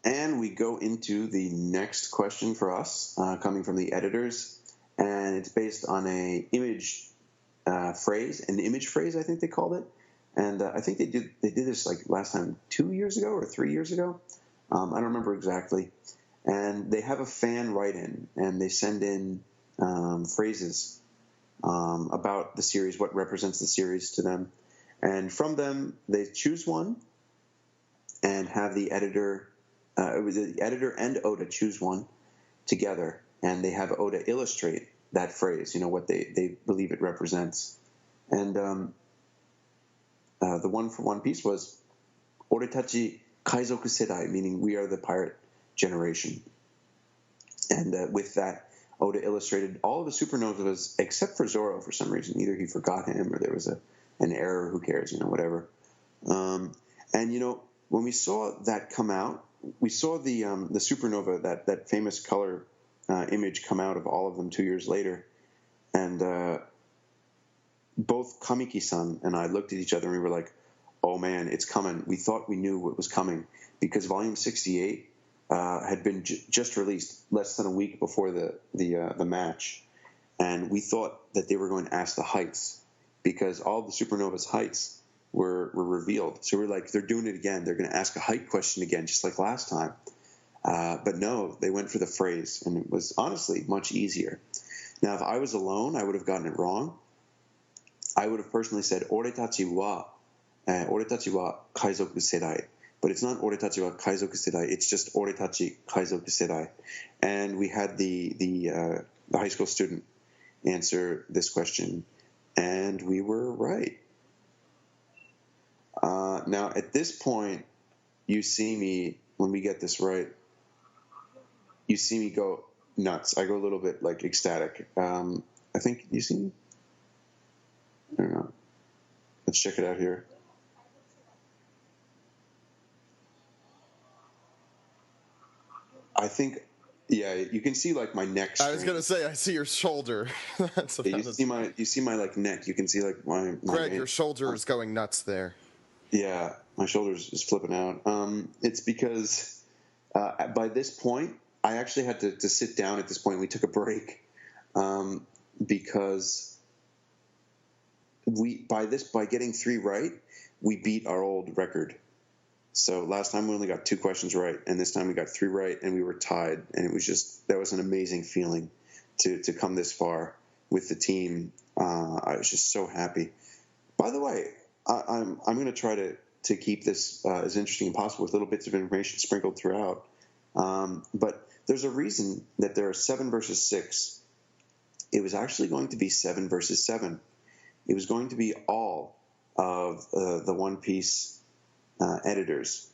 And we go into the next question for us, coming from the editors, and it's based on an image phrase, I think they called it, and I think they did this like last time 2 years ago or 3 years ago. I don't remember exactly. And they have a fan write in, and they send in phrases about the series, what represents the series to them, and from them they choose one and have the editor. The editor and Oda choose one together, and they have Oda illustrate that phrase, what they believe it represents. And the one for One Piece was Oretachi Kaizoku Sedai, meaning we are the pirate generation. And with that, Oda illustrated all of the supernovas except for Zoro for some reason. Either he forgot him or there was an error, who cares, whatever. And, when we saw that come out, we saw the supernova, that famous color image come out of all of them 2 years later, and both Kamiki-san and I looked at each other and we were like, "Oh man, it's coming!" We thought we knew what was coming, because Volume 68 had been just released less than a week before the match, and we thought that they were going to ask the heights, because all the supernova's heights were revealed. So we're like, they're doing it again. They're going to ask a height question again, just like last time. But no, they went for the phrase, and it was honestly much easier. Now, if I was alone, I would have gotten it wrong. I would have personally said, Oretachi wa Kaizoku Sedai. But it's not Oretachi wa Kaizoku Sedai. It's just Oretachi Kaizoku Sedai. And we had the high school student answer this question, and we were right. Now, at this point, you see me, when we get this right, you see me go nuts. I go a little bit, like, ecstatic. I think, you see me? I don't know. Let's check it out here. I think, yeah, you can see, like, my neck strain. I was gonna say, I see your shoulder. That's yeah, you see my like neck. You can see like my Greg, your shoulder is going nuts there. Yeah, my shoulders is flipping out. It's because by this point, I actually had to sit down. At this point, we took a break because by getting 3 right, we beat our old record. So last time we only got 2 questions right, and this time we got 3 right, and we were tied. And it was that was an amazing feeling to come this far with the team. I was just so happy. By the way, I'm going to try to keep this as interesting as possible with little bits of information sprinkled throughout. But there's a reason that there are 7 versus 6. It was actually going to be 7 versus 7. It was going to be all of the One Piece editors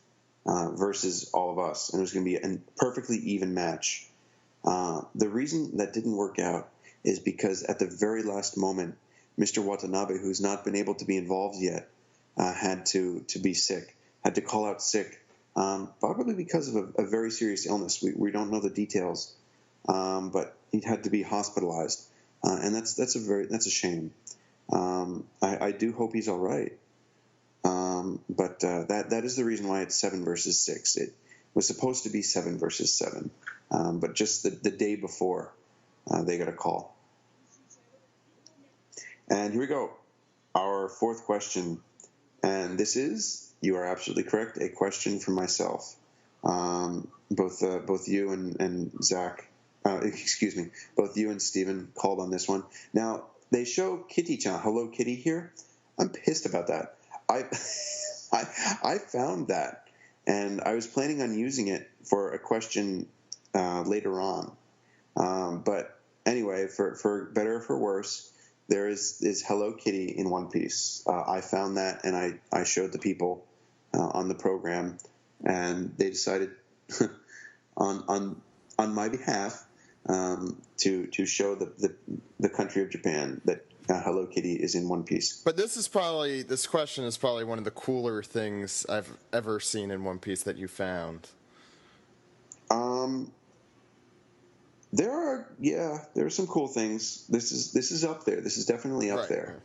versus all of us, and it was going to be a perfectly even match. The reason that didn't work out is because at the very last moment, Mr. Watanabe, who's not been able to be involved yet, had to be sick, had to call out sick, probably because of a very serious illness. We don't know the details, but he had to be hospitalized, and that's a shame. I do hope he's all right. But that is the reason why it's 7 versus 6. It was supposed to be 7 versus 7, but just the day before, they got a call. And here we go, our 4th question, and this is, you are absolutely correct, a question for myself. Both you and Zach, excuse me, both you and Steven called on this one. Now they show Kitty-chan, Hello Kitty here. I'm pissed about that. I found that, and I was planning on using it for a question later on. But anyway, for better or for worse, there is Hello Kitty in One Piece. I found that, and I showed the people on the program, and they decided on my behalf to show the country of Japan that Hello Kitty is in One Piece. But this question is probably one of the cooler things I've ever seen in One Piece that you found. There are some cool things. This is up there. This is definitely up there.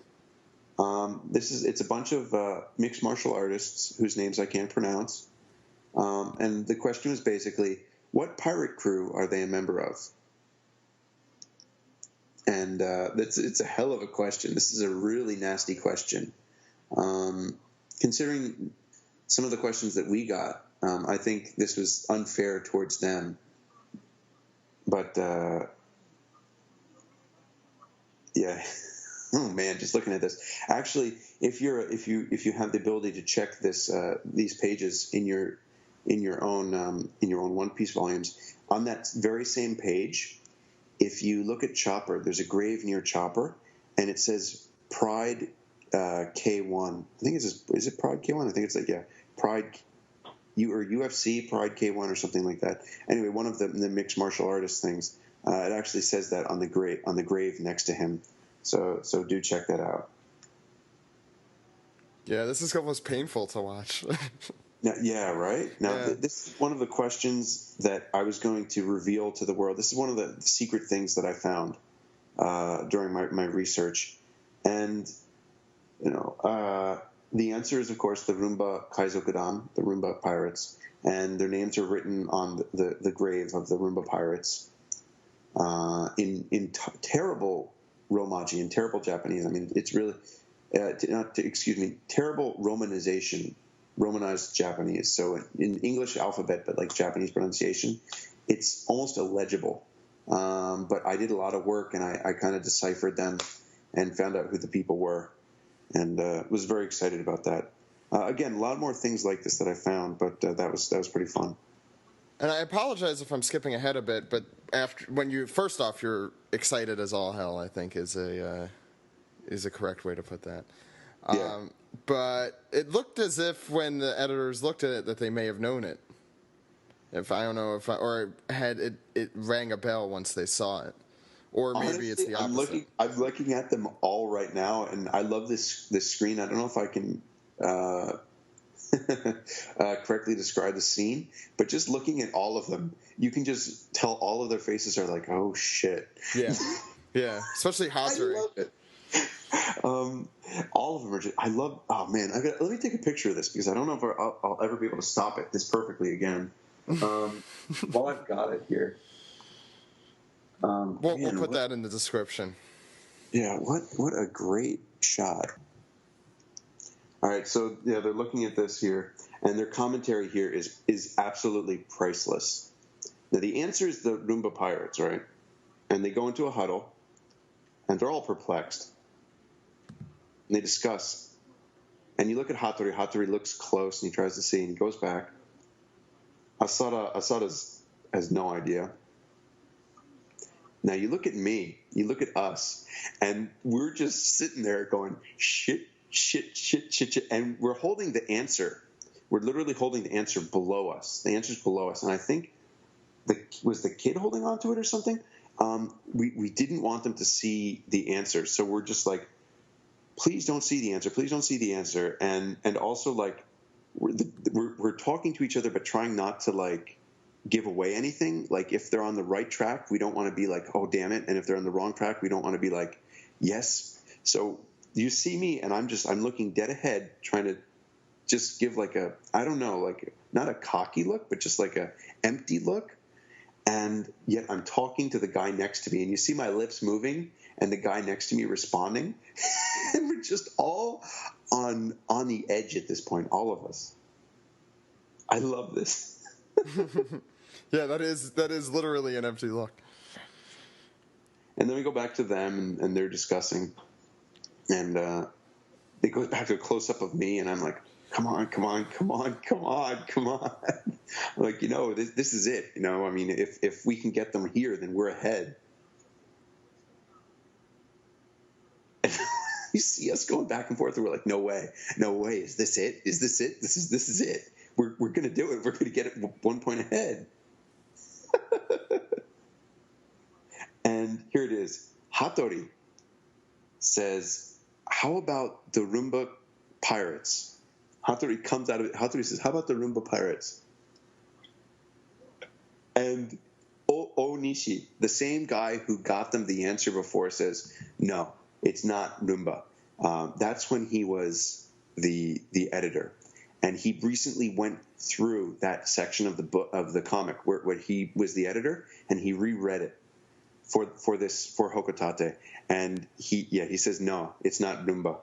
It's a bunch of mixed martial artists whose names I can't pronounce. And the question was basically, what pirate crew are they a member of? And it's a hell of a question. This is a really nasty question. Considering some of the questions that we got, I think this was unfair towards them. But yeah, oh man, just looking at this. Actually, if you have the ability to check these pages in your own One Piece volumes, on that very same page, if you look at Chopper, there's a grave near Chopper, and it says Pride K1. I think is it Pride K1? I think it's Pride or UFC Pride K1 or something like that. Anyway, one of the mixed martial artist things. It actually says that on the grave next to him. So do check that out. Yeah, this is almost painful to watch. Now, yeah, right? Now, this is one of the questions that I was going to reveal to the world. This is one of the secret things that I found during my research. And, the answer is, of course, the Roomba Kaizokudan, the Roomba pirates. And their names are written on the grave of the Roomba pirates in terrible Romaji, in terrible Japanese. I mean, it's really, terrible Romanized Japanese. So in English alphabet, but like Japanese pronunciation, it's almost illegible. But I did a lot of work, and I kind of deciphered them and found out who the people were, and was very excited about that. Again, a lot more things like this that I found, but that was pretty fun. And I apologize if I'm skipping ahead a bit, but first off, you're excited as all hell, I think is a correct way to put that. Yeah. But it looked as if when the editors looked at it that they may have known it. Or had it rang a bell once they saw it. Or maybe honestly, it's the opposite. I'm looking at them all right now, and I love this screen. I don't know if I can correctly describe the scene, but just looking at all of them, you can just tell all of their faces are like, oh shit. Yeah, yeah, especially Hatsuri. I love it. All of them are just. I love. Oh man, let me take a picture of this because I don't know if I'll ever be able to stop it this perfectly again. While I've got it here. We'll put that in the description. Yeah, what a great shot. All right, so yeah, they're looking at this here, and their commentary here is absolutely priceless. Now the answer is the Roomba pirates, right? And they go into a huddle, and they're all perplexed. And they discuss. And you look at Hattori. Hattori looks close, and he tries to see, and he goes back. Asada has no idea. Now you look at me, you look at us, and we're just sitting there going, shit, and we're holding the answer. We're literally holding the answer below us. The answer's below us, and I think was the kid holding on to it or something? We didn't want them to see the answer, so we're just like, please don't see the answer. Please don't see the answer, and also like we're talking to each other, but trying not to like give away anything. Like if they're on the right track, we don't want to be like, oh damn it, and if they're on the wrong track, we don't want to be like, yes. So you see me, and I'm looking dead ahead, trying to just give like a, I don't know, like not a cocky look, but just like a empty look. And yet I'm talking to the guy next to me, and you see my lips moving and the guy next to me responding. And we're just all on the edge at this point, all of us. I love this. Yeah, that is literally an empty look. And then we go back to them, and they're discussing, and it goes back to a close up of me, and I'm like, come on. Like, this is it. I mean, if we can get them here, then we're ahead. And you see us going back and forth, and we're like, no way. Is this it? This is it. We're going to do it. We're going to get it 1 point ahead. And here it is. Hattori says, how about the Roomba pirates? Hattori comes out of it. Hattori says, how about the Roomba pirates? And Onishi, the same guy who got them the answer before, says, no, it's not Roomba. That's when he was the editor. And he recently went through that section of the book, of the comic where he was the editor, and he reread it for Hoko Tate, and he says, no, it's not Roomba.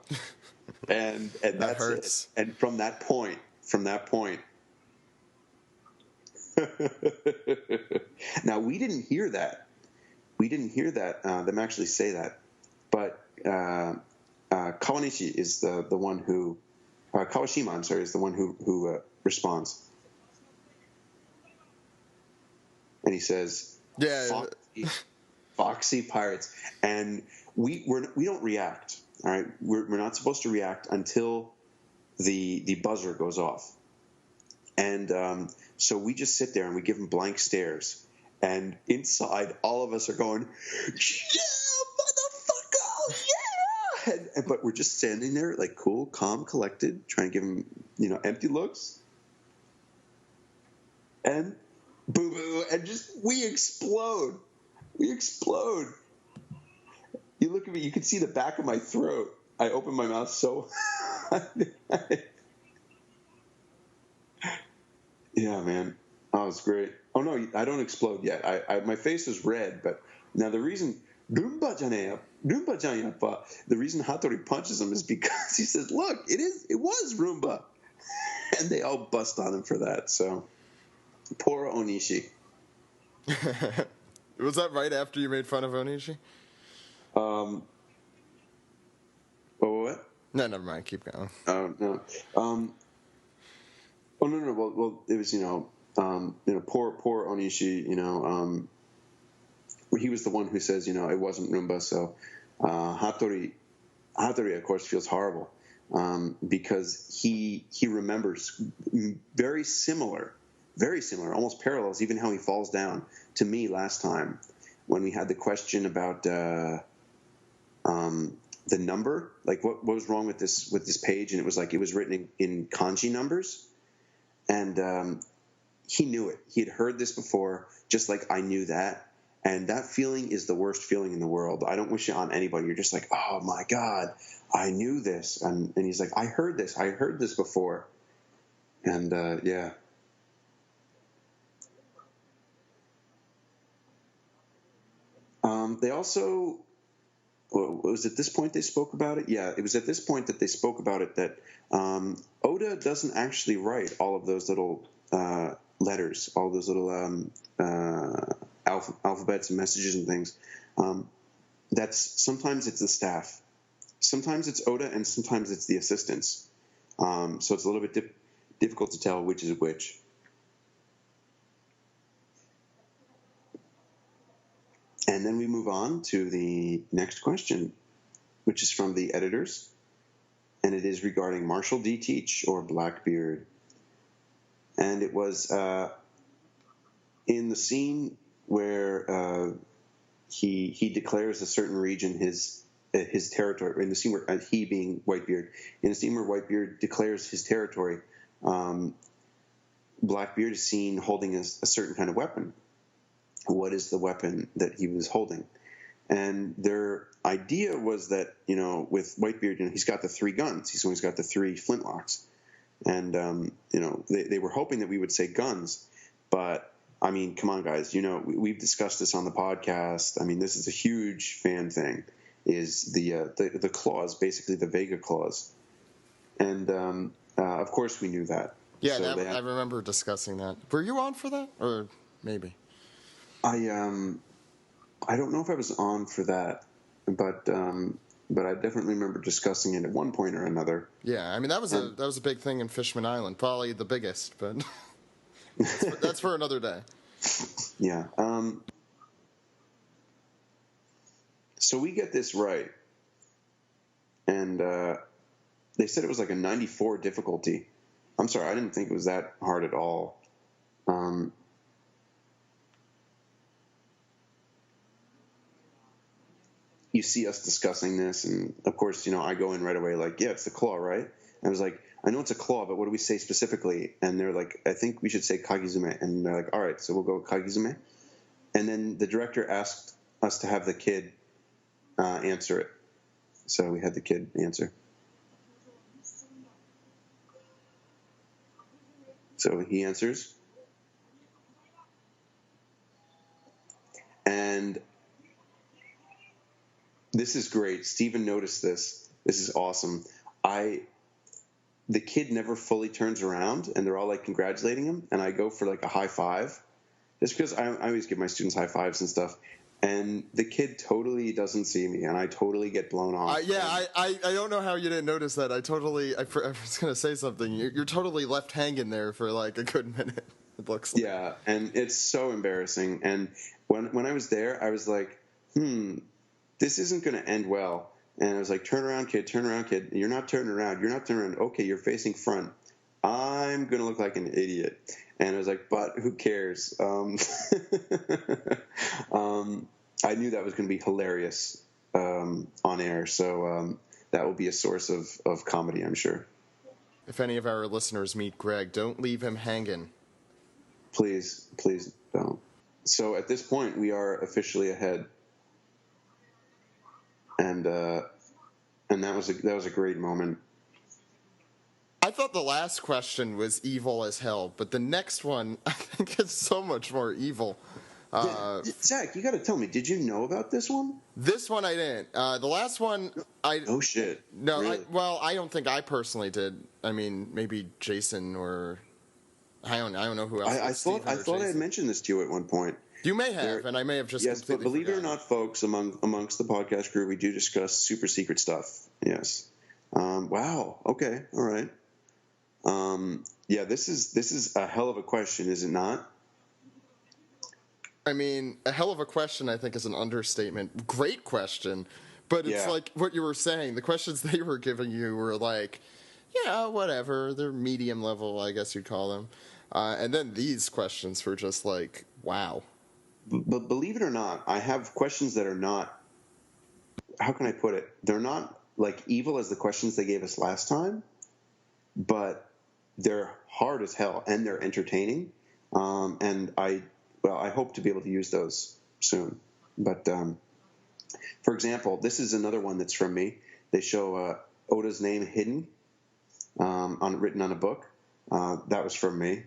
and that that's hurts. it. And from that point now we didn't hear that them actually say that, but Kawanishi is the one who Kawashima, I'm sorry, is the one who responds, and he says, yeah, Foxy pirates. And we don't react. All right, we're not supposed to react until the buzzer goes off, and so we just sit there and we give them blank stares, and inside all of us are going, yeah, motherfucker, yeah. But we're just standing there like cool, calm, collected, trying to give them empty looks, and boo boo, and just we explode. You look at me, you can see the back of my throat. I open my mouth so yeah, man. Oh, it's great. Oh no, I don't explode yet. My face is red, but now the reason Roomba Janyappa, the reason Hattori punches him is because he says, look, it was Roomba. And they all bust on him for that. So poor Onishi. Was that right after you made fun of Onishi? Oh, what? No, never mind. Keep going. Oh, no. Oh, no. Well, it was, poor Onishi, he was the one who says, it wasn't Roomba. So, Hattori, of course, feels horrible, because he remembers very similar, almost parallels, even how he falls down to me last time when we had the question about the number, like what was wrong with this page, and it was like it was written in kanji numbers, and he knew it. He had heard this before, just like I knew that, and that feeling is the worst feeling in the world. I don't wish it on anybody. You're just like, oh my god, I knew this, and he's like, I heard this before, and yeah. They also, was it this point they spoke about it? Yeah, it was at this point that they spoke about it, that Oda doesn't actually write all of those little letters, all those little alphabets and messages and things. Sometimes it's the staff. Sometimes it's Oda, and sometimes it's the assistants. So it's a little bit difficult to tell which is which. And then we move on to the next question, which is from the editors, and it is regarding Marshall D. Teach, or Blackbeard. And it was in the scene where he declares a certain region his territory, in the scene where he being Whitebeard, in the scene where Whitebeard declares his territory, Blackbeard is seen holding a certain kind of weapon. What is the weapon that he was holding? And their idea was that, with Whitebeard, he's got the 3 guns. He's always got the 3 flintlocks. And, they were hoping that we would say guns. But, I mean, come on, guys. We've discussed this on the podcast. I mean, this is a huge fan thing, is the claws, basically the Vega claws. And, of course, we knew that. Yeah, So I remember discussing that. Were you on for that, or maybe? I don't know if I was on for that, but I definitely remember discussing it at one point or another. Yeah, I mean that was a big thing in Fishman Island, probably the biggest, but that's for another day. Yeah. So we get this right, and they said it was like a 94 difficulty. I'm sorry, I didn't think it was that hard at all. You see us discussing this, and of course, I go in right away like, yeah, it's the claw, right? And I was like, I know it's a claw, but what do we say specifically? And they're like, I think we should say kagizume. And they're like, all right, so we'll go with kagizume. And then the director asked us to have the kid answer it. So we had the kid answer. So he answers. And this is great. Steven noticed this. This is awesome. The kid never fully turns around, and they're all like congratulating him, and I go for like a high five, just because I always give my students high fives and stuff. And the kid totally doesn't see me, and I totally get blown off. I don't know how you didn't notice that. I was going to say something. You're totally left hanging there for like a good minute, it looks like. Yeah, and it's so embarrassing. And when I was there, I was like, this isn't going to end well. And I was like, turn around, kid, turn around, kid. You're not turning around. You're not turning around. Okay, you're facing front. I'm going to look like an idiot. And I was like, but who cares? I knew that was going to be hilarious on air. So that will be a source of comedy, I'm sure. If any of our listeners meet Greg, don't leave him hanging. Please don't. So at this point, we are officially ahead. And that was a great moment. I thought the last question was evil as hell, but the next one I think is so much more evil. Zach, you got to tell me, did you know about this one? This one I didn't. The last one I Oh shit. No, really? I don't think I personally did. I mean, maybe Jason or I don't know who else. I thought I had mentioned this to you at one point. You may have, and I may have just yes, but believe forgotten. it or not, folks, amongst the podcast crew, we do discuss super secret stuff. Yes. Wow. Okay. All right. Yeah. This is a hell of a question, is it not? I mean, a hell of a question, I think, is an understatement. Great question, but it's like what you were saying. The questions they were giving you were like, yeah, whatever. They're medium level, I guess you'd call them. And then these questions were just like, wow. But believe it or not, I have questions that are not, how can I put it? They're not like evil as the questions they gave us last time, but they're hard as hell and they're entertaining. And I hope to be able to use those soon. But for example, this is another one that's from me. They show Oda's name hidden, written on a book. That was from me.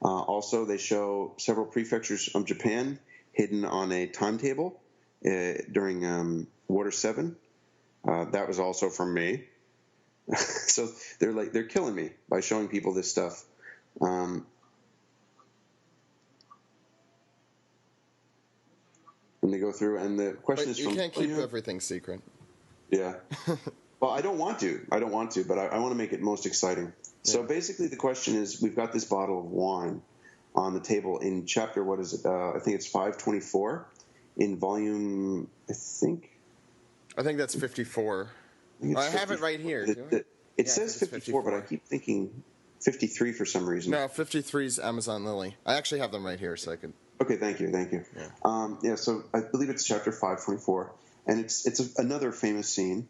Also, they show several prefectures of Japan hidden on a timetable during Water 7. That was also from me. So they're killing me by showing people this stuff. And they go through, and the question is you from... You can't keep everything secret. Yeah. Well, I don't want to, but I want to make it most exciting. So basically the question is, we've got this bottle of wine on the table in chapter, what is it? I think it's 524 in volume, I think that's 54. I have it right here. It says 54, but I keep thinking 53 for some reason. No, 53 is Amazon Lily. I actually have them right here, so I could... Okay, thank you. Yeah. So I believe it's chapter 524, and it's another famous scene.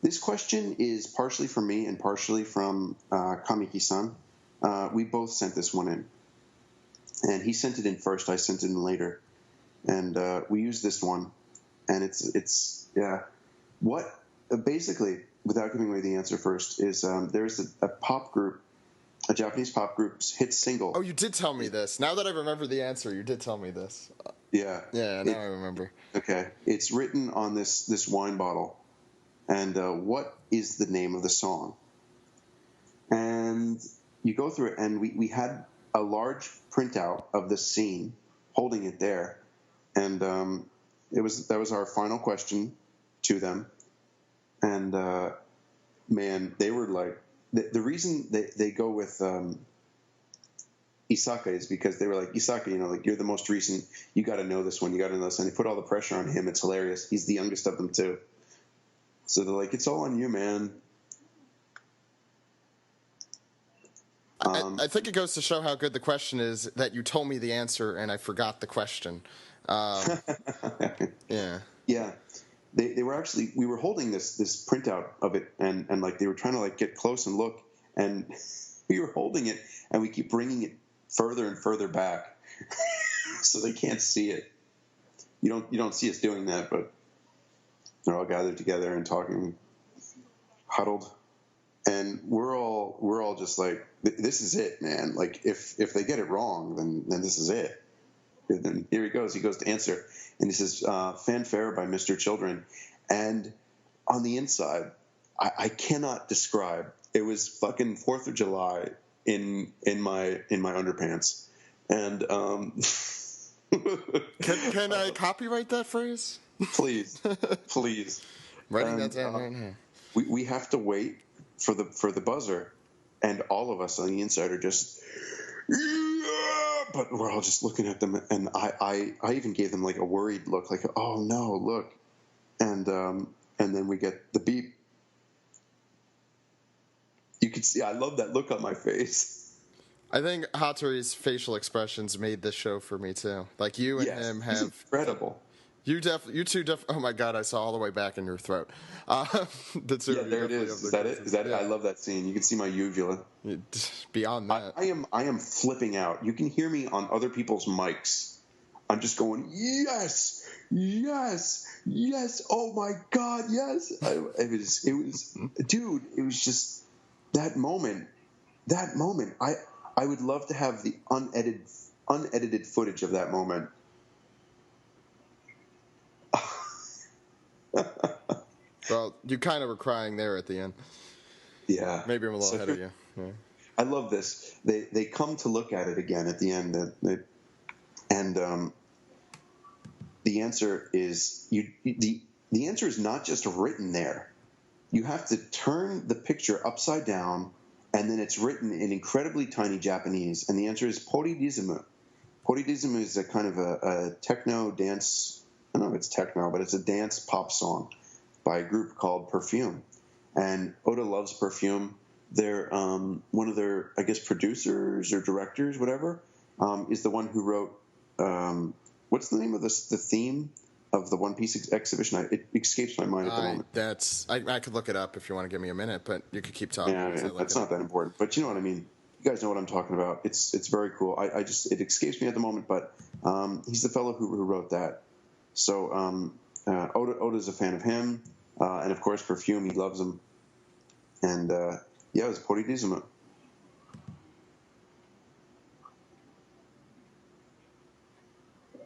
This question is partially from me and partially from Kamiki-san. We both sent this one in. And he sent it in first, I sent it in later. And we used this one. And it's what, basically, without giving away the answer first, is there's a pop group, a Japanese pop group's hit single. Oh, you did tell me this. Now that I remember the answer, you did tell me this. Yeah. Yeah, now I remember. Okay. It's written on this wine bottle. And what is the name of the song? And you go through it, and we had a large printout of the scene, holding it there, and that was our final question to them, and man, they were like the reason they go with Isaka is because they were like, Isaka, like you're the most recent, you got to know this one, you got to know this, and they put all the pressure on him. It's hilarious. He's the youngest of them too, so they're like, it's all on you, man. I think it goes to show how good the question is that you told me the answer and I forgot the question. Yeah. Yeah. They were actually, we were holding this printout of it, and like they were trying to like get close and look, and we were holding it, and we keep bringing it further and further back so they can't see it. You don't see us doing that, but they're all gathered together and talking, huddled. And we're all just like, this is it, man. Like if they get it wrong, then this is it. And then here he goes. He goes to answer, and he says, "Fanfare by Mr. Children." And on the inside, I cannot describe. It was fucking 4th of July in my underpants. And can I copyright that phrase? Please. Writing that down right now. We have to wait for the buzzer, and all of us on the inside are just, yeah! But we're all just looking at them, and I even gave them like a worried look, like, oh no, look, and then we get the beep. You can see I love that look on my face. I think Hattori's facial expressions made this show for me too. Like you and him have he's incredible. You two. Oh my God! I saw all the way back in your throat. The two. Yeah, there it is. Is that it? Is that it? I love that scene. You can see my uvula. Beyond that, I am flipping out. You can hear me on other people's mics. I'm just going, yes, yes, yes. Oh my God, yes. It was, dude. It was just that moment. That moment. I would love to have the unedited footage of that moment. Well, you kind of were crying there at the end. Yeah. Maybe I'm a little ahead of you. Yeah. I love this. They come to look at it again at the end, and the answer is the answer is not just written there. You have to turn the picture upside down, and then it's written in incredibly tiny Japanese, and the answer is Poridizumu. Poridizumu is a kind of a techno dance. I don't know if it's techno, but it's a dance pop song by a group called Perfume. And Oda loves Perfume. They're one of their, I guess, producers or directors, whatever, is the one who wrote, what's the name of the theme of the One Piece exhibition? It escapes my mind at the moment. I could look it up if you want to give me a minute, but you could keep talking. Yeah, that's not that important. But you know what I mean. You guys know what I'm talking about. It's very cool. It escapes me at the moment, but he's the fellow who wrote that. So Oda's a fan of him, and of course Perfume. He loves him, and yeah, it was Poridizumu.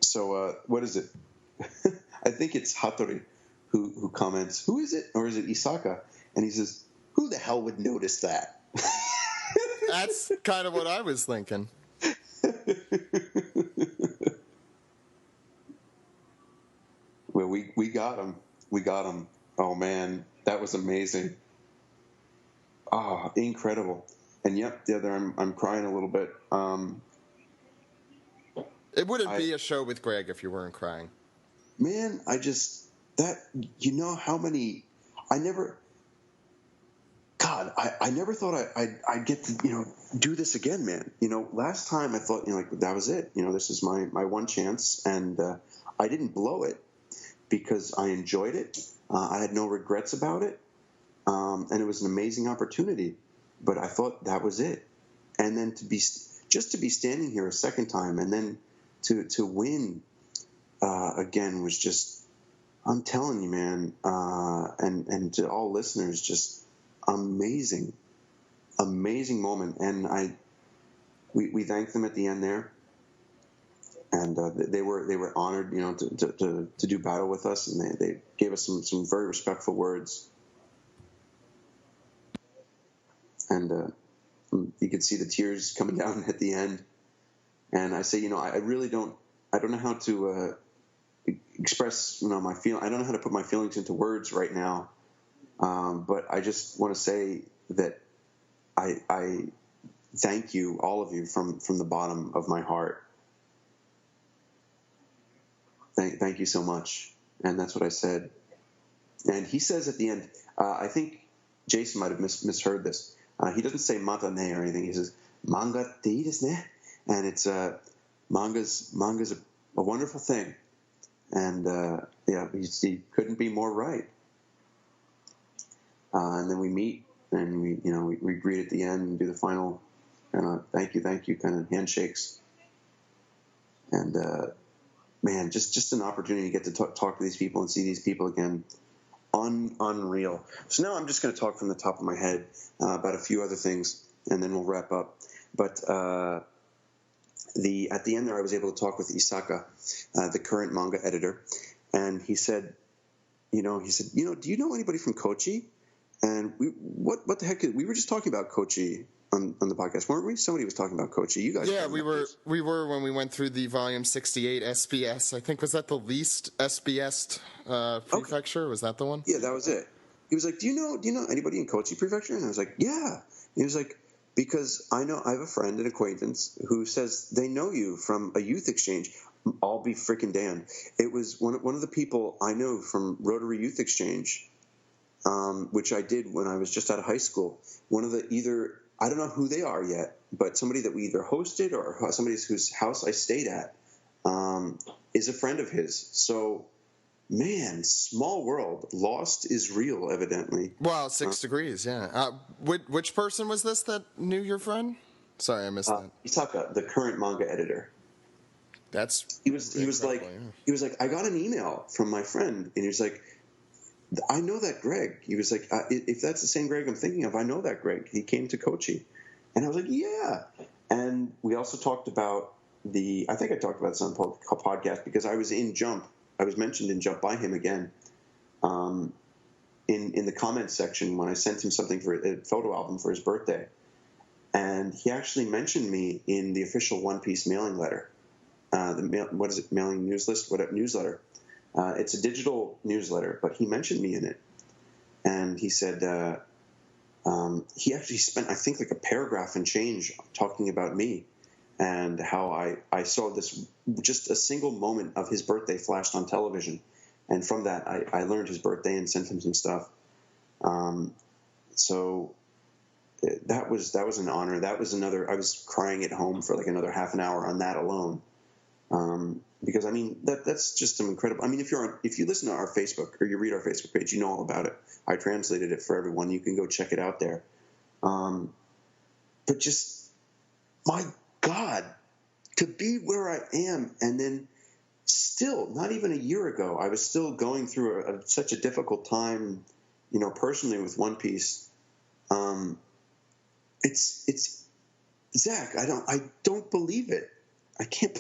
So what is it? I think it's Hattori who comments, "Who is it?" Or is it Isaka? And he says, "Who the hell would notice that?" That's kind of what I was thinking. Well, we got him. We got him. Oh man, that was amazing. Ah, incredible. And yep, the other I'm crying a little bit. It wouldn't be a show with Greg if you weren't crying. Man, how many. I never thought I'd get to do this again, man. Last time I thought like that was it. This is my one chance, and I didn't blow it because I enjoyed it. I had no regrets about it, and it was an amazing opportunity. But I thought that was it, and then to be standing here a second time, and then to win again was just, I'm telling you, man, and to all listeners, just amazing moment. And we thanked them at the end there, and they were honored, to do battle with us, and they gave us some very respectful words. And You could see the tears coming down at the end. And I say, I really don't know how to express, my I don't know how to put my feelings into words right now. But I just want to say that I thank you, all of you, from the bottom of my heart. Thank you so much. And that's what I said. And he says at the end, I think Jason might have misheard this. He doesn't say mata ne or anything. He says manga te ii desu ne, and it's manga's a wonderful thing. And he couldn't be more right. And then we meet, and we greet at the end and do the final thank you kind of handshakes. And man, just an opportunity to get to talk to these people and see these people again. Unreal. So now I'm just going to talk from the top of my head about a few other things, and then we'll wrap up. But at the end there, I was able to talk with Isaka, the current manga editor, and he said, do you know anybody from Kochi? And what the heck? We were just talking about Kochi on the podcast, weren't we? Somebody was talking about Kochi. You guys? Yeah, we were when we went through the volume 68 SBS. I think, was that the least SBS prefecture? Okay. Was that the one? Yeah, that was it. He was like, "Do you know anybody in Kochi Prefecture?" And I was like, "Yeah." And he was like, "Because I have a friend, an acquaintance, who says they know you from a youth exchange." I'll be freaking damned. It was one of the people I know from Rotary Youth Exchange, which I did when I was just out of high school. One of the I don't know who they are yet, but somebody that we either hosted or somebody whose house I stayed at is a friend of his. So, man, small world. Lost is real, evidently. Wow, 6 degrees, yeah. Which person was this that knew your friend? Sorry, I missed that. Isaka, the current manga editor. He was like, I got an email from my friend, and he was like, I know that Greg. He was like, if that's the same Greg I'm thinking of, I know that Greg. He came to Kochi. And I was like, yeah. And we also talked about I think I talked about this on the podcast because I was in Jump. I was mentioned in Jump by him again in the comments section when I sent him something for a photo album for his birthday. And he actually mentioned me in the official One Piece mailing letter. Mailing newsletter. It's a digital newsletter, but he mentioned me in it. And he said he actually spent, I think, like a paragraph and change talking about me and how I saw this, just a single moment of his birthday flashed on television. And from that, I learned his birthday and sent him some stuff. So that was an honor. That was I was crying at home for like another half an hour on that alone. Because I mean that's just some incredible. I mean, if you listen to our Facebook or you read our Facebook page, you know all about it. I translated it for everyone. You can go check it out there. But just my God, to be where I am, and then still, not even a year ago, I was still going through such a difficult time, personally with One Piece. It's Zach. I don't believe it. I can't.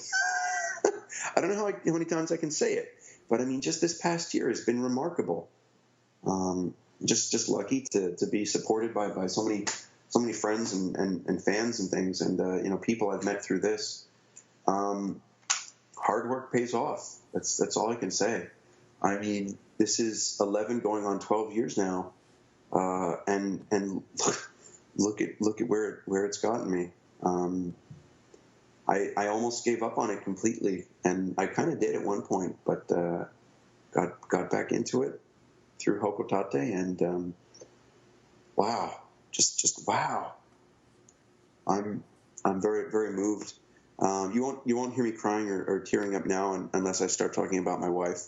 I don't know how many times I can say it, but I mean, just this past year has been remarkable. Just lucky to be supported by so many friends and fans and things, and people I've met through this. Hard work pays off. That's all I can say. I mean, this is 11 going on 12 years now, and look at where it's gotten me. I almost gave up on it completely, and I kind of did at one point, but got back into it through Hoko Tate, and wow, just wow. I'm very, very moved. You won't hear me crying or tearing up now unless I start talking about my wife,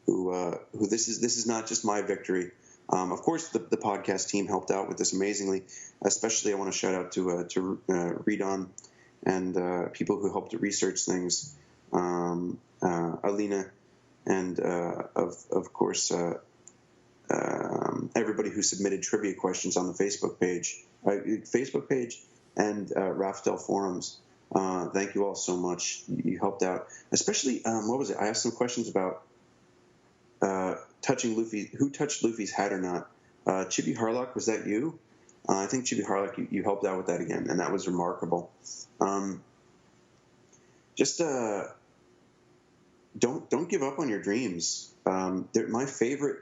who this is not just my victory. Of course, the podcast team helped out with this amazingly. Especially, I want to shout out to Redon and people who helped to research things, Alina, and of course everybody who submitted trivia questions on the Facebook page, and Raftel forums. Thank you all so much. You helped out, especially what was it? I asked some questions about touching Luffy. Who touched Luffy's hat or not? Chibi Harlock, was that you? I think Chibi Harlock, you helped out with that again, and that was remarkable. Just don't give up on your dreams. My favorite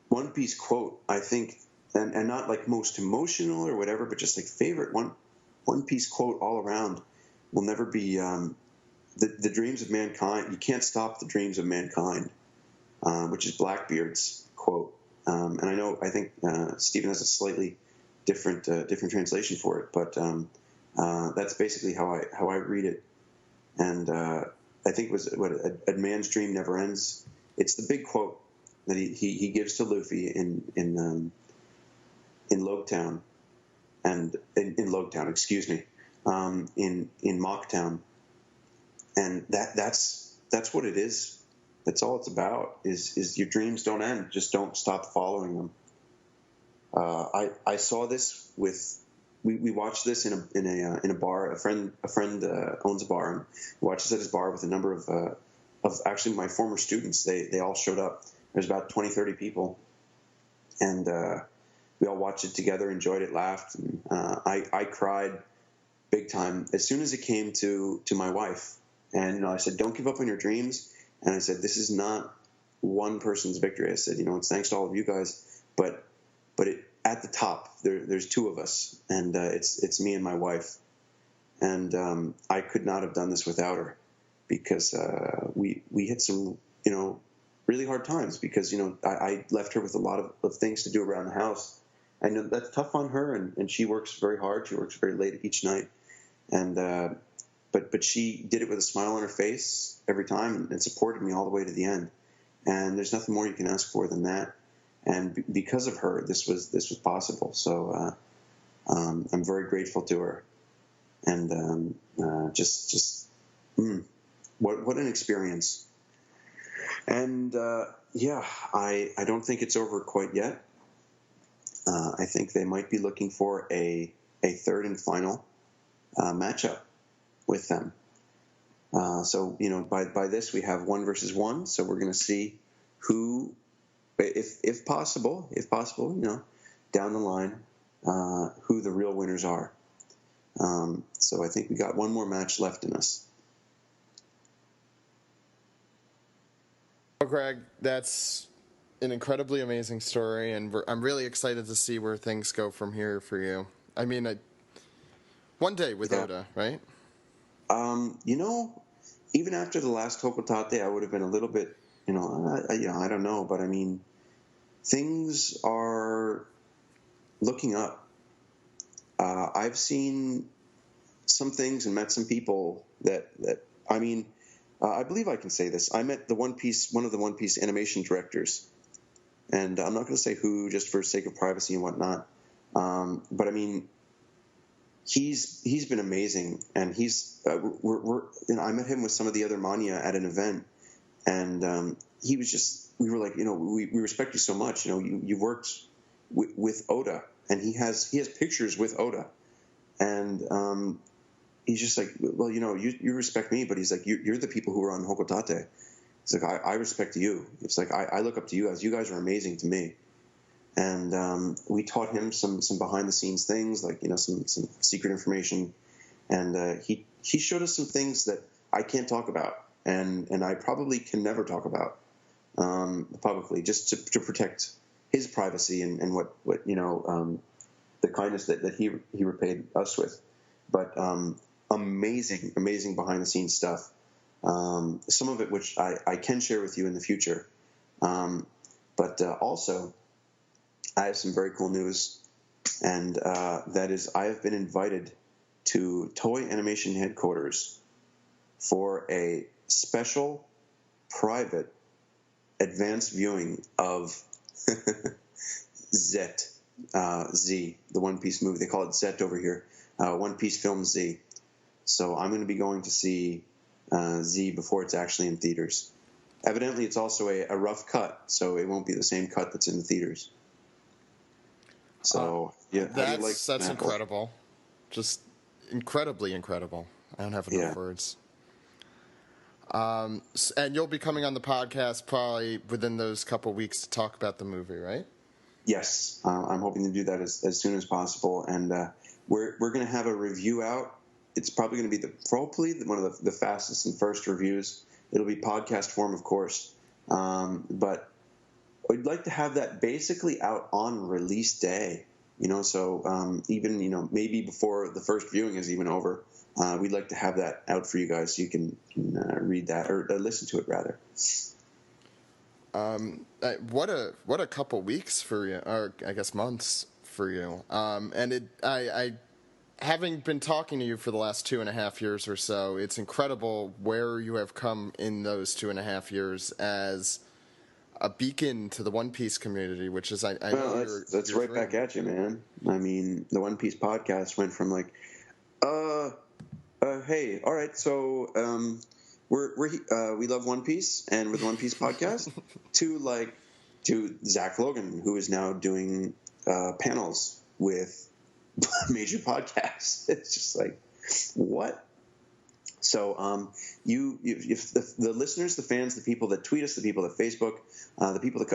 One Piece quote, I think, and not like most emotional or whatever, but just like favorite One Piece quote all around will never be the dreams of mankind. You can't stop the dreams of mankind, which is Blackbeard's quote. And I think Stephen has a slightly different translation for it, but that's basically how I read it. And I think it was a man's dream never ends. It's the big quote that he gives to Luffy in Logtown, and in Logtown, excuse me, in Mocktown, and that's what it is. That's all it's about. Is your dreams don't end. Just don't stop following them. I saw this with. We watched this in a bar. A friend owns a bar, and we watched this at his bar with a number of actually my former students. They all showed up. There's about 20, 30 people, and we all watched it together, enjoyed it, laughed. And, I cried big time as soon as it came to my wife. And I said, "Don't give up on your dreams." And I said, "This is not one person's victory." I said, "It's thanks to all of you guys, but at the top, there's two of us, and it's me and my wife. And I could not have done this without her, because we hit some really hard times, because I left her with a lot of things to do around the house. I know that's tough on her, and she works very hard. She works very late each night, and but she did it with a smile on her face every time, and supported me all the way to the end. And there's nothing more you can ask for than that. And because of her, this was possible. So I'm very grateful to her. And what an experience. And I don't think it's over quite yet. I think they might be looking for a third and final matchup with them. So by this we have 1 versus 1. So we're going to see who, if possible, down the line, who the real winners are. So I think we got one more match left in us. Well, Greg, that's an incredibly amazing story, and I'm really excited to see where things go from here for you. I mean, one day with Oda, right? Even after the last Hoko Tate, I would have been a little bit, I don't know, but I mean, things are looking up. I've seen some things and met some people that I mean, I believe I can say this. I met one of the One Piece animation directors, and I'm not going to say who, just for sake of privacy and whatnot. But I mean, he's been amazing, and I met him with some of the other mania at an event, and he was just, we were like, we respect you so much. You worked with Oda, and he has pictures with Oda, and he's just like, well, you respect me, but he's like, you're the people who are on Hoko Tate. He's like, I respect you. It's like, I look up to you guys. You guys are amazing to me. And we taught him some behind the scenes things, like some secret information, and he showed us some things that I can't talk about, and I probably can never talk about publicly, just to protect his privacy and what the kindness that he repaid us with. But amazing behind the scenes stuff. Some of it which I can share with you in the future, but also. I have some very cool news, and that is I have been invited to Toei Animation headquarters for a special, private, advanced viewing of Zet, Z, the One Piece movie. They call it Zet over here, One Piece Film Z. So I'm going to be going to see Z before it's actually in theaters. Evidently, it's also a rough cut, so it won't be the same cut that's in the theaters. So that's incredible, just incredibly incredible. I don't have enough words. And you'll be coming on the podcast probably within those couple weeks to talk about the movie, right? Yes, I'm hoping to do that as soon as possible, and we're going to have a review out. It's probably going to be probably one of the fastest and first reviews. It'll be podcast form, of course, but we'd like to have that basically out on release day. So even maybe before the first viewing is even over, we'd like to have that out for you guys so you can read that or listen to it rather. What a couple weeks for you, or I guess months for you. And I having been talking to you for the last 2.5 years or so, it's incredible where you have come in those 2.5 years as a beacon to the One Piece community, which is I know that's right dream. Back at you, man. I mean, the One Piece podcast went from like, hey, all right, so we love One Piece and we're the One Piece podcast, to Zach Logan, who is now doing panels with major podcasts. It's just like, what? So if the listeners, the fans, the people that tweet us, the people that Facebook, the people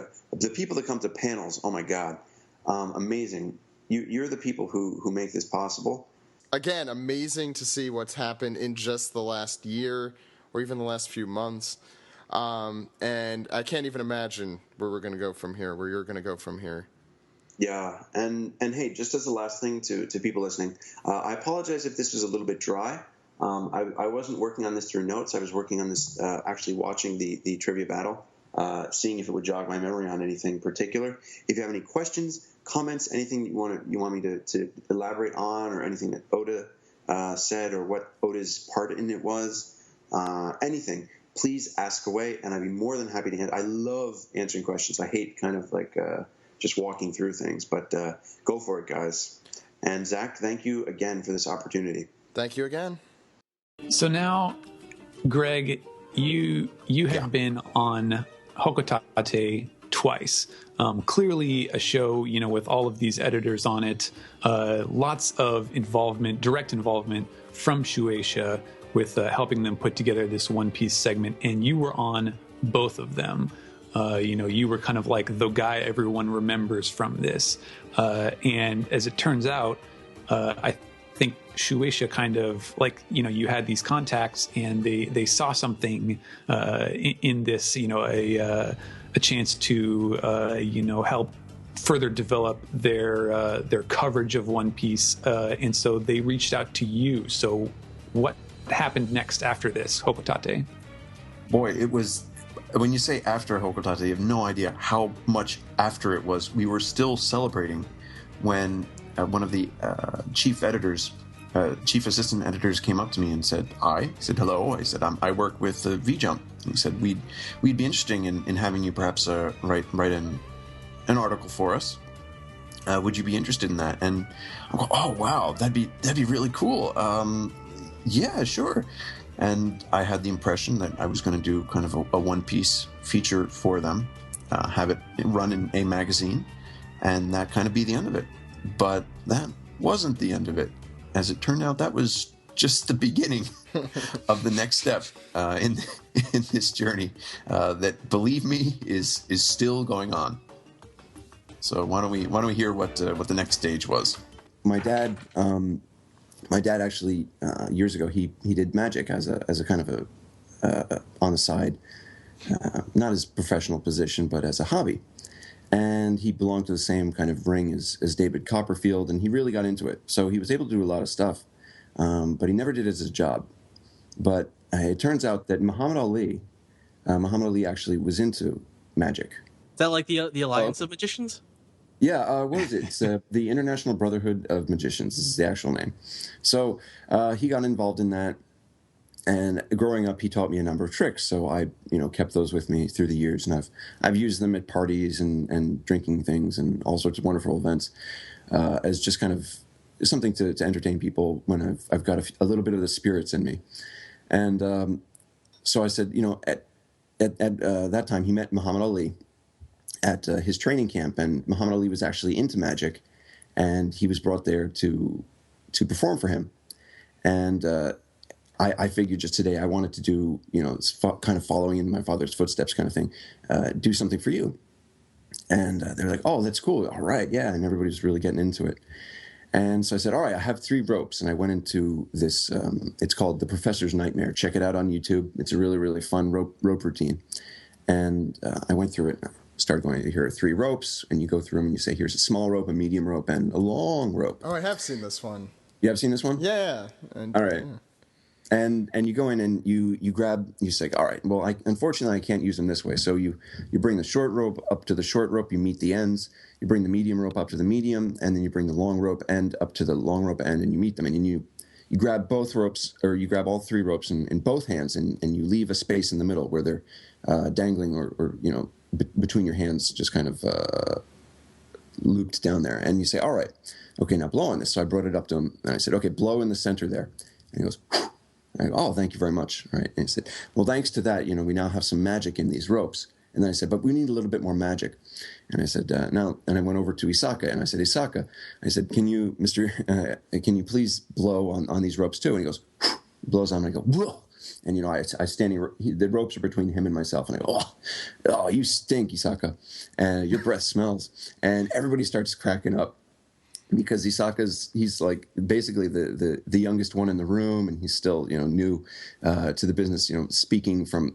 that come to panels, oh my God, amazing! You're the people who make this possible. Again, amazing to see what's happened in just the last year or even the last few months. And I can't even imagine where we're going to go from here, where you're going to go from here. Yeah, and hey, just as the last thing to people listening, I apologize if this was a little bit dry. I wasn't working on this through notes. I was working on this actually watching the trivia battle, seeing if it would jog my memory on anything particular. If you have any questions, comments, anything you want me to elaborate on, or anything that Oda said, or what Oda's part in it was, anything, please ask away, and I'd be more than happy to answer. I love answering questions. I hate kind of like just walking through things, but go for it, guys. And Zach, thank you again for this opportunity. Thank you again. So now, Greg, you have been on Hoko Tate twice. Clearly a show, with all of these editors on it, lots of direct involvement from Shueisha with helping them put together this One Piece segment, and you were on both of them. You were kind of like the guy everyone remembers from this. And as it turns out, I think Shueisha kind of you had these contacts and they saw something in this, a chance to, help further develop their coverage of One Piece. And so they reached out to you. So what happened next after this, Hoko Tate? Boy, it was... When you say after Hoko Tate, you have no idea how much after it was. We were still celebrating when one of the chief assistant editors came up to me and said, He said, hello. I said, I work with V-Jump. He said, we'd be interested in having you perhaps write an article for us. Would you be interested in that? And I go, oh, wow, that'd be really cool. Yeah, sure. And I had the impression that I was going to do kind of a One Piece feature for them, have it run in a magazine, and that kind of be the end of it. But that wasn't the end of it. As it turned out, that was just the beginning of the next step in this journey that, believe me, is still going on. So why don't we hear what the next stage was? My dad actually years ago he did magic as a kind of a on the side, not as professional position but as a hobby, and he belonged to the same kind of ring as David Copperfield, and he really got into it. So he was able to do a lot of stuff, but he never did it as a job. But it turns out that Muhammad Ali actually was into magic. Is that like the Alliance of Magicians? Yeah, what is it? It's the International Brotherhood of Magicians. This is the actual name. So he got involved in that, and growing up, he taught me a number of tricks. So I, kept those with me through the years, and I've used them at parties and drinking things and all sorts of wonderful events as just kind of something to entertain people when I've got a little bit of the spirits in me. And so I said, at that time, he met Muhammad Ali at his training camp, and Muhammad Ali was actually into magic, and he was brought there to perform for him. And I figured just today I wanted to do, kind of following in my father's footsteps kind of thing, do something for you. And they're like, oh, that's cool. All right, yeah. And everybody's really getting into it. And so I said, all right, I have 3 ropes. And I went into this, it's called The Professor's Nightmare. Check it out on YouTube. It's a really, really fun rope routine. And I went through it. Started going, here are 3 ropes. And you go through them and you say, here's a small rope, a medium rope, and a long rope. Oh, I have seen this one. You have seen this one? Yeah. And, all right. Yeah. And you go in and you grab, you say, all right, well, unfortunately, I can't use them this way. So you bring the short rope up to the short rope, you meet the ends, you bring the medium rope up to the medium, and then you bring the long rope end up to the long rope end, and you meet them. And you grab both ropes, or you grab all 3 ropes in both hands, and you leave a space in the middle where they're dangling or between your hands, just kind of looped down there. And you say, all right, okay, now blow on this. So I brought it up to him, and I said, okay, blow in the center there. And he goes, whew. I go, oh, thank you very much. Right. And he said, well, thanks to that, we now have some magic in these ropes. And then I said, but we need a little bit more magic. And I said, now, and I went over to Isaka, and I said, Isaka, I said, can you please blow on these ropes too? And he goes, whew. He blows on, and I go, whoa. And, I standing, the ropes are between him and myself. And I go, oh, you stink, Isaka. And your breath smells. And everybody starts cracking up. Because he's like basically the youngest one in the room, and he's still new to the business. Speaking from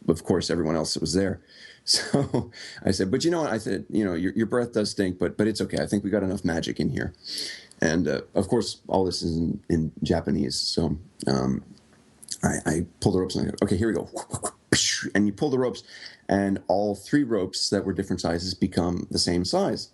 of course everyone else that was there. So I said, but what? I said, your breath does stink, but it's okay. I think we got enough magic in here. And of course all this is in Japanese. So I pull the ropes and I go, okay, here we go. And you pull the ropes, and all 3 ropes that were different sizes become the same size.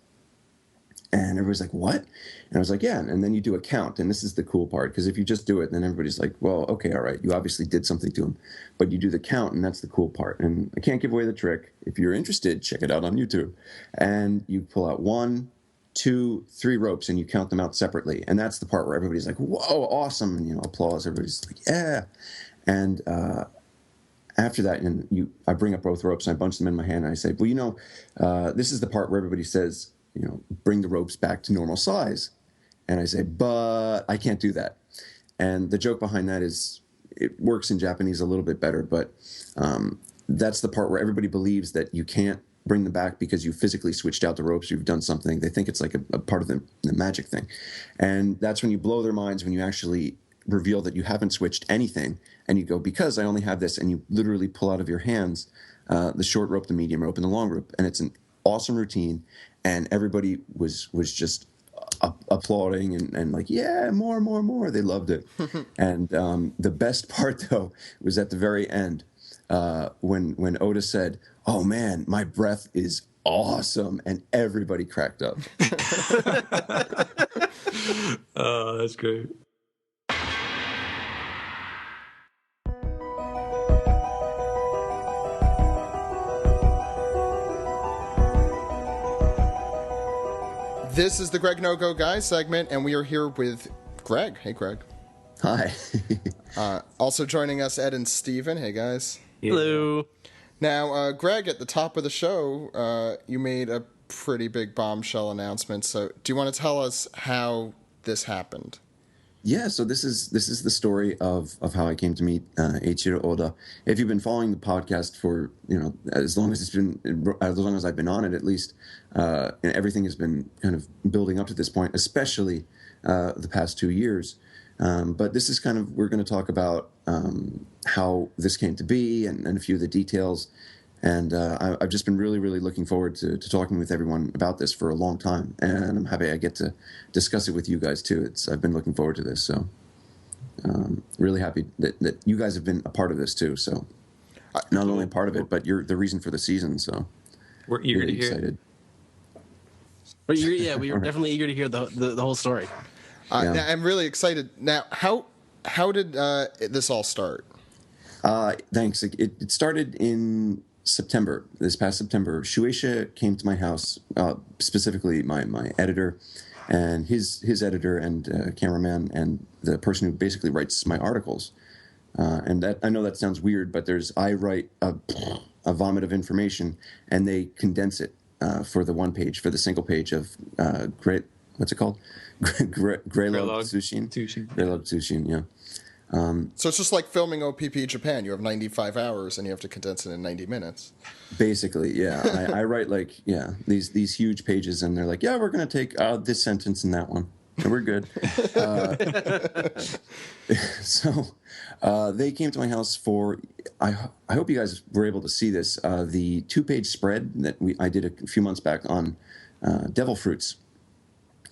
And everybody's like, what? And I was like, yeah. And then you do a count. And this is the cool part, because if you just do it, then everybody's like, well, okay, all right. You obviously did something to him. But you do the count, and that's the cool part. And I can't give away the trick. If you're interested, check it out on YouTube. And you pull out 1, 2, 3 ropes, and you count them out separately. And that's the part where everybody's like, whoa, awesome. And, applause. Everybody's like, yeah. And after that, I bring up both ropes, and I bunch them in my hand, and I say, well, this is the part where everybody says, bring the ropes back to normal size. And I say, but I can't do that. And the joke behind that is it works in Japanese a little bit better, but that's the part where everybody believes that you can't bring them back because you physically switched out the ropes, you've done something. They think it's like a part of the magic thing. And that's when you blow their minds, when you actually reveal that you haven't switched anything, and you go, because I only have this, and you literally pull out of your hands the short rope, the medium rope, and the long rope. And it's an awesome routine. And everybody was just applauding and like, yeah, more. They loved it. And the best part, though, was at the very end when Oda said, oh, man, my breath is awesome. And everybody cracked up. Oh, that's great. This is the Greg No Go Guy segment, and we are here with Greg. Hey, Greg. Hi. Also joining us, Ed and Steven. Hey, guys. Hello. Now, Greg, at the top of the show, you made a pretty big bombshell announcement. So do you want to tell us how this happened? Yeah, so this is the story of how I came to meet Eiichiro Oda. If you've been following the podcast for as long as I've been on it, at least, and everything has been kind of building up to this point, especially the past 2 years. But this is kind of, we're going to talk about how this came to be and a few of the details. And I've just been really, really looking forward to talking with everyone about this for a long time. And I'm happy I get to discuss it with you guys, too. I've been looking forward to this. So really happy that you guys have been a part of this, too. So not only a part of it, but you're the reason for the season. So we're eager really to hear. excited. We were definitely eager to hear the whole story. Yeah. I'm really excited. Now, how did this all start? Thanks. It started in September, this past September. Shueisha came to my house, specifically my editor and his editor and cameraman and the person who basically writes my articles. And that, I know that sounds weird, but I write a vomit of information, and they condense it for the single page of what's it called? Greylog Tsushin. Greylog Tsushin, yeah. So it's just like filming OPP Japan. You have 95 hours and you have to condense it in 90 minutes. Basically, yeah. I write like these huge pages, and they're like, yeah, we're going to take this sentence and that one, and we're good. So they came to my house for. I hope you guys were able to see this. The 2-page spread that I did a few months back on devil fruits.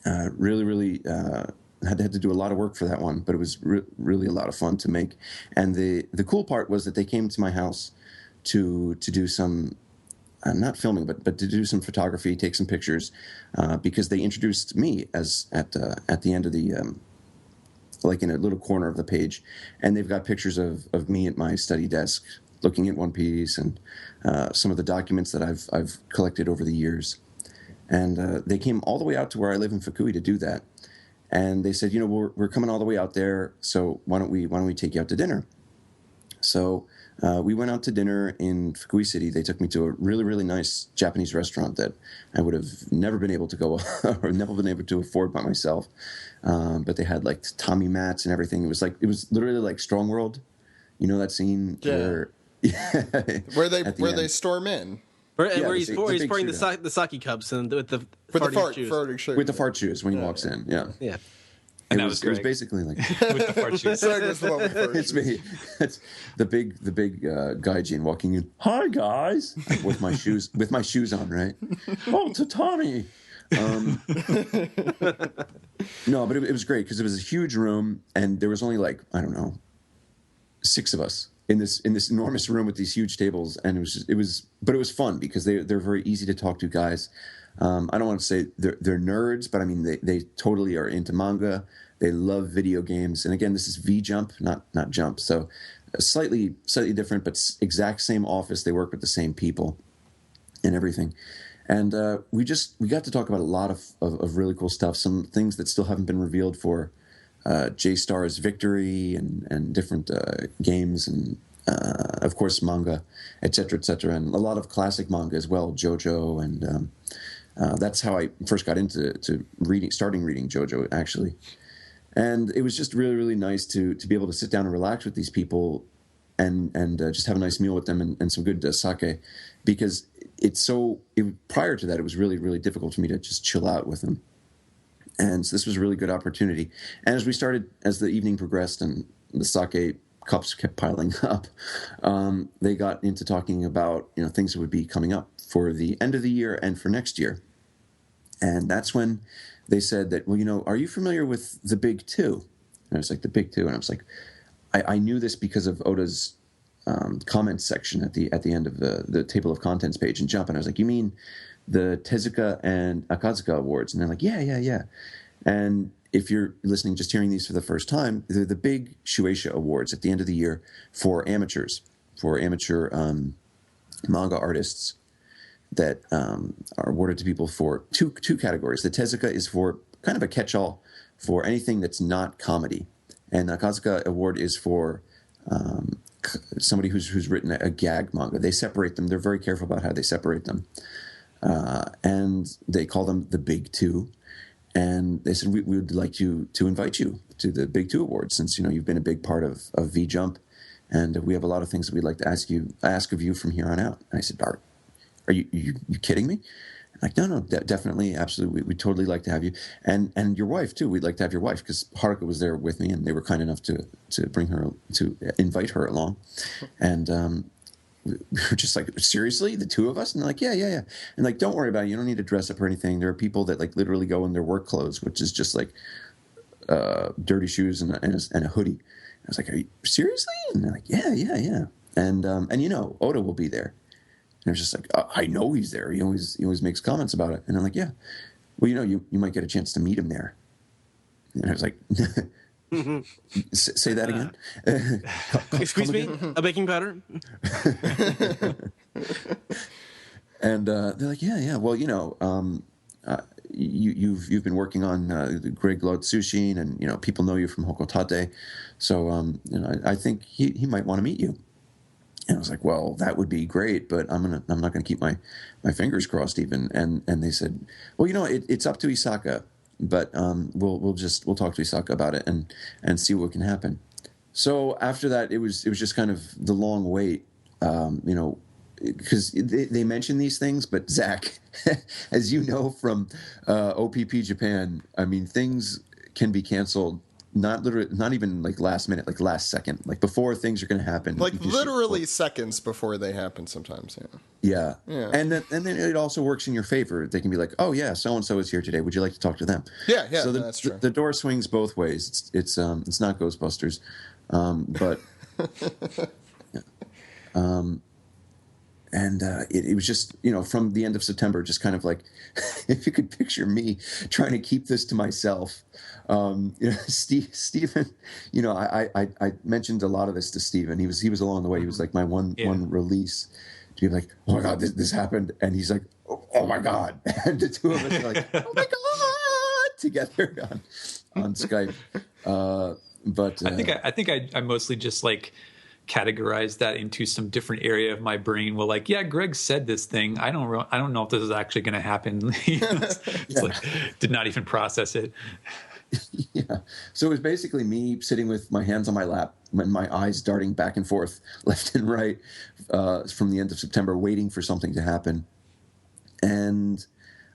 Really. Had to do a lot of work for that one, but it was really a lot of fun to make. And the cool part was that they came to my house to do some, not filming, but to do some photography, take some pictures, because they introduced me as at the end of the, like in a little corner of the page, and they've got pictures of me at my study desk looking at One Piece and some of the documents that I've collected over the years. And they came all the way out to where I live in Fukui to do that. And they said, we're coming all the way out there, so why don't we take you out to dinner? So we went out to dinner in Fukui City. They took me to a really, really nice Japanese restaurant that I would have never been able to go or never been able to afford by myself. But they had like tatami mats and everything. It was literally like Strong World. You know that scene where they storm in. Where he's pouring the sake cups and with the farting shoes. With the fart shoes when he walks in, yeah. And it was basically like with the fart shoes. Greg was the one with the fart it's me. It's the big gaijin walking in. Hi guys, with my shoes on, right? Oh, tatami. No, but it was great because it was a huge room and there was only like, I don't know, 6 of us in this enormous room with these huge tables, and it was fun because they're very easy to talk to guys. I don't want to say they're nerds, but I mean they totally are into manga. They love video games, and again, this is V Jump, not Jump, so slightly different, but exact same office. They work with the same people and everything, and we got to talk about a lot of really cool stuff. Some things that still haven't been revealed for J-Star's Victory and different games and of course manga, etc., and a lot of classic manga as well, JoJo, and that's how I first got into starting reading JoJo actually. And it was just really, really nice to be able to sit down and relax with these people and just have a nice meal with them and some good sake, because prior to that it was really, really difficult for me to just chill out with them. And so this was a really good opportunity. And as the evening progressed and the sake cups kept piling up, they got into talking about things that would be coming up for the end of the year and for next year. And that's when they said that, well, are you familiar with the Big Two? And I was like, the Big Two? And I was like, I knew this because of Oda's comments section at the end of the table of contents page in Jump. And I was like, you mean the Tezuka and Akazuka Awards? And they're like, yeah. And if you're listening, just hearing these for the first time, they're the big Shueisha Awards at the end of the year for amateurs, for amateur manga artists that are awarded to people for two categories. The Tezuka is for kind of a catch-all for anything that's not comedy. And the Akazuka Award is for somebody who's written a gag manga. They separate them. They're very careful about how they separate them. And they call them the Big Two. And they said, we would like to invite you to the Big Two Awards, since you've been a big part of V Jump, and we have a lot of things that we'd like to ask of you from here on out. And I said, Art, are you kidding me? Like, no, definitely, absolutely. We'd totally like to have you, and your wife too. We'd like to have your wife, because Haruka was there with me, and they were kind enough to invite her along, and we were just like, seriously, the 2 of us? And they're like, yeah. And like, don't worry about it. You don't need to dress up or anything. There are people that like literally go in their work clothes, which is just like dirty shoes and a hoodie. I was like, are you seriously? And they're like, yeah. And Oda will be there. And I was just like, I know he's there. He always makes comments about it. And I'm like, yeah. Well, you might get a chance to meet him there. And I was like, say that again. Excuse me, a baking powder. And they're like, yeah. Well, you've been working on the Greg Lord Sushin, and people know you from Hoko Tate, so I think he might want to meet you. And I was like, well, that would be great, but I'm not gonna keep my fingers crossed even. And they said, well, it's up to Isaka, but we'll talk to Isaka about it and see what can happen. So after that, it was just kind of the long wait, because they mention these things, but Zach, as you know from OPP Japan, I mean, things can be canceled. Not even like last minute, like last second, like before things are going to happen. Like literally seconds before they happen sometimes, yeah. And then it also works in your favor. They can be like, oh yeah, so-and-so is here today. Would you like to talk to them? Yeah, so that's true. The door swings both ways. It's not Ghostbusters, but and it was just, from the end of September, just kind of like, if you could picture me trying to keep this to myself. Stephen, I mentioned a lot of this to Stephen. He was along the way. He was like my one release to be like, oh my God, this happened. And he's like, oh my God. And the two of us are like, oh my God, together on Skype. But I think I mostly just like categorize that into some different area of my brain. Well, like, yeah, Greg said this thing. I don't know if this is actually going to happen. It's like, did not even process it. Yeah. So it was basically me sitting with my hands on my lap, my eyes darting back and forth, left and right, from the end of September, waiting for something to happen. And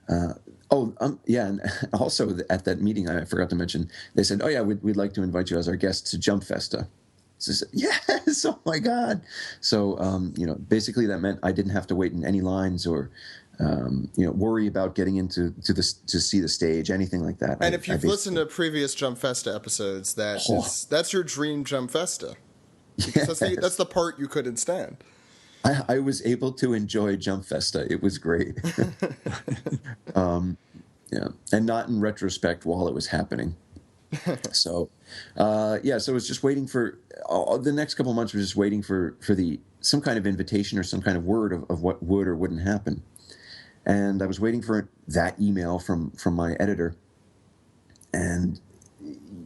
and also at that meeting, I forgot to mention, they said, "Oh yeah, we'd like to invite you as our guest to Jump Festa." So I said, yes, oh my God. So basically that meant I didn't have to wait in any lines or worry about getting to see the stage, anything like that. And if you've listened to previous Jump Festa episodes, that's your dream Jump Festa. Because that's the part you couldn't stand. I was able to enjoy Jump Festa. It was great. And not in retrospect while it was happening. So, so it was just waiting for the next couple of months. Was just waiting for some kind of invitation or some kind of word of what would or wouldn't happen. And I was waiting for that email from my editor. And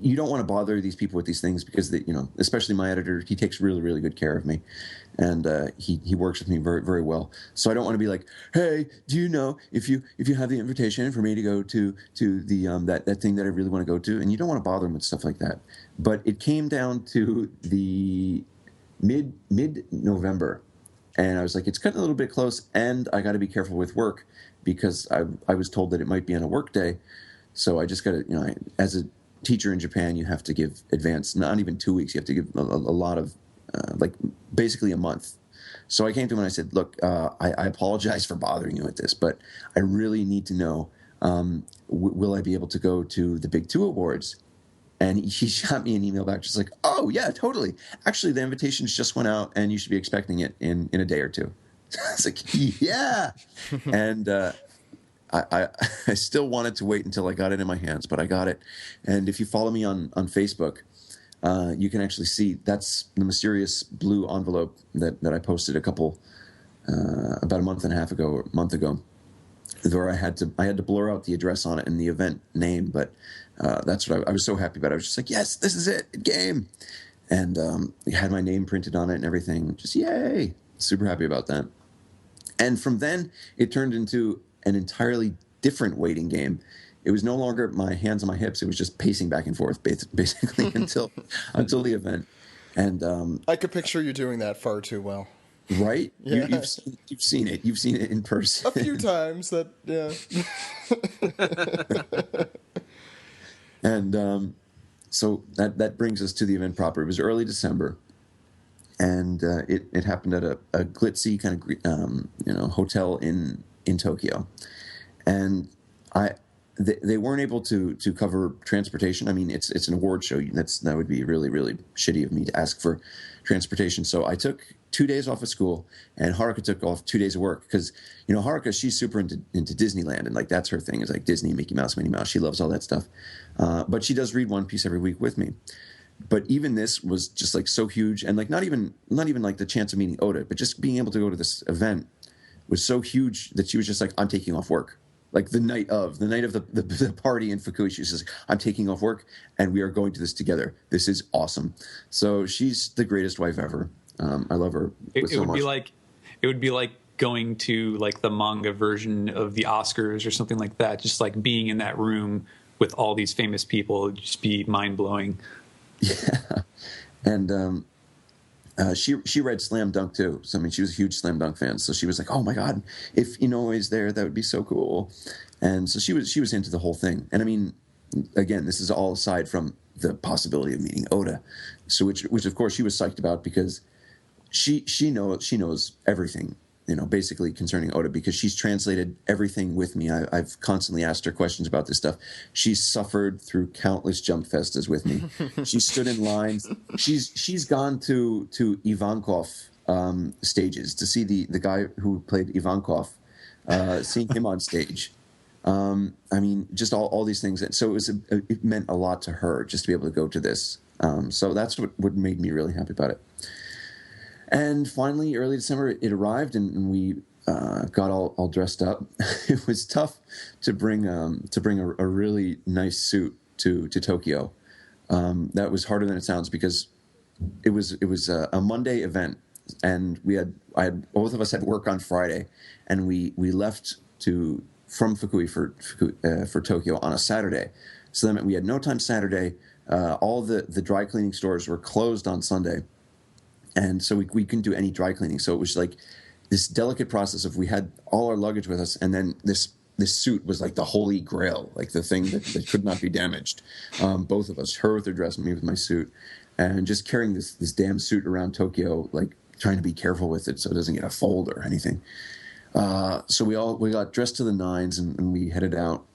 you don't want to bother these people with these things because especially my editor, he takes really, really good care of me, and he works with me very, very well. So I don't want to be like, hey, do you know if you have the invitation for me to go to the that thing that I really want to go to? And you don't want to bother him with stuff like that. But it came down to the mid-November, and I was like, it's cutting a little bit close, and I got to be careful with work because I was told that it might be on a work day. So I just got to, as a teacher in Japan, you have to give advance, not even 2 weeks. You have to give a lot of, basically a month. So I came to him and I said, look, I apologize for bothering you with this, but I really need to know, will I be able to go to the Big 2 Awards? And he shot me an email back just like, oh, yeah, totally. Actually, the invitations just went out and you should be expecting it in a day or two. I was like, yeah. And I still wanted to wait until I got it in my hands, but I got it. And if you follow me on Facebook, you can actually see that's the mysterious blue envelope that I posted about a month ago, where I had to blur out the address on it and the event name. But that's what I was so happy about. I was just like, yes, this is it, game. And it had my name printed on it and everything. Just yay. Super happy about that. And from then, it turned into an entirely different waiting game. It was no longer my hands on my hips. It was just pacing back and forth, basically until the event. And I could picture you doing that far too well. Right? Yeah. You've seen it. You've seen it in person a few times. Yeah. And so that brings us to the event proper. It was early December. And it happened at a glitzy kind of hotel in Tokyo, and they weren't able to cover transportation. I mean, it's an award show. That would be really, really shitty of me to ask for transportation. So I took 2 days off of school, and Haruka took off 2 days of work because Haruka, she's super into Disneyland, and like that's her thing, is like Disney, Mickey Mouse, Minnie Mouse. She loves all that stuff, but she does read One Piece every week with me. But even this was just like so huge, and like not even like the chance of meeting Oda, but just being able to go to this event was so huge that she was just like, I'm taking off work. Like the night of the party in Fukui, she was just like, I'm taking off work and we are going to this together. This is awesome. So she's the greatest wife ever. I love her. It would be like going to like the manga version of the Oscars or something like that. Just like being in that room with all these famous people would just be mind blowing. Yeah. And she read Slam Dunk too. So I mean, she was a huge Slam Dunk fan. So she was like, "Oh my god, if Inoue is there, that would be so cool." And so she was into the whole thing. And I mean, again, this is all aside from the possibility of meeting Oda, so which of course she was psyched about because she knows everything, basically concerning Oda, because she's translated everything with me. I've constantly asked her questions about this stuff. She's suffered through countless jump festas with me. She stood in lines. She's gone to Ivankov stages to see the guy who played Ivankov, seeing him on stage. I mean, just all these things. So it meant a lot to her just to be able to go to this. So that's what made me really happy about it. And finally, early December, it arrived, and we got all dressed up. It was tough to bring a really nice suit to Tokyo. That was harder than it sounds because it was a Monday event, and both of us had work on Friday, and we left from Fukui for Tokyo on a Saturday. So that meant we had no time Saturday. All the dry cleaning stores were closed on Sunday. And so we couldn't do any dry cleaning. So it was like this delicate process of we had all our luggage with us, and then this suit was like the holy grail, like the thing that could not be damaged. Both of us, her with her dress, me with my suit, and just carrying this damn suit around Tokyo, like trying to be careful with it so it doesn't get a fold or anything. So we got dressed to the nines, and we headed out.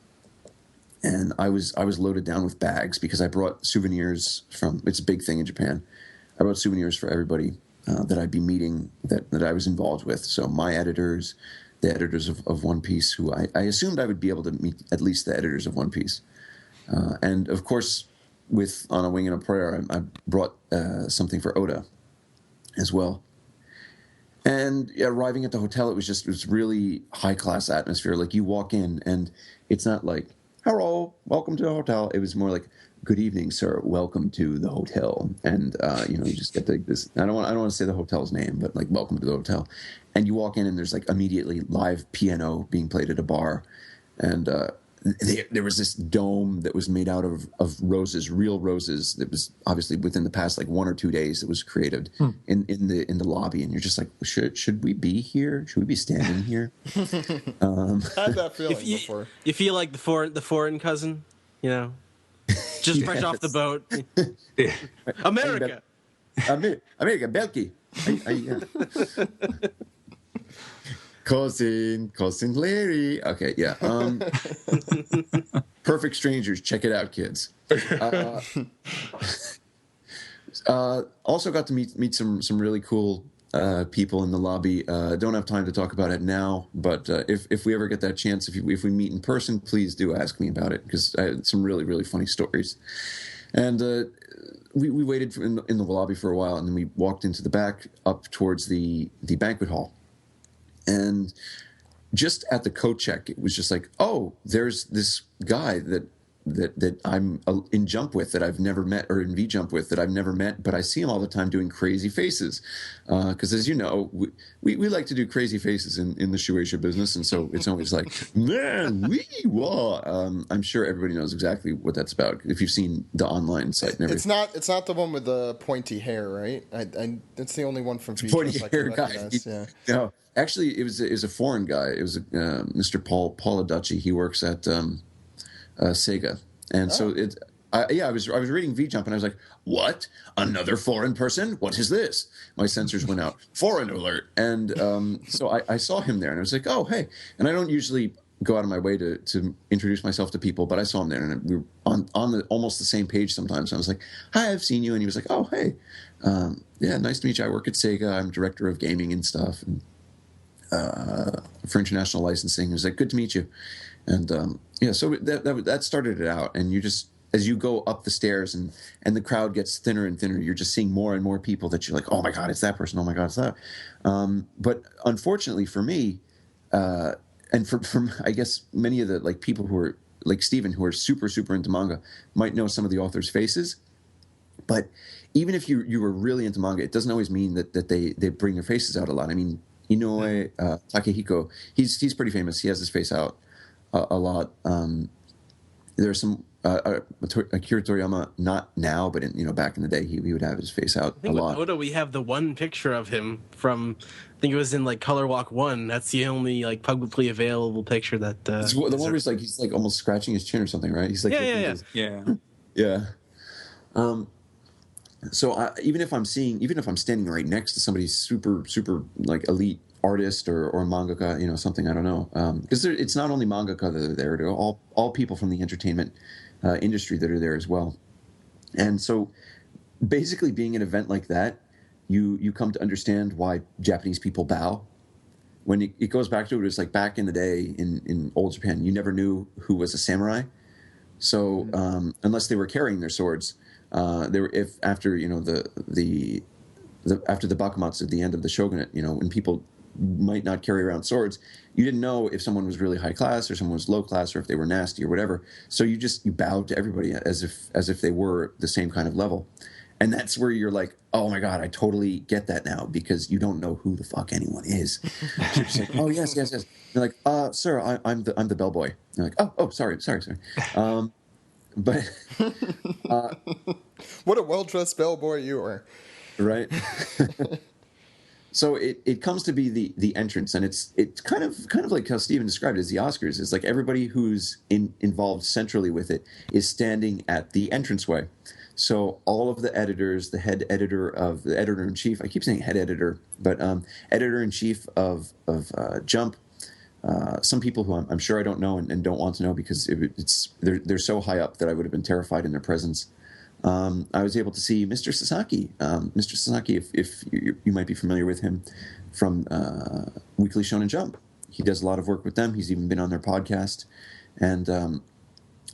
And I was loaded down with bags because I brought souvenirs it's a big thing in Japan. I wrote souvenirs for everybody that I'd be meeting that I was involved with. So my editors, the editors of One Piece, who I assumed I would be able to meet at least the editors of One Piece. And of course, On a Wing and a Prayer, I brought something for Oda as well. And arriving at the hotel, it was really high-class atmosphere. Like you walk in and it's not like, "Hello, welcome to the hotel." It was more like, "Good evening, sir. Welcome to the hotel." And you just get this. I don't want to say the hotel's name, but like, "Welcome to the hotel." And you walk in, and there's like immediately live piano being played at a bar, and there was this dome that was made out of roses, real roses. That was obviously within the past like 1 or 2 days that was created in the lobby, and you're just like, should we be here? Should we be standing here? I had that feeling before. You feel like the foreign cousin, just fresh off the boat. America. America, Belki. Cousin Larry. Okay, yeah. Perfect Strangers. Check it out, kids. Also got to meet some really cool people in the lobby. Don't have time to talk about it now, but if we ever get that chance, if we meet in person, please do ask me about it, because I had some really, really funny stories. And we waited in the lobby for a while, and then we walked into the back up towards the banquet hall. And just at the coat check, it was just like, oh, there's this guy that I'm in jump with that I've never met, or in V jump with that I've never met, but I see him all the time doing crazy faces. Because as you know, we like to do crazy faces in the Shueisha business, and so it's always like, man, I'm sure everybody knows exactly what that's about if you've seen the online site and everything. It's not the one with the pointy hair, right? That's the only one from V. Pointy hair guy. Yeah. No, actually, it was a foreign guy. It was Mr. Paul Adachi. He works at Sega, and so I was reading V Jump, and I was like, "What? Another foreign person? What is this?" My sensors went out. Foreign alert! And so I saw him there, and I was like, "Oh, hey!" And I don't usually go out of my way to introduce myself to people, but I saw him there, and we were on almost the same page sometimes. And I was like, "Hi, I've seen you," and he was like, "Oh, hey, yeah, nice to meet you. I work at Sega. I'm director of gaming and stuff, and for international licensing." He was like, "Good to meet you." And so that started it out, and you just, as you go up the stairs and the crowd gets thinner and thinner, you're just seeing more and more people that you're like, oh my God, it's that person. Oh my God, it's that. But unfortunately for me, and for I guess many of the like people who are like Steven, who are super, super into manga, might know some of the authors' faces. But even if you were really into manga, it doesn't always mean that they bring their faces out a lot. I mean, Inoue Takehiko, he's pretty famous. He has his face out a lot. There are some Akira Toriyama, not now, but back in the day, he would have his face out I think a with lot. Oda, we have the one picture of him from, I think it was in like Color Walk 1. That's the only like publicly available picture that. It's the one where he's like almost scratching his chin or something, right? He's like, yeah. Yeah. So even if I'm standing right next to somebody super like elite artist or mangaka, something, I don't know, because it's not only mangaka that are there, they're all people from the entertainment industry that are there as well. And so basically being an event like that, you come to understand why Japanese people bow. When it goes back to it was like back in the day in old Japan, you never knew who was a samurai. So unless they were carrying their swords, they were after the after the Bakumatsu at the end of the shogunate, when people might not carry around swords, you didn't know if someone was really high class or someone was low class or if they were nasty or whatever. So you bowed to everybody as if they were the same kind of level. And that's where you're like, oh my God, I totally get that now, because you don't know who the fuck anyone is. You're just like, oh yes. You're like, sir, I'm the bellboy. You're like, oh, sorry. But what a well-dressed bellboy you are. Right. So it comes to be the entrance, and it's kind of like how Steven described it as the Oscars. It's like everybody who's involved centrally with it is standing at the entranceway. So all of the editors, the editor-in-chief, I keep saying head editor, but editor-in-chief of Jump, some people who I'm sure I don't know and don't want to know, because they're so high up that I would have been terrified in their presence. I was able to see Mr. Sasaki. Mr. Sasaki, if you might be familiar with him from Weekly Shonen Jump. He does a lot of work with them. He's even been on their podcast. And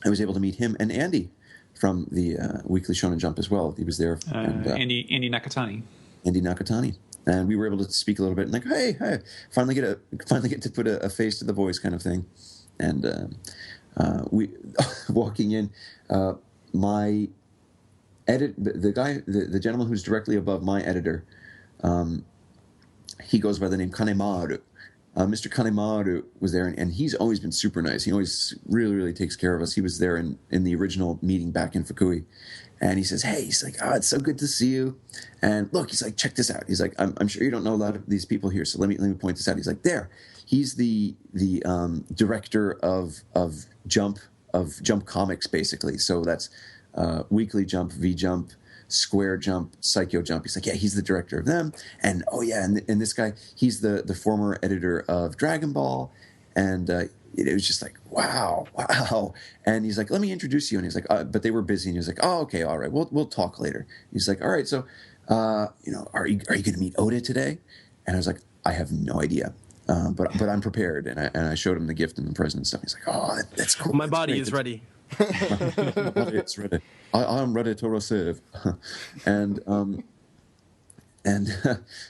I was able to meet him and Andy from the Weekly Shonen Jump as well. He was there. Andy Nakatani. Andy Nakatani. And we were able to speak a little bit and like, hey, finally get to put a face to the voice kind of thing. And we walking in, my the gentleman who's directly above my editor, he goes by the name Kanemaru. Mr. Kanemaru was there, and he's always been super nice. He always really, really takes care of us. He was there in the original meeting back in Fukui. And he says, hey, he's like, oh, it's so good to see you. And look, he's like, check this out. He's like, I'm sure you don't know a lot of these people here, so let me point this out. He's like, there. He's the director of Jump Comics, basically. So that's Weekly Jump, V Jump, Square Jump, Psycho Jump. He's like, yeah, he's the director of them. And oh yeah, and this guy, he's the former editor of Dragon Ball. And it was just like, wow. And he's like, let me introduce you. And he's like, but they were busy. And he was like, oh, okay, all right, we'll talk later. He's like, all right, so are you going to meet Oda today? And I was like, I have no idea. But I'm prepared, and I showed him the gift and the present and stuff. He's like, oh, that's cool. My body is ready. My body is ready. I'm ready to receive. And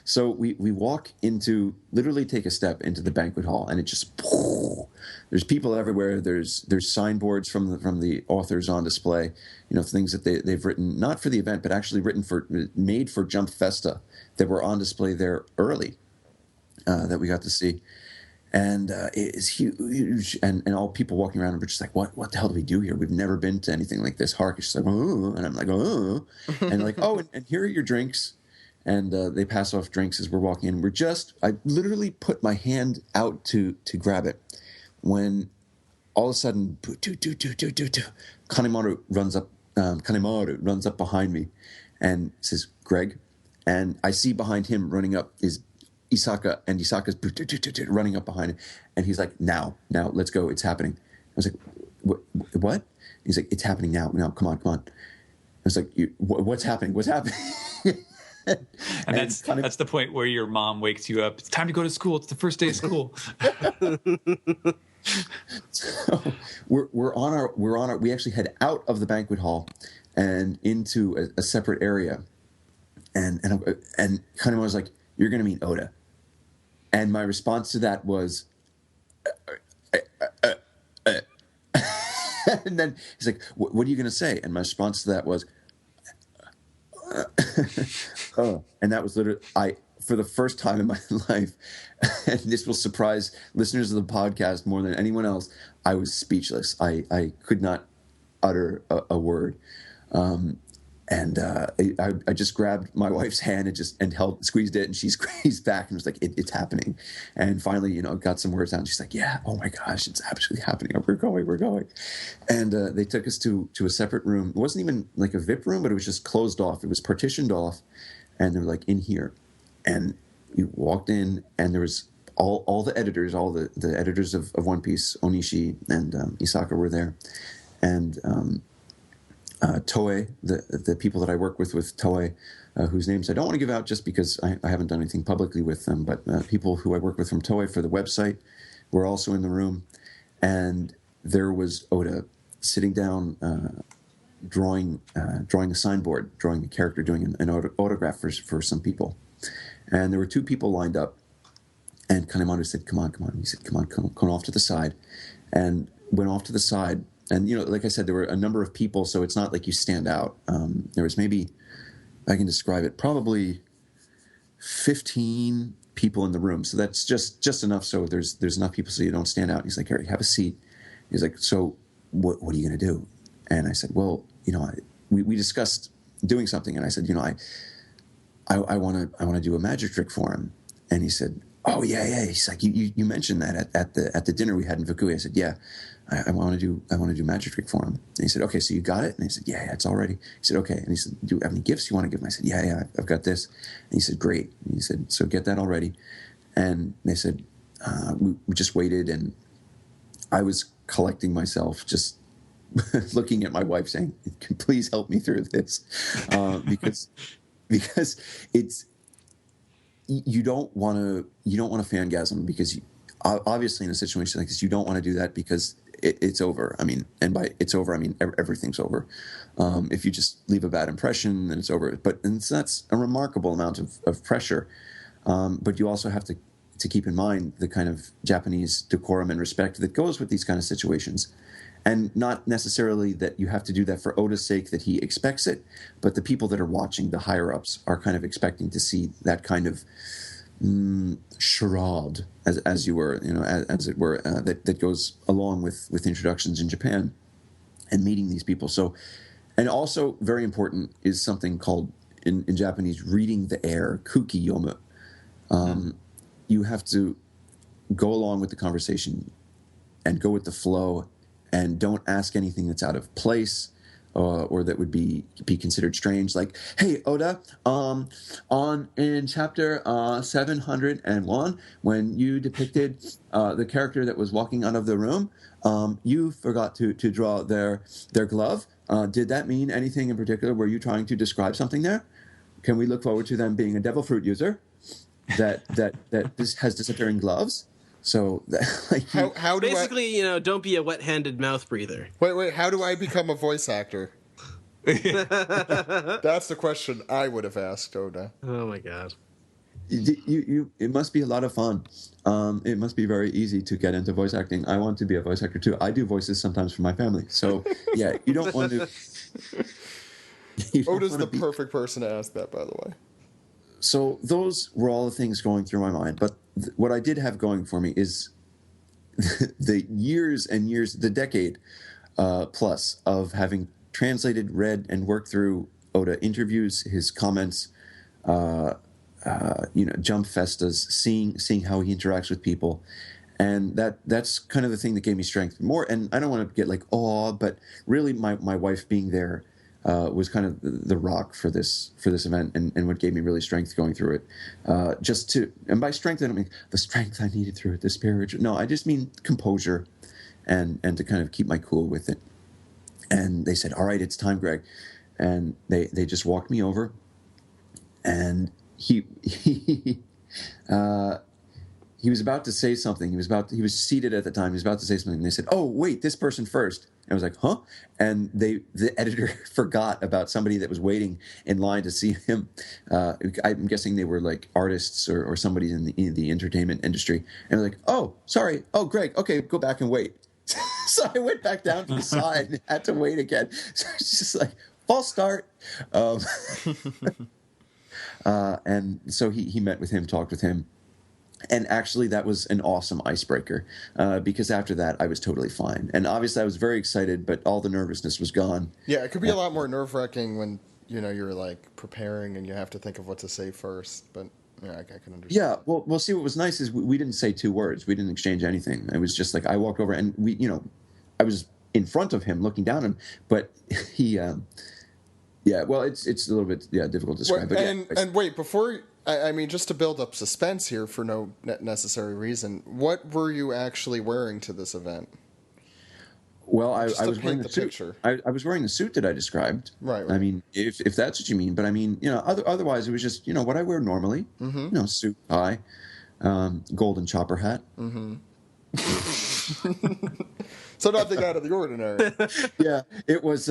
so we walk into, literally take a step into the banquet hall, and it just, there's people everywhere. There's signboards from the authors on display, things that they've written, not for the event, but actually made for Jump Festa, that were on display there early, that we got to see. And it is huge, and all people walking around are just like, what the hell do we do here? We've never been to anything like this. Hark is like, oh, and I'm like, oh, and like, oh, and here are your drinks. And they pass off drinks as we're walking in. I literally put my hand out to grab it, when all of a sudden, Kanemaru runs up behind me and says, Greg. And I see behind him running up is Isaka, and Isaka's running up behind him. And he's like, now, let's go. It's happening. I was like, what? He's like, it's happening now. Now, come on. I was like, what's happening? And that's the point where your mom wakes you up. It's time to go to school. It's the first day of school. So we actually head out of the banquet hall and into a separate area. And Kanemaru was like, you're going to meet Oda. And my response to that was, and then he's like, what are you going to say? And my response to that was, oh, and that was literally, for the first time in my life, and this will surprise listeners of the podcast more than anyone else, I was speechless. I could not utter a word. And I just grabbed my wife's hand and squeezed it, and she squeezed back and was like, it's happening. And finally, got some words out, and she's like, yeah, oh my gosh, it's actually happening. We're going. And they took us to a separate room. It wasn't even like a VIP room, but it was just closed off. It was partitioned off, and they were like, in here. And we walked in, and there was all the editors, all the editors of One Piece, Onishi and Isaka were there. And Toei, the people that I work with Toei, whose names I don't want to give out just because I haven't done anything publicly with them, but people who I work with from Toei for the website were also in the room. And there was Oda sitting down, drawing a signboard, drawing a character, doing an autograph for some people. And there were two people lined up, and Kanemaru said, come on. He said, come off to the side. And went off to the side. And, like I said, there were a number of people, so it's not like you stand out. There was maybe, I can describe it, probably 15 people in the room. So that's just enough so there's enough people so you don't stand out. He's like, Harry, have a seat. He's like, so what are you going to do? And I said, well, we discussed doing something. And I said, I want to do a magic trick for him. And he said, oh, yeah. He's like, you mentioned that at the dinner we had in Fukui. I said, yeah. I want to do magic trick for him. And he said, okay, so you got it? And I said, yeah, it's all ready. He said, okay. And he said, do you have any gifts you want to give him? I said, yeah, I've got this. And he said, great. And he said, so get that all ready. And they said, we just waited, and I was collecting myself, just looking at my wife saying, please help me through this. Because it's, you don't want to fangasm, because obviously in a situation like this, you don't want to do that because it's over. I mean, and by it's over, I mean everything's over. If you just leave a bad impression, then it's over. And so that's a remarkable amount of pressure. But you also have to keep in mind the kind of Japanese decorum and respect that goes with these kind of situations. And not necessarily that you have to do that for Oda's sake, that he expects it, but the people that are watching, the higher-ups, are kind of expecting to see that kind of charade, as it were, that goes along with introductions in Japan and meeting these people. So, and also very important is something called in Japanese reading the air, kuki yomu. You have to go along with the conversation and go with the flow, and don't ask anything that's out of place or that would be considered strange. Like, hey, Oda, in chapter 701, when you depicted the character that was walking out of the room, you forgot to draw their glove. Did that mean anything in particular? Were you trying to describe something there? Can we look forward to them being a devil fruit user that this has disappearing gloves? So, how do basically, don't be a wet-handed mouth breather. Wait, how do I become a voice actor? That's the question I would have asked Oda. Oh my god. It must be a lot of fun. It must be very easy to get into voice acting. I want to be a voice actor too. I do voices sometimes for my family. So, yeah, you don't want to... Oda's the perfect person to ask that, by the way. So those were all the things going through my mind. But what I did have going for me is the years and years, the decade plus of having translated, read, and worked through Oda interviews, his comments, jump festas, seeing how he interacts with people. And that's kind of the thing that gave me strength more. And I don't want to get like, but really my wife being there was kind of the rock for this event, and what gave me really strength going through it. And by strength, I don't mean the strength I needed through it, the spiritual. No, I just mean composure, and to kind of keep my cool with it. And they said, "All right, it's time, Greg," and they just walked me over, and he was about to say something. He was seated at the time. He was about to say something. And they said, "Oh, wait, this person first." And I was like, "Huh?" And the editor forgot about somebody that was waiting in line to see him. I'm guessing they were like artists or somebody in the entertainment industry. And I was like, "Oh, sorry. Oh, Greg. Okay, go back and wait." So I went back down to the side and had to wait again. So it's just like, false start. And so he met with him, talked with him. And actually, that was an awesome icebreaker because after that, I was totally fine. And obviously, I was very excited, but all the nervousness was gone. Yeah, it could be a lot more nerve-wracking when, you're like preparing and you have to think of what to say first. But yeah, I can understand. Yeah, well, see, what was nice is we didn't say two words. We didn't exchange anything. It was just like I walked over and I was in front of him looking down at him, but he, yeah, well, it's a little bit difficult to describe. But and wait, before I mean, just to build up suspense here for no necessary reason, what were you actually wearing to this event? Well, I was wearing the suit. Picture. I was wearing the suit that I described. Right. I mean, if that's what you mean, but I mean, otherwise it was just what I wear normally. Mm-hmm. Suit, tie, golden chopper hat. Mm-hmm. So nothing out of the ordinary. Yeah, it was.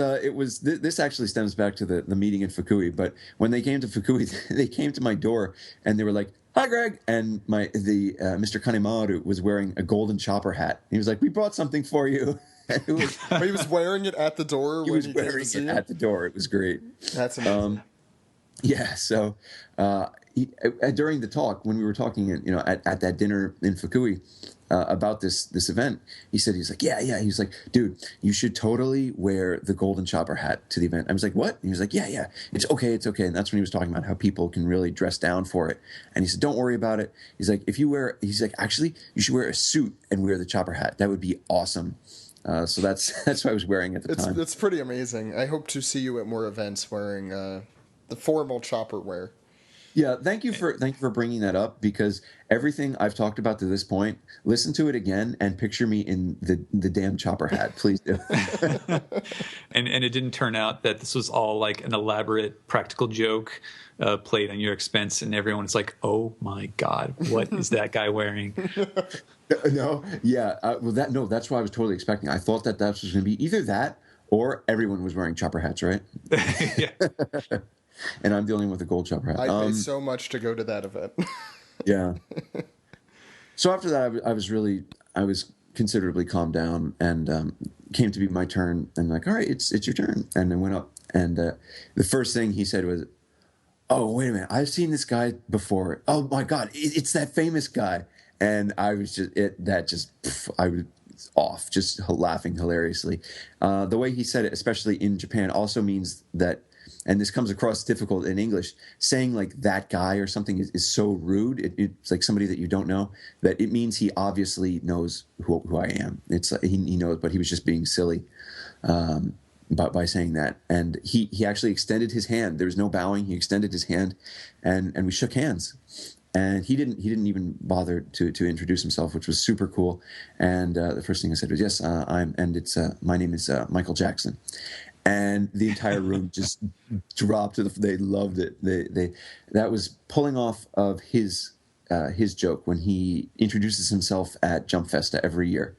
This actually stems back to the meeting in Fukui. But when they came to Fukui, they came to my door and they were like, "Hi, Greg," and Mr. Kanemaru was wearing a golden chopper hat. He was like, "We brought something for you." But he was wearing it at the door. He was wearing it at the door. It was great. That's amazing. Yeah. So during the talk, when we were talking, at that dinner in Fukui about this event, he's like, yeah. He was like, dude, you should totally wear the golden chopper hat to the event. I was like, what? And he was like, yeah, it's okay. And that's when he was talking about how people can really dress down for it. And he said, don't worry about it. He's like, actually, you should wear a suit and wear the chopper hat. That would be awesome. So that's what I was wearing at the time. It's pretty amazing. I hope to see you at more events wearing the formal chopper wear. Yeah, thank you for bringing that up, because everything I've talked about to this point, listen to it again and picture me in the damn chopper hat, please do. And it didn't turn out that this was all like an elaborate practical joke played on your expense, and everyone's like, "Oh my God, what is that guy wearing?" No, yeah, that's what I was totally expecting. I thought that was going to be either that or everyone was wearing chopper hats, right? Yeah. And I'm the only one with a gold chopper hat. I paid so much to go to that event. Yeah. So after that, I was considerably calmed down, and came to be my turn. And like, all right, it's your turn. And I went up, and the first thing he said was, "Oh, wait a minute, I've seen this guy before. Oh my God, it's that famous guy." And I was I was off, just laughing hilariously. The way he said it, especially in Japan, also means that. And this comes across difficult in English. Saying like that guy or something is so rude. It's like somebody that you don't know, that it means he obviously knows who I am. It's he knows, but he was just being silly by saying that. And he actually extended his hand. There was no bowing. He extended his hand, and we shook hands. And he didn't even bother to introduce himself, which was super cool. And the first thing I said was, "Yes, my name is Michael Jackson." And the entire room just dropped to they loved it. That was pulling off of his joke when he introduces himself at Jump Festa every year.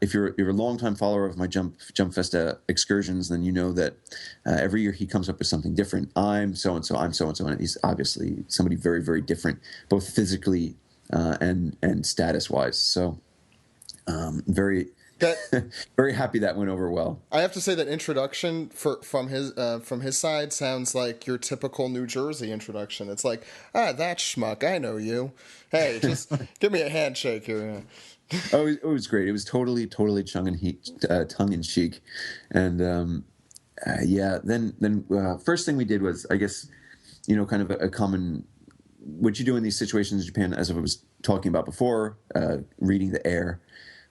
If you're a longtime follower of my Jump Festa excursions, then you know that every year he comes up with something different. I'm so and so. I'm so and so, and he's obviously somebody very, very different, both physically and status wise. So very. Very happy that went over well. I have to say that introduction from his side sounds like your typical New Jersey introduction. It's like, that schmuck, I know you. Hey, just give me a handshake here. Oh, it was great. It was totally tongue in cheek, and Then first thing we did was, I guess, kind of a common what you do in these situations in Japan, as I was talking about before, reading the air.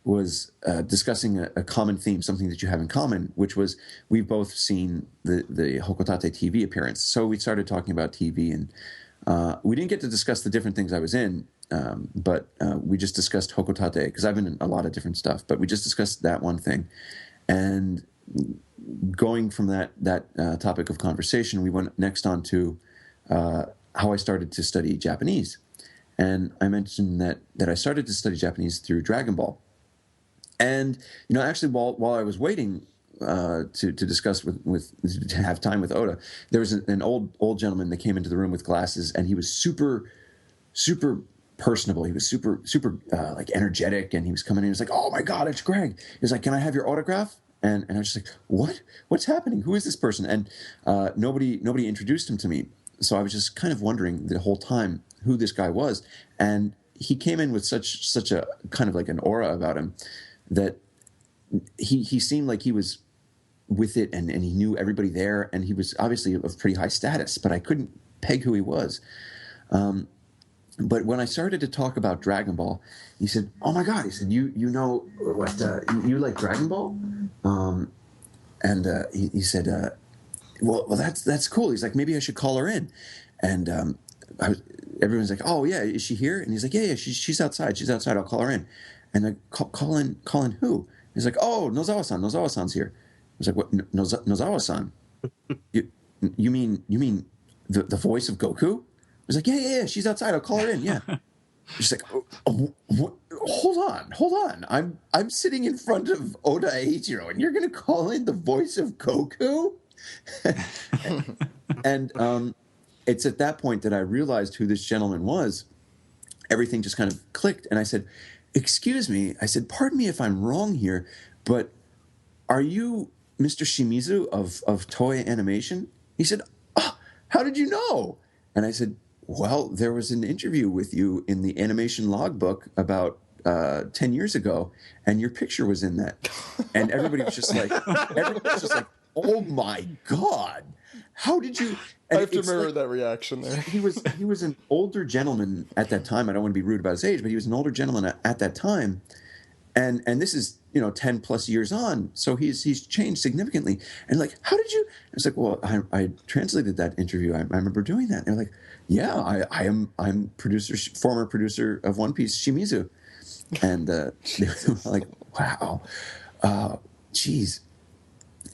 Was discussing a common theme, something that you have in common, which was we've both seen the Hoko Tate TV appearance. So we started talking about TV, and we didn't get to discuss the different things I was in, but we just discussed Hoko Tate, because I've been in a lot of different stuff, but we just discussed that one thing. And going from that topic of conversation, we went next on to how I started to study Japanese. And I mentioned that I started to study Japanese through Dragon Ball. And actually, while I was waiting to discuss to have time with Oda, there was an old gentleman that came into the room with glasses, and he was super personable. He was super like energetic, and he was coming in. He was like, "Oh my God, it's Greg." He was like, "Can I have your autograph?" And I was just like, "What's happening? Who is this person?" And nobody introduced him to me, so I was just kind of wondering the whole time who this guy was. And he came in with such a kind of like an aura about him that he seemed like he was with it, and he knew everybody there, and he was obviously of pretty high status, but I couldn't peg who he was. But when I started to talk about Dragon Ball, he said, "Oh my God!" He said, "You know what? You like Dragon Ball?" And he said, "Well, that's cool." He's like, "Maybe I should call her in." And everyone's like, "Oh yeah, is she here?" And he's like, "Yeah, she's outside. She's outside. I'll call her in." And I call in who? He's like, "Oh, Nozawa-san. Nozawa-san's here." I was like, "What? Nozawa-san? You mean the voice of Goku?" I was like, yeah, she's outside. I'll call her in. Yeah. She's like, hold on. I'm sitting in front of Oda Eiichiro, and you're going to call in the voice of Goku? and it's at that point that I realized who this gentleman was. Everything just kind of clicked, and I said, "Excuse me," I said, "Pardon me if I'm wrong here, but are you Mr. Shimizu of Toei Animation?" He said, "Oh, how did you know?" And I said, "Well, there was an interview with you in the animation logbook about 10 years ago, and your picture was in that." And everybody was just like, "Oh my God, how did you?" And I have to remember that reaction there. He was an older gentleman at that time. I don't want to be rude about his age, but he was an older gentleman at that time. And this is 10 plus years on, so he's changed significantly. And like, how did you? I was like, well, I translated that interview. I remember doing that. And they're like, yeah, I'm former producer of One Piece, Shimizu. And they were like, wow, geez.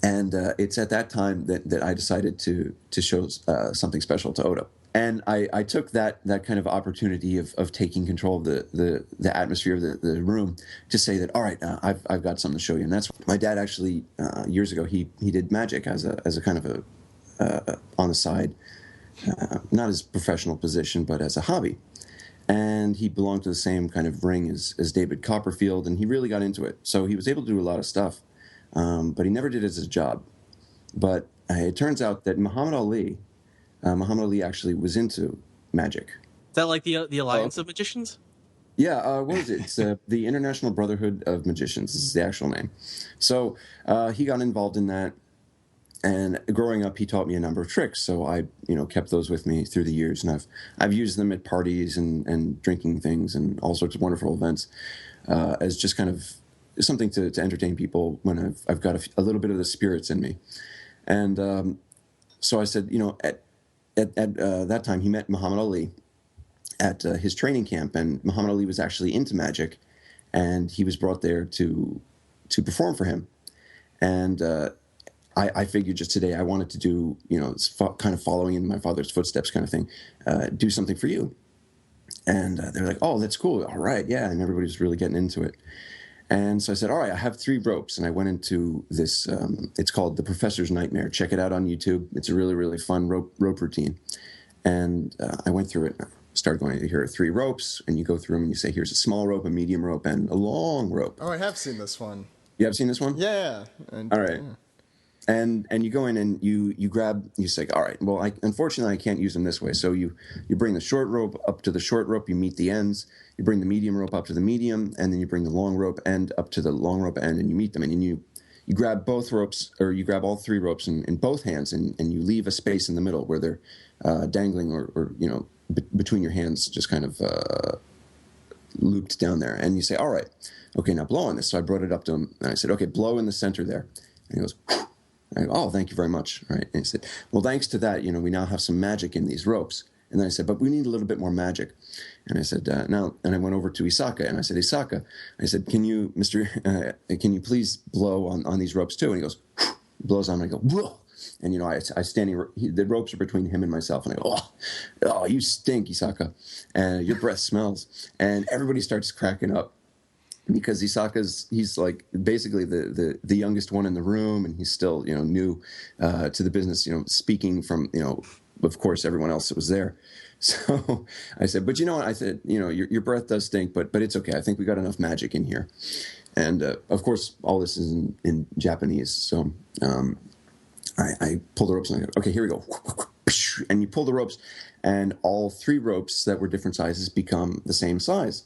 And it's at that time that I decided to show something special to Oda. And I took that kind of opportunity of taking control of the atmosphere of the room to say that, all right, I've got something to show you. And that's my dad actually years ago he did magic as a kind of a on the side, not as professional position, but as a hobby. And he belonged to the same kind of ring as David Copperfield, and he really got into it. So he was able to do a lot of stuff, but he never did it as a job. But it turns out that Muhammad Ali actually was into magic. Is that like the Alliance of Magicians? Yeah, what is it? It's the International Brotherhood of Magicians. This is the actual name. So he got involved in that, and growing up, he taught me a number of tricks. So I, kept those with me through the years, and I've used them at parties and drinking things and all sorts of wonderful events as just kind of something to entertain people when I've got a little bit of the spirits in me. And so I said, at that time, he met Muhammad Ali at his training camp, and Muhammad Ali was actually into magic, and he was brought there to perform for him. And I figured just today I wanted to do, kind of following in my father's footsteps kind of thing, do something for you. And they were like, "Oh, that's cool. All right, yeah." And everybody was really getting into it. And so I said, all right, I have 3 ropes. And I went into this, it's called The Professor's Nightmare. Check it out on YouTube. It's a really, really fun rope routine. And I went through it. And I started going, here are 3 ropes. And you go through them and you say, here's a small rope, a medium rope, and a long rope. Oh, I have seen this one. You have seen this one? Yeah. All right. Yeah. And you go in and you grab, you say, all right, well, unfortunately, I can't use them this way. So you bring the short rope up to the short rope, you meet the ends, you bring the medium rope up to the medium, and then you bring the long rope end up to the long rope end, and you meet them. And you grab both ropes, or you grab all 3 ropes in both hands, and you leave a space in the middle where they're dangling or between your hands, just kind of looped down there. And you say, all right, okay, now blow on this. So I brought it up to him, and I said, okay, blow in the center there. And he goes, I go, oh, thank you very much. Right. And he said, well, thanks to that, we now have some magic in these ropes. And then I said, but we need a little bit more magic. And I said, now, and I went over to Isaka, and I said, Isaka, I said, can you please blow on these ropes too? And he goes, he blows on, and I go, whoa. And, I standing, the ropes are between him and myself. And I go, oh, you stink, Isaka. And your breath smells. And everybody starts cracking up. Because he's like basically the youngest one in the room, and he's still new to the business, speaking from of course everyone else that was there. So I said, but what? I said, your breath does stink, but it's okay. I think we got enough magic in here. And of course all this is in Japanese. So I pulled the ropes and I go, okay, here we go. and you pull the ropes, and all 3 ropes that were different sizes become the same size.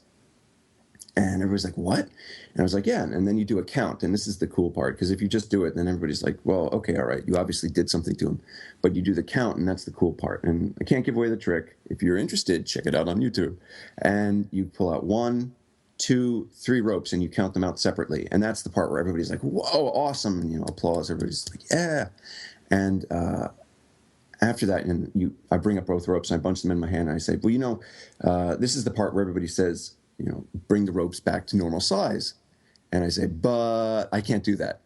And everybody's like, what? And I was like, yeah. And then you do a count. And this is the cool part, because if you just do it, then everybody's like, well, okay, all right. You obviously did something to him. But you do the count, and that's the cool part. And I can't give away the trick. If you're interested, check it out on YouTube. And you pull out 1, 2, 3 ropes, and you count them out separately. And that's the part where everybody's like, whoa, awesome. And, applause. Everybody's like, yeah. And after that, I bring up both ropes, and I bunch them in my hand, and I say, well, this is the part where everybody says, bring the ropes back to normal size. And I say, but I can't do that.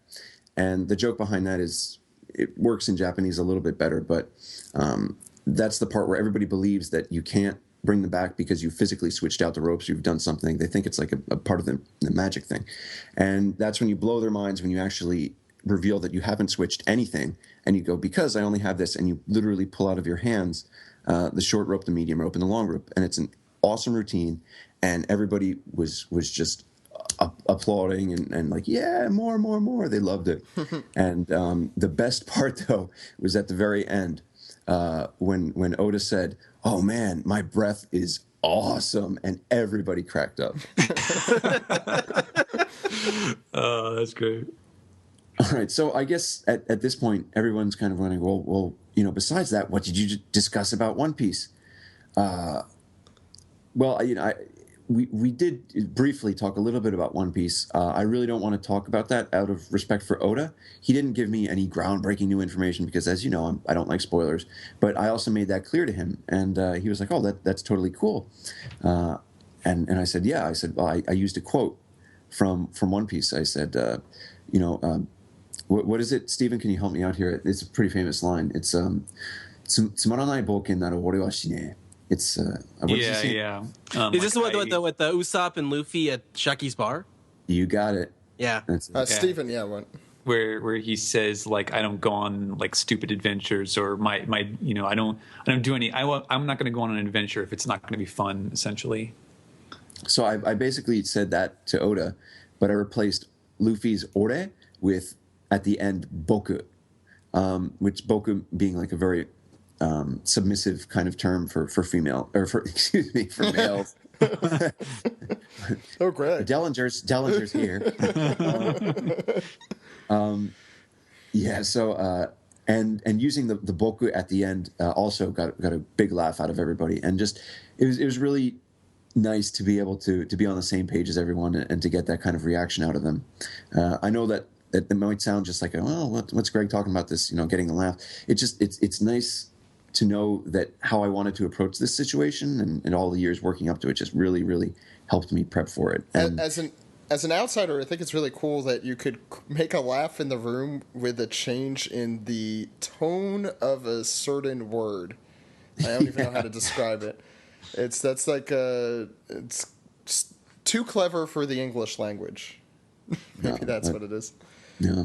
And the joke behind that is it works in Japanese a little bit better, but that's the part where everybody believes that you can't bring them back because you physically switched out the ropes, you've done something. They think it's like a part of the magic thing. And that's when you blow their minds, when you actually reveal that you haven't switched anything, and you go, because I only have this, and you literally pull out of your hands the short rope, the medium rope, and the long rope. And it's an awesome routine. And everybody was just applauding and like, yeah, more. They loved it. And the best part, though, was at the very end when Oda said, oh, man, my breath is awesome. And everybody cracked up. Oh, that's great. All right. So I guess at this point, everyone's kind of wondering, well, besides that, what did you discuss about One Piece? We did briefly talk a little bit about One Piece. I really don't want to talk about that out of respect for Oda. He didn't give me any groundbreaking new information because, as you know, I don't like spoilers. But I also made that clear to him, and he was like, "Oh, that's totally cool." And I said, "Yeah." I said, "Well, I used a quote from One Piece." I said, what is it, Stephen? Can you help me out here? It's a pretty famous line. It's "Tsumaranai bouken naru ore wa shinee." It's what yeah. Is this with the Usopp and Luffy at Shaki's bar? You got it. Yeah. Stephen, yeah, what? Where he says, like, I don't go on like stupid adventures, or my I don't do any. I'm not going to go on an adventure if it's not going to be fun, essentially. So I basically said that to Oda, but I replaced Luffy's ore with, at the end, boku, which boku being like a very submissive kind of term for female, or for males. Oh, great. Dellinger's here. Yeah. So and using the boku at the end also got a big laugh out of everybody, and just it was really nice to be able to be on the same page as everyone and to get that kind of reaction out of them. I know that it might sound just like, what's Greg talking about this? Getting a laugh. It's nice to know that how I wanted to approach this situation and all the years working up to it just really, really helped me prep for it. And as an outsider, I think it's really cool that you could make a laugh in the room with a change in the tone of a certain word. I don't even know how to describe it. It's too clever for the English language. Maybe that's what it is. Yeah.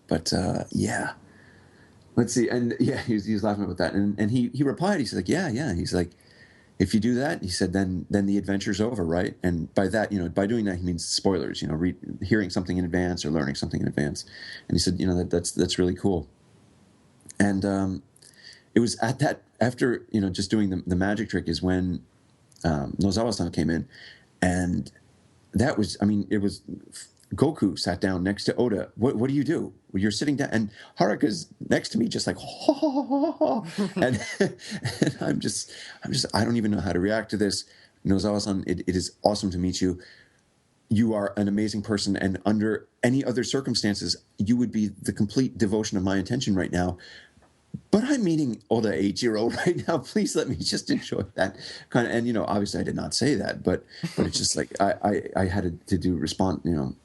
But yeah. Let's see. And yeah, he was laughing about that. And he replied, he's like, yeah. He's like, if you do that, he said, then the adventure's over, right? And by that, by doing that, he means spoilers, hearing something in advance or learning something in advance. And he said, that's really cool. And it was at that, after, just doing the magic trick is when Nozawa-san came in. And that was, it was... Goku sat down next to Oda. What do you do? Well, you're sitting down, and Haruka's next to me, just like, and I'm just, I don't even know how to react to this. Nozawa-san, it is awesome to meet you. You are an amazing person, and under any other circumstances, you would be the complete devotion of my attention right now. But I'm meeting Oda Eiichiro right now. Please let me just enjoy that kind of. And obviously, I did not say that, but it's just like I had to respond.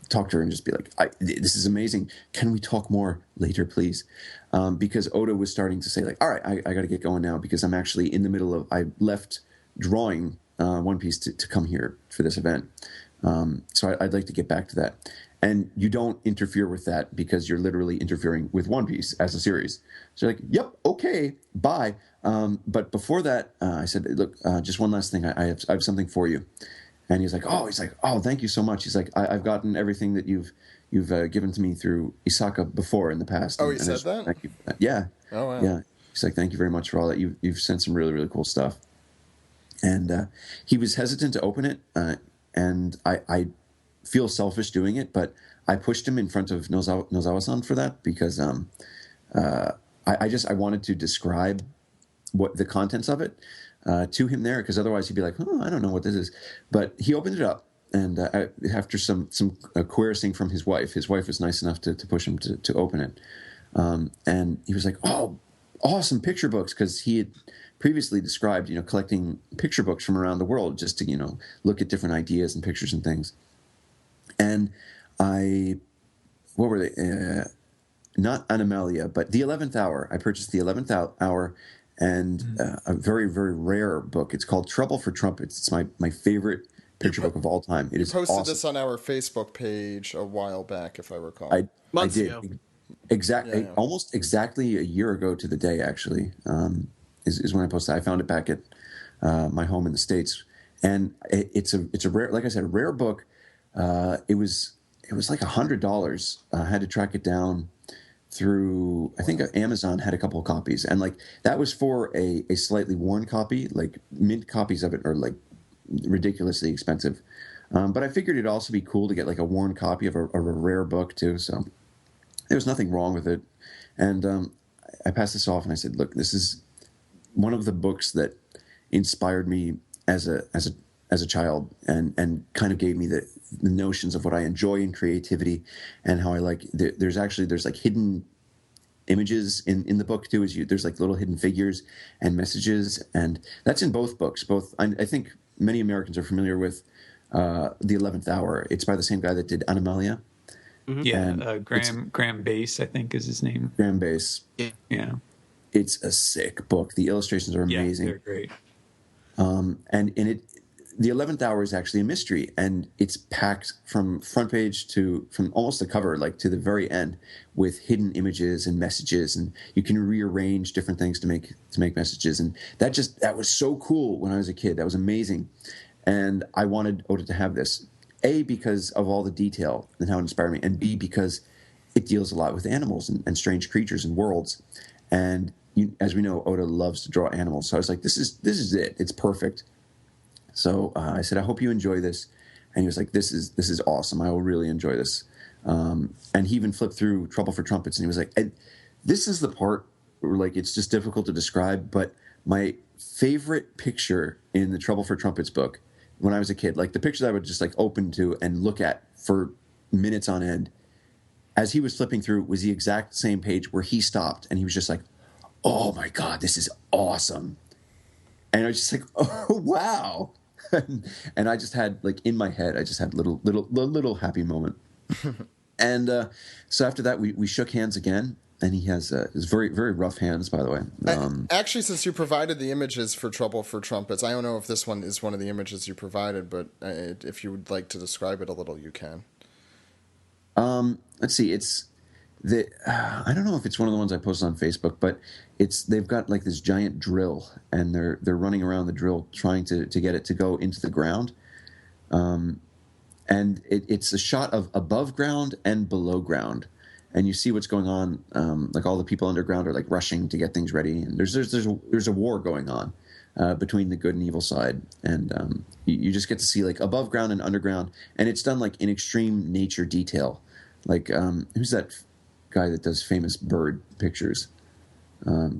Talk to her and just be like, this is amazing. Can we talk more later, please? Because Oda was starting to say, like, all right, I got to get going now because I'm actually in the middle of, I left drawing One Piece to come here for this event. So I'd like to get back to that. And you don't interfere with that because you're literally interfering with One Piece as a series. So you're like, yep, okay, bye. But before that, I said, look, just one last thing. I have something for you. And he's like, oh, thank you so much. He's like, I've gotten everything that you've given to me through Isaka before in the past. Oh, he said that? Thank you for that. Yeah. Oh, wow. Yeah. He's like, thank you very much for all that. You've sent some really, really cool stuff. And he was hesitant to open it, and I feel selfish doing it, but I pushed him in front of Nozawa-san for that because I wanted to describe what the contents of it to him there, because otherwise he'd be like, oh, I don't know what this is. But he opened it up, and after some coercing from his wife was nice enough to push him to open it. And he was like, oh, awesome picture books, because he had previously described, collecting picture books from around the world just to, look at different ideas and pictures and things. And what were they? Not Animalia, but The 11th Hour. I purchased The 11th Hour and a very, very rare book. It's called Trouble for Trumpets. It's my favorite picture book of all time. It is posted awesome. this on our Facebook page a while back, if I recall. I did. Ago. Exactly, almost exactly a year ago to the day, actually, is when I posted. I found it back at my home in the States, and it's a rare, like I said, a rare book. It was like $100. I had to track it down through, I think Amazon had a couple of copies, and like that was for a slightly worn copy. Like mint copies of it are like ridiculously expensive, but I figured it'd also be cool to get like a worn copy of a rare book too. So there was nothing wrong with it, and I passed this off and I said, look, this is one of the books that inspired me as a child, and kind of gave me the notions of what I enjoy in creativity, and how I like. There's like hidden images in the book too. There's like little hidden figures and messages, and that's in both books. I think many Americans are familiar with The 11th Hour. It's by the same guy that did Animalia. Mm-hmm. Yeah, Graham Bass, I think, is his name. Graham Bass. Yeah. It's a sick book. The illustrations are amazing. Yeah, they're great. And in it, The 11th Hour is actually a mystery, and it's packed from front page from almost the cover, like to the very end, with hidden images and messages, and you can rearrange different things to make messages, and that was so cool when I was a kid. That was amazing, and I wanted Oda to have this. A, because of all the detail and how it inspired me, and B, because it deals a lot with animals and strange creatures and worlds, and as we know, Oda loves to draw animals. So I was like, this is it. It's perfect. So I said, I hope you enjoy this. And he was like, this is awesome. I will really enjoy this. And he even flipped through Trouble for Trumpets, and he was like, this is the part where, like, it's just difficult to describe, but my favorite picture in the Trouble for Trumpets book when I was a kid, like the pictures I would just like open to and look at for minutes on end, as he was flipping through, was the exact same page where he stopped, and he was just like, oh my God, this is awesome. And I was just like, oh, wow. And I just had, like, in my head, I just had little happy moment. And so after that, we shook hands again, and he has his very, very rough hands, by the way. Actually, since you provided the images for Trouble for Trumpets, I don't know if this one is one of the images you provided, but if you would like to describe it a little, you can. Let's see. I don't know if it's one of the ones I posted on Facebook, but they've got like this giant drill, and they're running around the drill trying to get it to go into the ground. And it's a shot of above ground and below ground, and you see what's going on. Like all the people underground are like rushing to get things ready, and there's a war going on between the good and evil side, and you just get to see like above ground and underground, and it's done like in extreme nature detail. Like who's that guy that does famous bird pictures?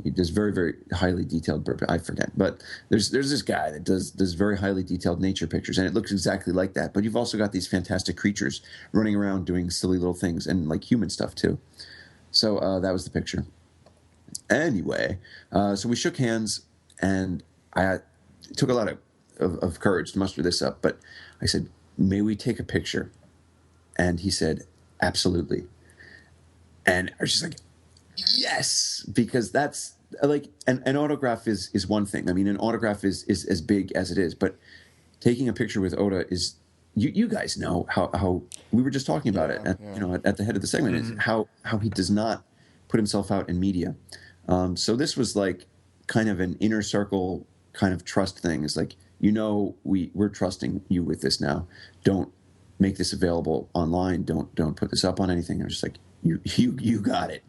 He does very, very highly detailed bird. I forget, but there's this guy that does very highly detailed nature pictures, and it looks exactly like that. But you've also got these fantastic creatures running around doing silly little things, and like human stuff too. So that was the picture. Anyway, so we shook hands, and it took a lot of courage to muster this up. But I said, "May we take a picture?" And he said, "Absolutely." And I was just like, yes, because that's like an autograph is one thing. I mean, an autograph is as big as it is, but taking a picture with Oda is, you guys know how we were just talking about it at the head of the segment, is how he does not put himself out in media. So this was like kind of an inner circle kind of trust thing. It's like, we're trusting you with this now. Don't make this available online. Don't put this up on anything. I was just like, you got it.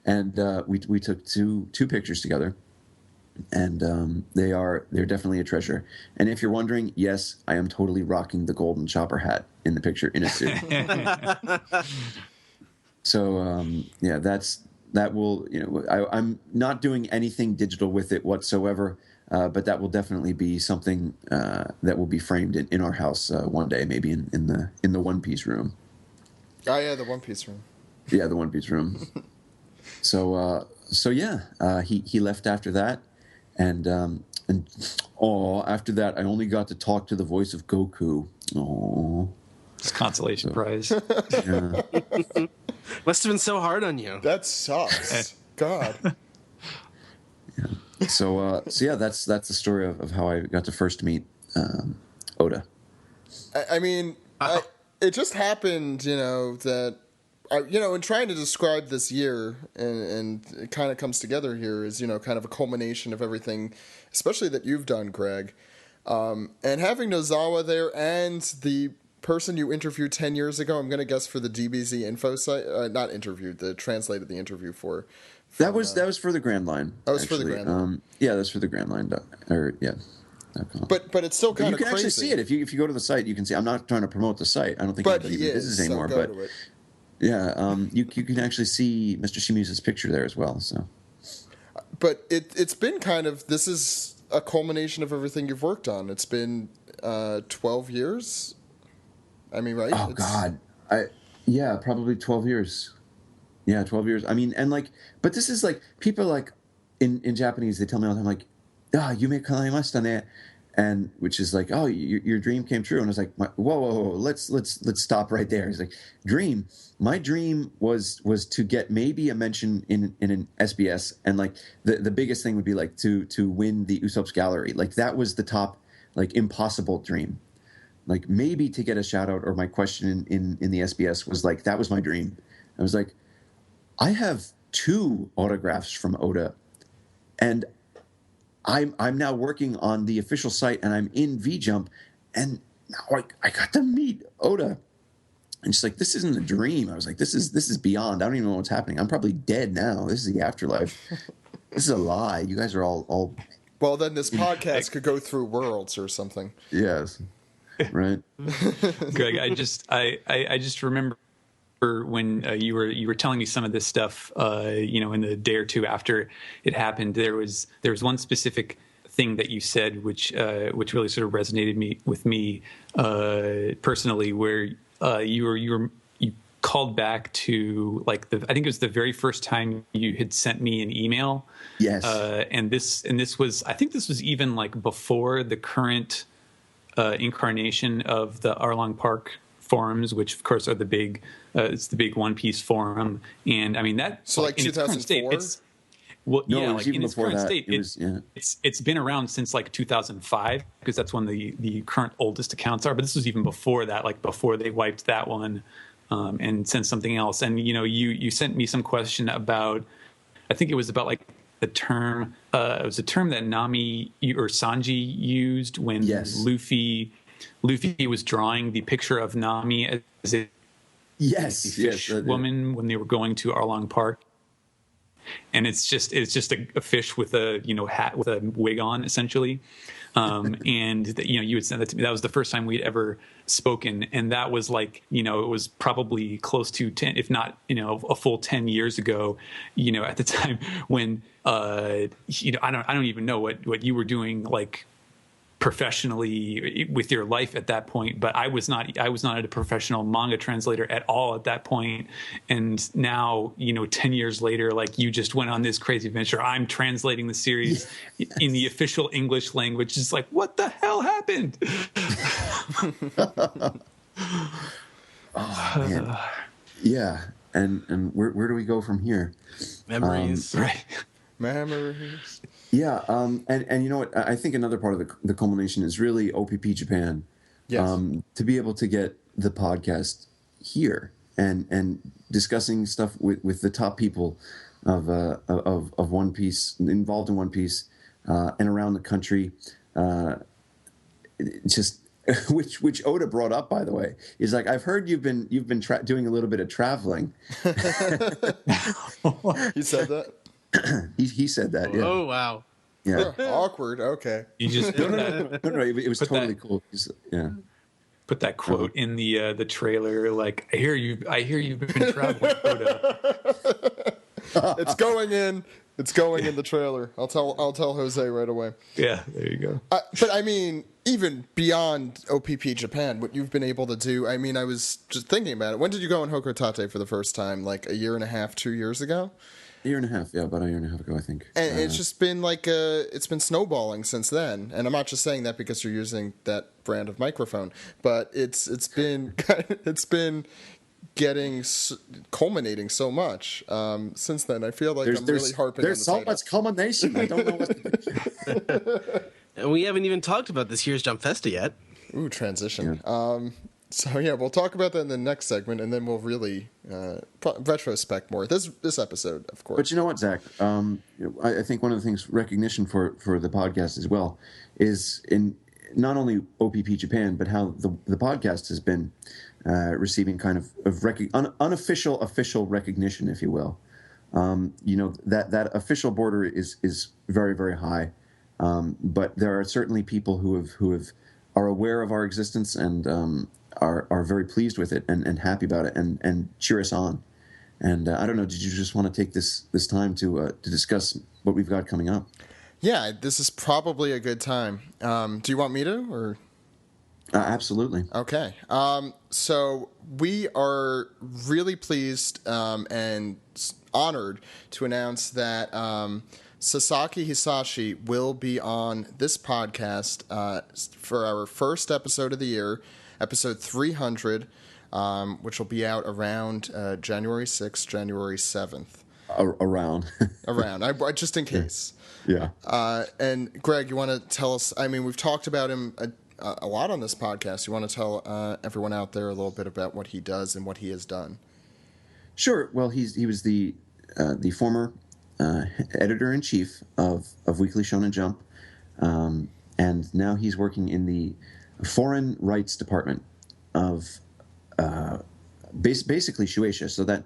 And we took two pictures together, and they're definitely a treasure. And if you're wondering, yes, I am totally rocking the golden chopper hat in the picture in a suit. So yeah, that will, I'm not doing anything digital with it whatsoever, but that will definitely be something that will be framed in our house one day, maybe in the One Piece room. Oh yeah, the One Piece room. Yeah, the One Piece room. So yeah, he left after that, and after that I only got to talk to the voice of Goku. Oh, it's consolation prize. Yeah. Must have been so hard on you. That sucks. God. Yeah. So yeah, that's the story of how I got to first meet Oda. I mean, it just happened, that, in trying to describe this year, and it kind of comes together here is, kind of a culmination of everything, especially that you've done, Greg. And having Nozawa there and the person you interviewed 10 years ago, I'm going to guess for the DBZ info site, not interviewed, translated the interview for. That was for the Grand Line. That was for the Grand Line. Yeah, that's for the Grand Line. But it's still kind of crazy. You can actually see it if you go to the site. You can see. I'm not trying to promote the site. I don't think anybody even visits anymore. But yeah, you can actually see Mr. Shimizu's picture there as well. So, but it's been kind of, this is a culmination of everything you've worked on. It's been 12 years. I mean, right? Oh God, yeah, probably 12 years. Yeah, 12 years. I mean, and but this is people in Japanese, they tell me all the time, yume kanaimashita ne, and which is oh, your dream came true. And I was like, whoa, let's stop right there. He's like, dream. My dream was to get maybe a mention in an SBS, and the biggest thing would be to win the Usopp's Gallery. That was the top impossible dream. Maybe to get a shout out, or my question in the SBS was that was my dream. I was like, I have 2 autographs from Oda, and I'm now working on the official site, and I'm in VJump, and now I got to meet Oda. And she's like, this isn't a dream. I was like, this is beyond. I don't even know what's happening. I'm probably dead now. This is the afterlife. This is a lie. You guys are all. Well, then this podcast could go through worlds or something. Yes. Right. Greg, I just remember when you were telling me some of this stuff, in the day or two after it happened, there was one specific thing that you said which really sort of resonated with me personally, where you called back to I think it was the very first time you had sent me an email. Yes. And this was, I think this was even before the current incarnation of the Arlong Park forums, which of course are the big it's the big One Piece forum. And I mean that, so in 2004. Well, no, yeah, it was even in its before current that. state, it's been around since 2005, because that's when the current oldest accounts are. But this was even before that, before they wiped that one and sent something else. And you sent me some question about, I think it was about the term. It was a term that Nami or Sanji used when Luffy was drawing the picture of Nami as a fish woman when they were going to Arlong Park. And it's just a fish with a hat with a wig on, essentially. And you had sent that to me. That was the first time we'd ever spoken, and that was it was probably close to 10, if not a full 10 years ago. At the time when I don't even know what you were doing professionally with your life at that point, but I was not a professional manga translator at all at that point. And now 10 years later, you just went on this crazy adventure. I'm translating the series in the official English language. It's what the hell happened? Oh man. Yeah. And where do we go from here? Memories. Right. Memories. Yeah, and you know what? I think another part of the culmination is really OPP Japan. Yes. To be able to get the podcast here and discussing stuff with the top people of One Piece, involved in One Piece, and around the country. just which Oda brought up, by the way. He's like, I've heard you've been doing a little bit of traveling. He said that. He said that. Yeah. Oh wow. Yeah. Awkward. Okay. You just No. It was totally cool. Yeah. put that quote in the trailer. Like, I hear you've been traveling, Oda. It's going in. It's going in the trailer. I'll tell Jose right away. Yeah, there you go. But I mean, even beyond OPP Japan, what you've been able to do. I mean, I was just thinking about it. When did you go in Hoko Tate for the first time? Like a year and a half, 2 years ago? A year and a half, yeah, about a year and a half ago, I think. And it's just been like it's been snowballing since then. And I'm not just saying that because you're using that brand of microphone, but it's been getting culminating so much since then. I feel like I'm really harping. There's on the so much culmination. I don't know what to do. And we haven't even talked about this year's Jump Festa yet. Ooh, transition. Yeah. So yeah, we'll talk about that in the next segment, and then we'll really retrospect more this episode, of course. But you know what, Zach? I think one of the things recognition for the podcast as well is in not only OPP Japan, but how the podcast has been receiving kind of unofficial official recognition, if you will. That official border is very, very high, but there are certainly people who are aware of our existence and are very pleased with it and happy about it and cheer us on. And I don't know, did you just want to take this time to discuss what we've got coming up? Yeah, this is probably a good time. Do you want me to, or? Absolutely. Okay. So we are really pleased and honored to announce that Sasaki Hisashi will be on this podcast for our first episode of the year, episode 300, which will be out around January 6th, January 7th. Around. I just in case. Yeah. And Greg, you want to tell us, I mean, we've talked about him a lot on this podcast. You want to tell everyone out there a little bit about what he does and what he has done? Sure. Well, he was the former editor-in-chief of Weekly Shonen Jump, and now he's working in the foreign rights department of basically Shueisha. So that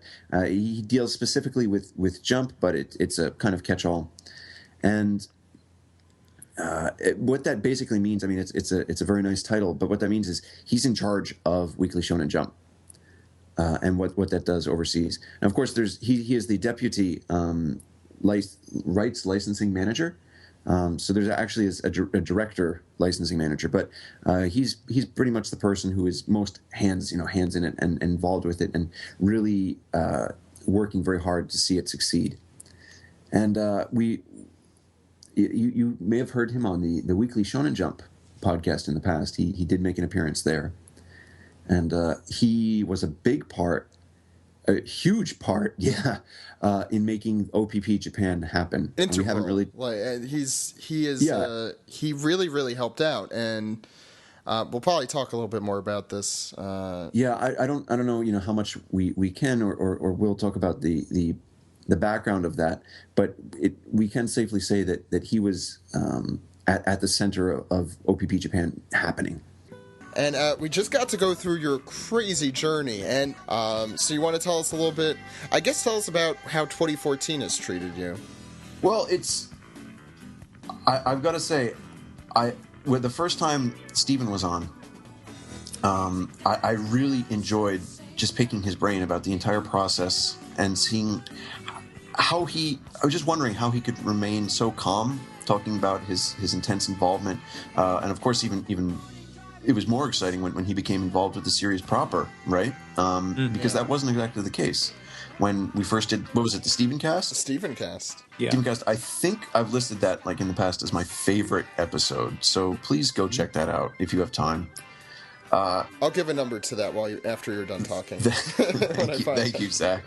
he deals specifically with Jump, but it's a kind of catch-all. And what that basically means, I mean, it's a very nice title, but what that means is he's in charge of Weekly Shonen Jump and what that does overseas. And of course, he is the deputy rights licensing manager. So there's actually a director licensing manager, but he's pretty much the person who is most hands in it and involved with it and really working very hard to see it succeed. And you may have heard him on the Weekly Shonen Jump podcast in the past. He did make an appearance there, and he was a huge part, in making OPP Japan happen. Integral. We haven't really, he really, really helped out, and we'll probably talk a little bit more about this. I don't know, how much we can or will talk about the background of that, but we can safely say that he was at the center of OPP Japan happening. And we just got to go through your crazy journey. And so you want to tell us a little bit, I guess tell us about how 2014 has treated you. Well, I've got to say, with the first time Steven was on, I really enjoyed just picking his brain about the entire process and seeing I was just wondering how he could remain so calm, talking about his intense involvement. And of course, even it was more exciting when he became involved with the series proper, right? Because that wasn't exactly the case when we first did. What was it? The Steven Cast. The Steven Cast. Yeah. Steven Cast. I think I've listed that like in the past as my favorite episode. So please go check that out if you have time. I'll give a number to that after you're done talking. Thank you, Zach.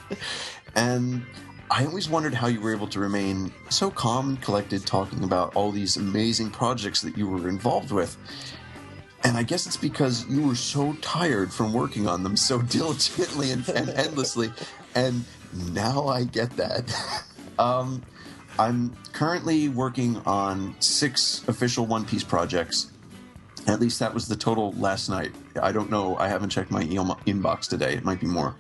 And I always wondered how you were able to remain so calm and collected, talking about all these amazing projects that you were involved with. And I guess it's because you were so tired from working on them so diligently and endlessly. And now I get that. I'm currently working on 6 official One Piece projects. At least that was the total last night. I don't know. I haven't checked my inbox today. It might be more.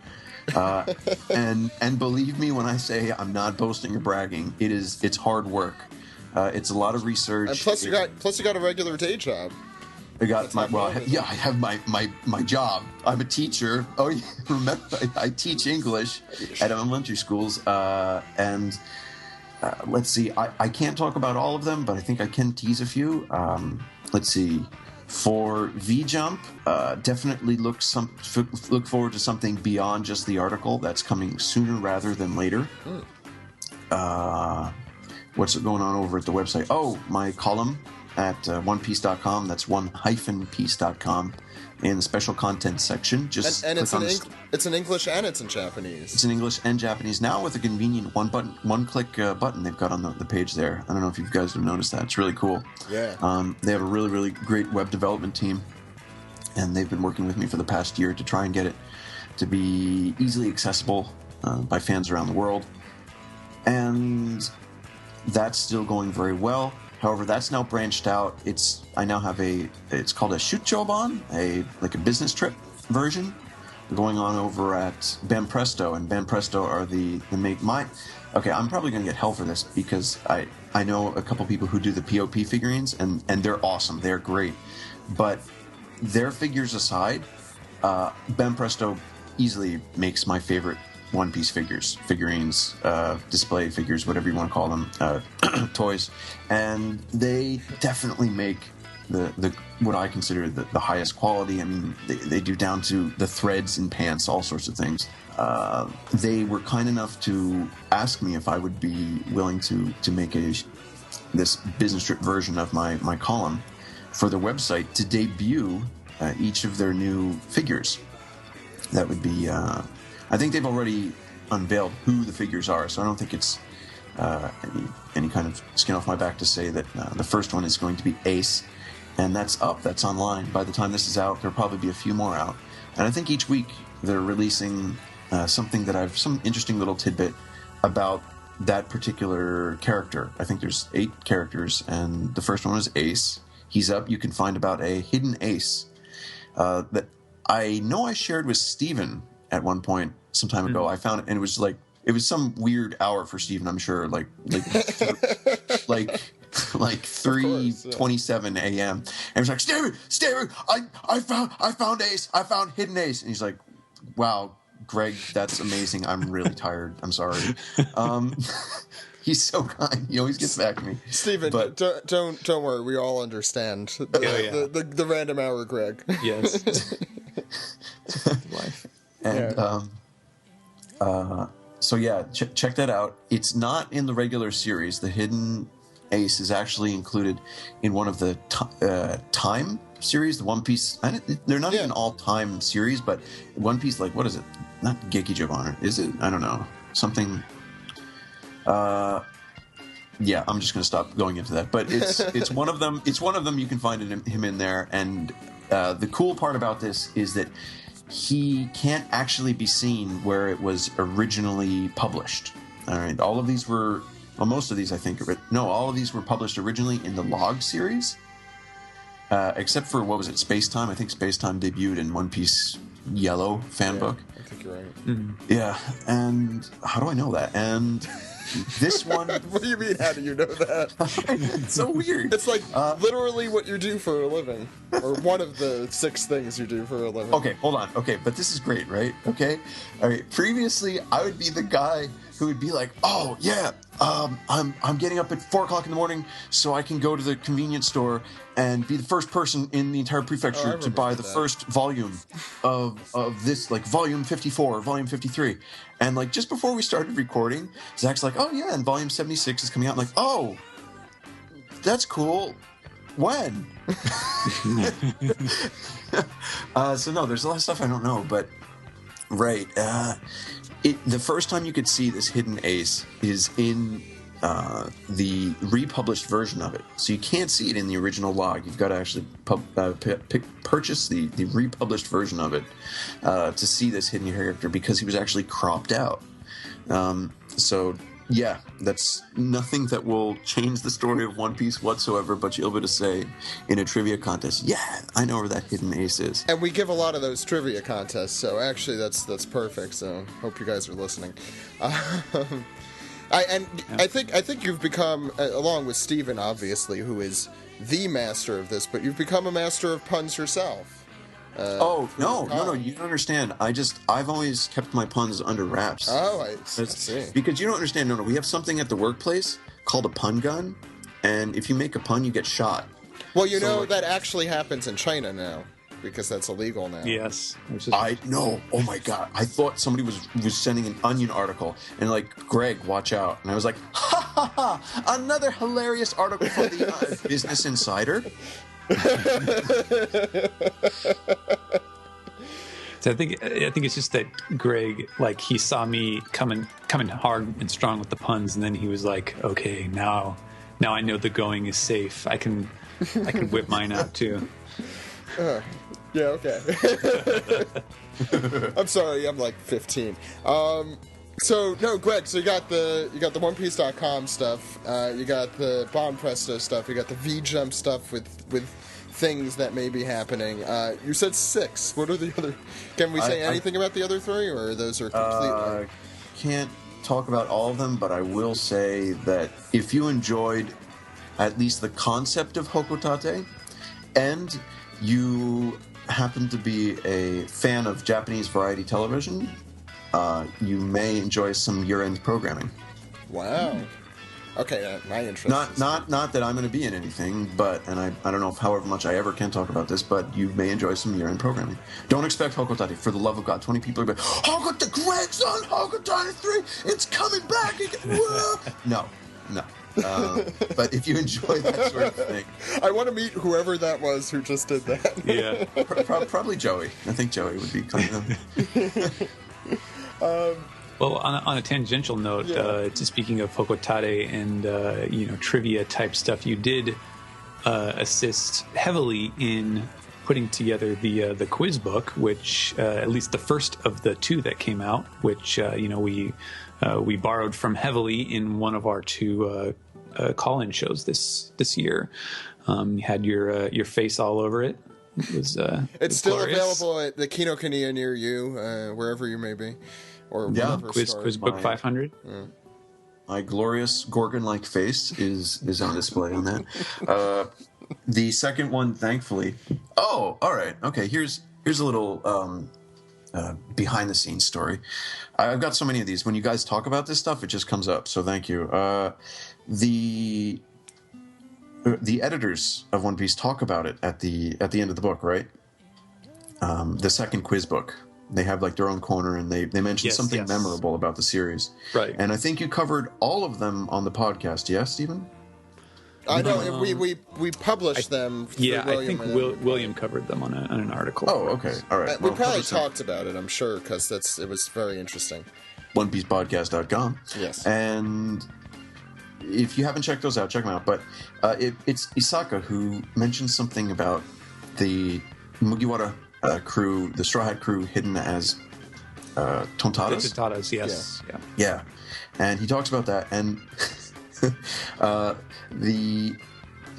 And believe me when I say I'm not boasting or bragging. It's hard work. It's a lot of research. And plus, you got a regular day job. I have my job. I'm a teacher. Oh, yeah, remember, I teach English at elementary schools. And let's see, I can't talk about all of them, but I think I can tease a few. Let's see. For V-Jump, definitely look forward to something beyond just the article. That's coming sooner rather than later. What's going on over at the website? Oh, my column at onepiece.com. That's one-piece.com in the special content section. Just and it's in English and it's in Japanese. It's in English and Japanese now with a convenient one-click button they've got on the page there. I don't know if you guys have noticed that. It's really cool. Yeah. They have a really, really great web development team, and they've been working with me for the past year to try and get it to be easily accessible by fans around the world. And that's still going very well. However, that's now branched out. I now have it's called a Shuchoban, a business trip version going on over at Banpresto, and Banpresto are the okay, I'm probably going to get hell for this because I know a couple people who do the POP figurines, and they're awesome. They're great. But their figures aside, Banpresto easily makes my favorite One Piece figurines, display figures, whatever you want to call them, toys, and they definitely make the what I consider the highest quality. I mean, they do down to the threads in pants, all sorts of things. They were kind enough to ask me if I would be willing to make this business trip version of my column for the website to debut each of their new figures. That would be. I think they've already unveiled who the figures are, so I don't think it's any kind of skin off my back to say that the first one is going to be Ace, and that's online. By the time this is out, there'll probably be a few more out. And I think each week they're releasing some interesting little tidbit about that particular character. I think there's 8 characters, and the first one is Ace. He's up. You can find about a hidden Ace that I know I shared with Steven at one point some time ago. I found it, and it was some weird hour for Steven, I'm sure, like 3:27 a.m. And he was like, Steven, I found Ace, I found hidden Ace, and he's like, wow, Greg, that's amazing. I'm really tired. I'm sorry. He's so kind. He always gets back to me. Steven, but don't worry. We all understand the random hour, Greg. Yes. Life. And so yeah, check that out. It's not in the regular series. The hidden Ace is actually included in one of the time series, the One Piece. They're not even all time series, but One Piece, like, what is it? Not Gekijoban, is it? I don't know. Something. Yeah, I'm just going to stop going into that. But it's one of them. It's one of them. You can find him in there. And the cool part about this is that he can't actually be seen where it was originally published. All right, all of these were, well, most of these I think, no, all of these were published originally in the Log series, except for, what was it, Space Time? I think Space Time debuted in One Piece Yellow fan book. I think you're right. Mm-hmm. Yeah, and how do I know that? And this one... What do you mean, how do you know that? It's so weird. It's like literally what you do for a living. Or one of the 6 things you do for a living. Okay, hold on. Okay, but this is great, right? Okay? All right, previously, I would be the guy who would be like, oh, yeah, I'm getting up at 4 o'clock in the morning so I can go to the convenience store and be the first person in the entire prefecture to buy the first volume of this, like, volume 54 or volume 53. And, like, just before we started recording, Zach's like, oh, yeah, and volume 76 is coming out. I'm like, oh, that's cool. When? So, no, there's a lot of stuff I don't know, but, right, the first time you could see this hidden Ace is in the republished version of it. So you can't see it in the original log. You've got to actually purchase the republished version of it to see this hidden character, because he was actually cropped out. So Yeah, that's nothing that will change the story of One Piece whatsoever, but you'll be able to say in a trivia contest, yeah, I know where that hidden ace is. And we give a lot of those trivia contests, so actually that's perfect. So hope you guys are listening. I think you've become, along with Steven, obviously, who is the master of this, but you've become a master of puns yourself. No, you don't understand. I've always kept my puns under wraps. Oh, I see. Because you don't understand. No, we have something at the workplace called a pun gun, and if you make a pun, you get shot. Well, you know that actually happens in China now, because that's illegal now. Yes. I know. Oh my god! I thought somebody was sending an Onion article, and like, Greg, watch out! And I was like, ha ha ha! Another hilarious article from the Business Insider. So I think it's just that Greg, like, he saw me coming hard and strong with the puns, and then he was like, okay, now I know the going is safe. I can whip mine out too. Yeah, okay. I'm sorry, I'm like 15. So no, Greg. So you got the OnePiece.com stuff. You got the Bon Presto stuff. You got the V-Jump stuff with things that may be happening. You said 6. What are the other? Can we say anything about the other 3, or those are completely? Can't talk about all of them, but I will say that if you enjoyed at least the concept of Hoko Tate, and you happen to be a fan of Japanese variety television, you may enjoy some year-end programming. Wow. Okay, my interest. Not that I'm going to be in anything, but I don't know if however much I ever can talk about this, but you may enjoy some year-end programming. Don't expect Hoko Tate. For the love of God, 20 people are going, Hoko Tate, Greg's on Hoko Tate 3. It's coming back. No. But if you enjoy that sort of thing, I want to meet whoever that was who just did that. Yeah, probably Joey. I think Joey would be kind of. Well, on a tangential note, speaking of Hoko Tate and trivia type stuff, you did assist heavily in putting together the quiz book, which at least the first of the 2 that came out, which we borrowed from heavily in one of our 2 call-in shows this year. You had your face all over it. It was it's still available at the Kinokuniya near you, wherever you may be. Or quiz book 500. Yeah. My glorious Gorgon-like face is on display on that. The second one, thankfully. Oh, all right. Okay, here's a little behind the scenes story. I've got so many of these. When you guys talk about this stuff, it just comes up. So thank you. The editors of One Piece talk about it at the end of the book, right? The second quiz book. They have like their own corner, and they mentioned something memorable about the series. Right. And I think you covered all of them on the podcast. Yes, Stephen? I know. We published them. Yeah, I think William covered them on an article. Oh, okay. All right. We probably talked about it, I'm sure, because it was very interesting. OnePiecePodcast.com. Yes. And if you haven't checked those out, check them out. But it's Isaka who mentioned something about the Mugiwara crew, the Straw Hat crew, hidden as Tontadas. The Tontadas, yes. Yeah. And he talks about that, and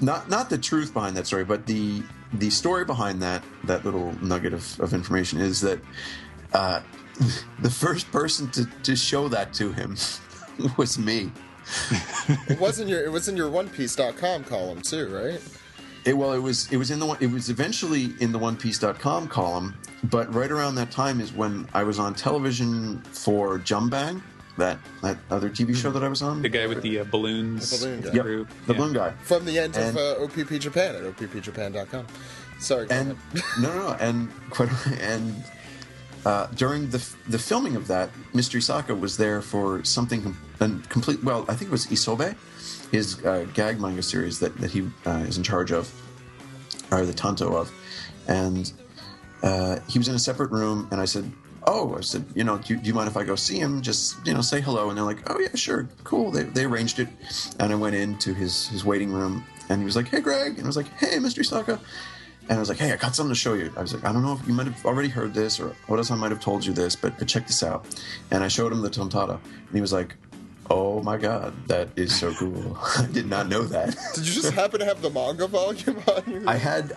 not the truth behind that story, but the story behind that little nugget of information is that the first person to show that to him was me. It was in your OnePiece.com column too, right? It was eventually in the OnePiece.com column, but right around that time is when I was on television for Jumbang, that other TV show that I was on. The guy with the balloons. The balloon guy. Yep, the balloon guy. From the end of OPP Japan at OPPJapan.com. Sorry, go ahead. No, and during the filming of that, Mr. Isaka was there for something complete. Well, I think it was Isobe, his gag manga series that he is in charge of, or the tanto of, and he was in a separate room, and I said, do you mind if I go see him? Just, say hello. And they're like, oh yeah, sure, cool. They arranged it, and I went into his waiting room, and he was like, hey Greg, and I was like, hey Mr. Isaka. And I was like, hey, I got something to show you. I was like, I don't know if you might have already heard this, or what else I might have told you this, but check this out. And I showed him the Tontada, and he was like, Oh my god, that is so cool! I did not know that. Did you just happen to have the manga volume on? I had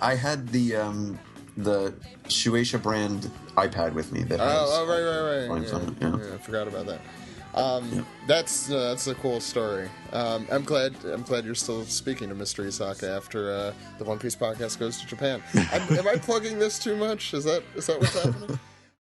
the Shueisha brand iPad with me that has. Right. volumes on it, yeah. I forgot about that. That's a cool story. I'm glad you're still speaking to Mr. Isaka after the One Piece podcast goes to Japan. Am I plugging this too much? Is that what's happening?